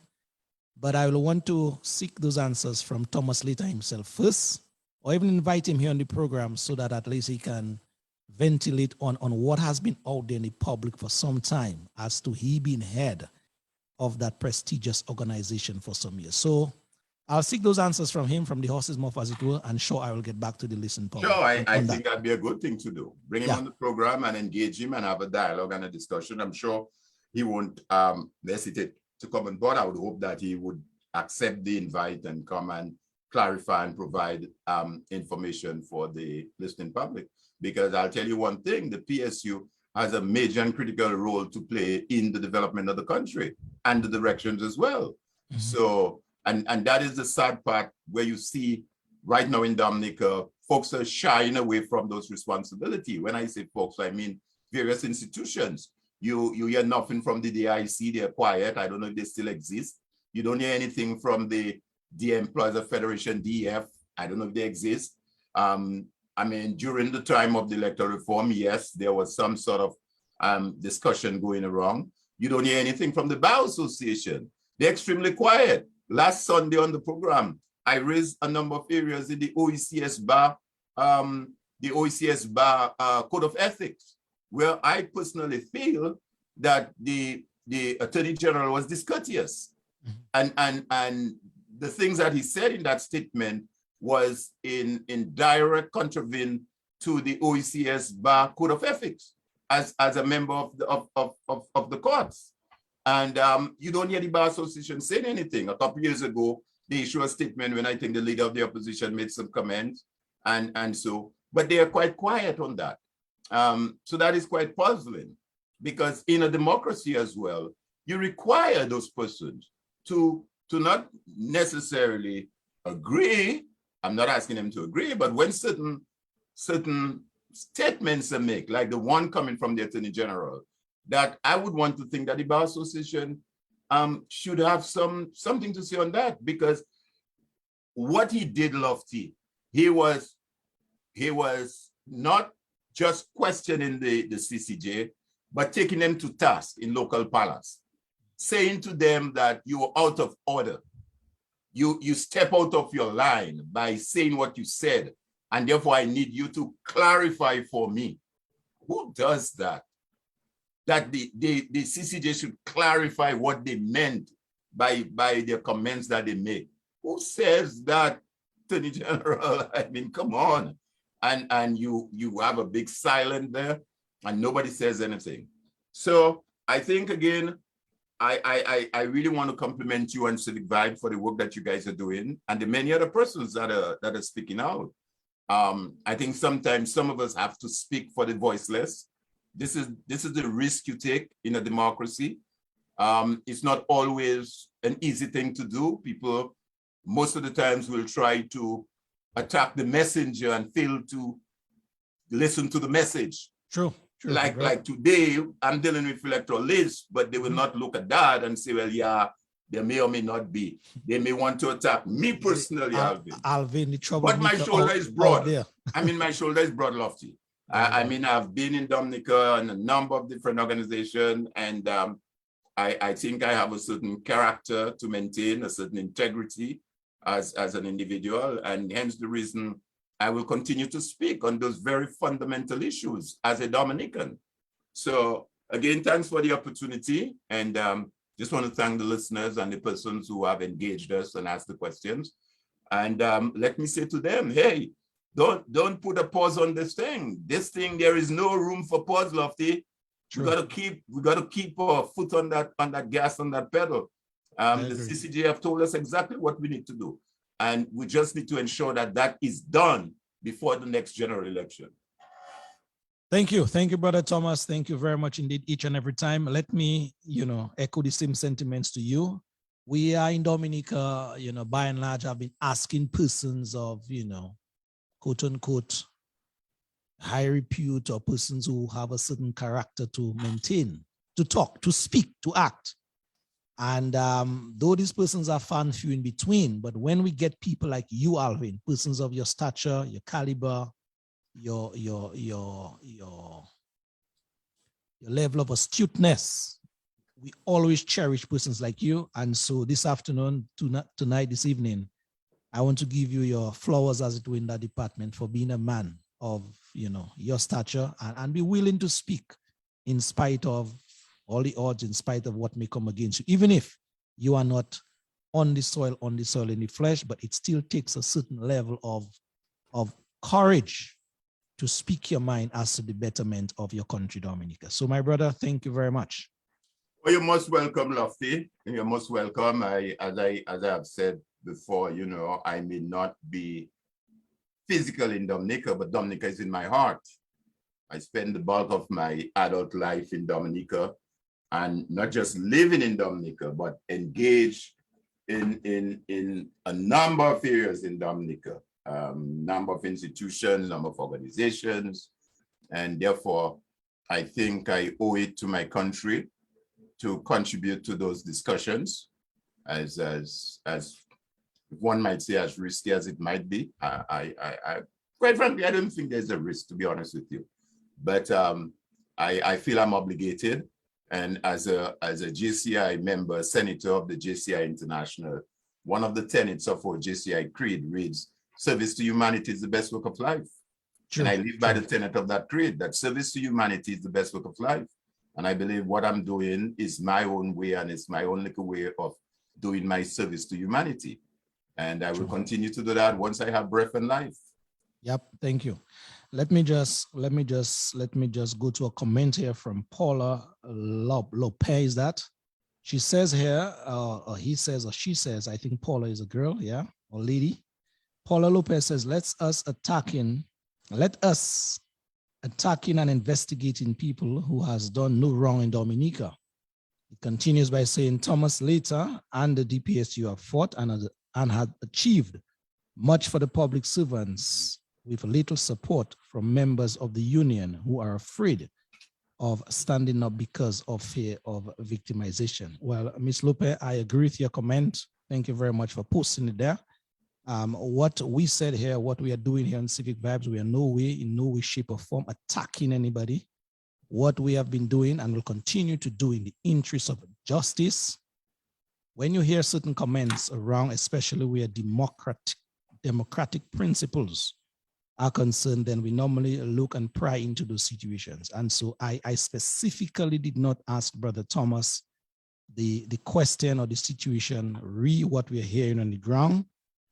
But I will want to seek those answers from Thomas Later himself first, or even invite him here on the program so that at least he can ventilate on what has been out there in the public for some time as to he being head of that prestigious organization for some years. So I'll seek those answers from him, from the horse's mouth, as it were, and sure, I will get back to the listen public. Sure, I think that'd be a good thing to do. Bring him on the program and engage him and have a dialogue and a discussion. I'm sure he won't hesitate to come on board. I would hope that he would accept the invite and come and clarify and provide information for the listening public. Because I'll tell you one thing, the PSU has a major and critical role to play in the development of the country and the directions as well. Mm-hmm. So, and that is the sad part where you see right now in Dominica, folks are shying away from those responsibilities. When I say folks, I mean various institutions. You hear nothing from the DIC, they're quiet. I don't know if they still exist. You don't hear anything from the Employers Federation, DEF. I don't know if they exist. I mean, during the time of the electoral reform, yes, there was some sort of discussion going around. You don't hear anything from the Bar Association. They're extremely quiet. Last Sunday on the program, I raised a number of areas in the OECS Bar, Code of Ethics, where I personally feel that the Attorney General was discourteous. And the things that he said in that statement was in direct contravene to the OECS Bar Code of Ethics as a member of the courts. And you don't hear the Bar Association saying anything. A couple of years ago, they issued a statement when I think the leader of the opposition made some comments, but they are quite quiet on that. So that is quite puzzling, because in a democracy as well, you require those persons to not necessarily agree. I'm not asking them to agree, but when certain statements are made, like the one coming from the Attorney General, that I would want to think that the Bar Association should have something to say on that, because what he did, Lofty, he was not just questioning the CCJ, but taking them to task in local palace, saying to them that you are out of order. You step out of your line by saying what you said, and therefore I need you to clarify for me. Who does that? That the CCJ should clarify what they meant by their comments that they make. Who says that, Attorney General? I mean, come on. And you have a big silence there, and nobody says anything. So I think, again, I really want to compliment you and Civic Vibe for the work that you guys are doing, and the many other persons that are speaking out. I think sometimes some of us have to speak for the voiceless. This is the risk you take in a democracy. It's not always an easy thing to do. People, most of the times, will try to attack the messenger and fail to listen to the message. True. Like today, I'm dealing with electoral lists, but they will not look at that and say, well, yeah, there may or may not be. They may want to attack me personally, Alvin, the trouble. But my shoulder is broad. I mean, my shoulder is broad, Lofty. I mean, I've been in Dominica and a number of different organizations, and I think I have a certain character to maintain, a certain integrity as an individual, and hence the reason I will continue to speak on those very fundamental issues as a Dominican. So again, thanks for the opportunity, and just want to thank the listeners and the persons who have engaged us and asked the questions. And let me say to them, hey, don't put a pause on this thing. This thing, there is no room for pause, Lofty. We got to keep our foot on that gas, on that pedal. The CCJ have told us exactly what we need to do. And we just need to ensure that that is done before the next general election. Thank you. Thank you, Brother Thomas. Thank you very much indeed, each and every time. Let me, echo the same sentiments to you. we are in Dominica, by and large, have been asking persons of, quote unquote, high repute or persons who have a certain character to maintain, to talk, to speak, to act. And though these persons are far and few in between, but when we get people like you, Alvin, persons of your stature, your caliber, your level of astuteness, we always cherish persons like you. And so this afternoon, tonight, this evening, I want to give you your flowers, as it were, in that department for being a man of, your stature and be willing to speak in spite of all the odds, in spite of what may come against you, even if you are not on the soil in the flesh, but it still takes a certain level of courage to speak your mind as to the betterment of your country, Dominica. So my brother, thank you very much. Well, you're most welcome, Lofty. You're most welcome. As I have said before, I may not be physical in Dominica, but Dominica is in my heart. I spend the bulk of my adult life in Dominica, and not just living in Dominica, but engaged in a number of areas in Dominica, number of institutions, number of organizations, and therefore I think I owe it to my country to contribute to those discussions, as one might say, as risky as it might be. I quite frankly, I don't think there's a risk, to be honest with you, but I feel I'm obligated. And as a JCI member, senator of the JCI International, one of the tenets of our JCI creed reads, service to humanity is the best work of life. True. And I live by the tenet of that creed, that service to humanity is the best work of life. And I believe what I'm doing is my own way, and it's my own little way of doing my service to humanity. And I will continue to do that once I have breath and life. Yep, thank you. Let me just go to a comment here from Paula Lopez. That she says here, or he says, or she says, I think Paula is a girl, yeah, or lady. Paula Lopez says, let us attacking and investigating people who has done no wrong in Dominica. It continues by saying, Thomas Later and the DPSU have fought and had achieved much for the public servants with little support from members of the union who are afraid of standing up because of fear of victimization. Well, Ms. Lope, I agree with your comment. Thank you very much for posting it there. What we said here, what we are doing here on Civic Vibes, we are in no way, shape or form attacking anybody. What we have been doing and will continue to do in the interest of justice. When you hear certain comments around, especially where democratic principles are concerned, then we normally look and pry into those situations. And so I specifically did not ask Brother Thomas the question or the situation, what we are hearing on the ground.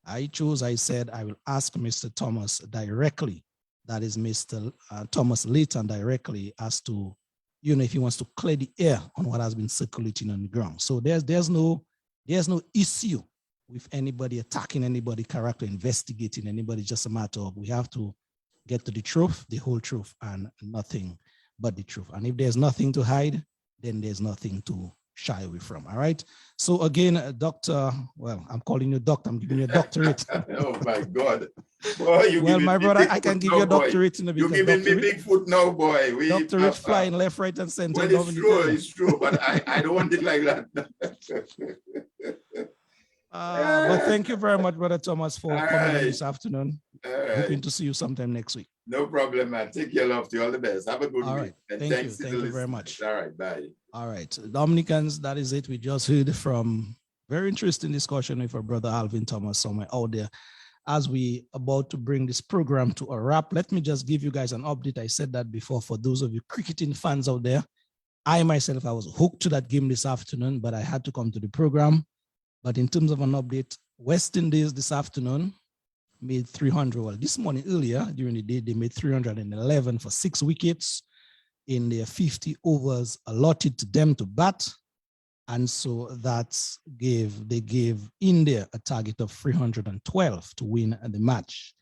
I said, I will ask Mr. Thomas directly, that is Mr. Thomas Layton directly, as to, if he wants to clear the air on what has been circulating on the ground. So there's no issue with anybody attacking anybody, character, investigating anybody. It's just a matter of we have to get to the truth, the whole truth, and nothing but the truth. And if there's nothing to hide, then there's nothing to shy away from. All right. So again, Doctor, well, I'm calling you doctor. I'm giving you a doctorate. Oh my God. Boy, well, my brother, I can give you a doctorate in a bit. You're giving me Bigfoot now, boy. Doctorate flying left, right, and center. Well, it's true, but I don't want it like that. But thank you very much, Brother Thomas, for coming in this afternoon. Hoping to see you sometime next week. No problem, man. Take care, love. To you. All the best. Have a good week. All right. Thank you. Thank you very much. All right. Bye. All right. Dominicans, that is it. We just heard from very interesting discussion with our brother Alvin Thomas somewhere out there. As we about to bring this program to a wrap, let me just give you guys an update. I said that before for those of you cricketing fans out there. I myself, I was hooked to that game this afternoon, but I had to come to the program. But in terms of an update, West Indies this afternoon made 300. Well, this morning earlier during the day, they made 311 for 6 wickets in their 50 overs allotted to them to bat. And so they gave India a target of 312 to win the match.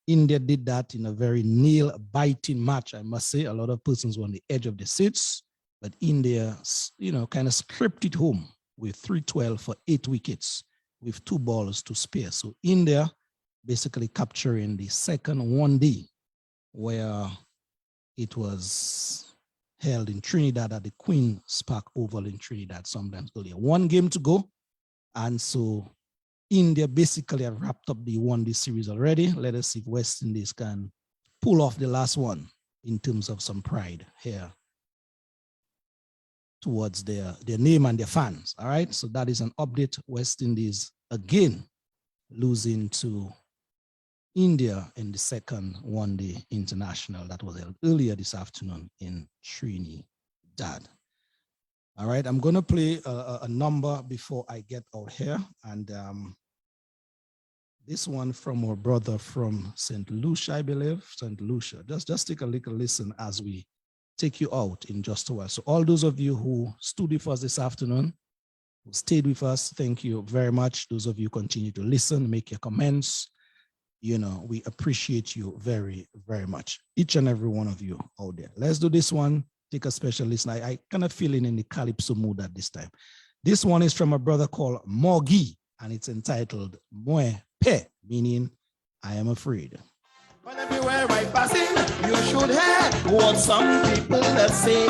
India did that in a very nail-biting match, I must say. A lot of persons were on the edge of the seats, but India, kind of scraped it home with 312 for 8 wickets with 2 balls to spare. So India basically capturing the second 1D where it was held in Trinidad at the Queen's Park Oval in Trinidad sometimes earlier. 1 game to go. And so India basically have wrapped up the 1D series already. Let us see if West Indies can pull off the last one in terms of some pride here towards their name and their fans. All right, so that is an update. West Indies again losing to India in the second 1-day international that was held earlier this afternoon in Trinidad. All right, I'm going to play a number before I get out here. And this one from our brother from St. Lucia, I believe, St. Lucia. Just take a little listen as we take you out in just a while. So all those of you who stood with us this afternoon, who stayed with us, thank you very much. Those of you continue to listen, make your comments. You know, we appreciate you very, very much. Each and every one of you out there. Let's do this one. Take a special listen. I kind of feeling in the Calypso mood at this time. This one is from a brother called Morgi, and it's entitled Mwe Pe, meaning I am afraid. But everywhere I pass in, you should hear what some people that say.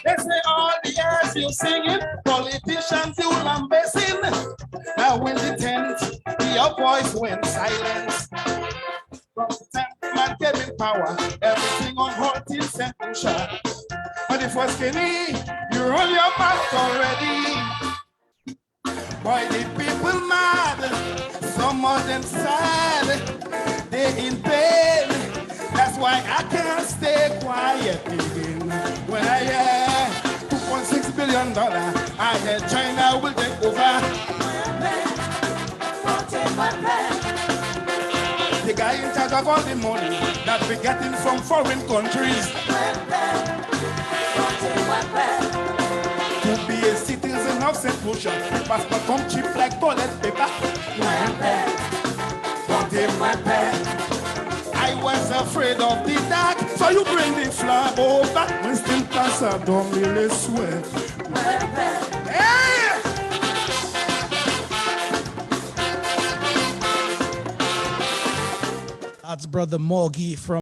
They say all the years you singing, politicians you lambasting. Now when the tent, your voice went silent. From the time man came in power, everything on hold till Central. But if was skinny, you roll your mouth already. Boy, the people mad, some of them sad, they in pain. That's why I can't stay quiet again. When I hear $2.6 billion, I hear China will take over. The guy in charge of all the money that we're getting from foreign countries. To be a citizen of St. Lucia, passport come cheap like toilet paper. I was afraid of the dark, so you bring the flag over. When still pass, I don't really swear. Hey! That's brother Morgi from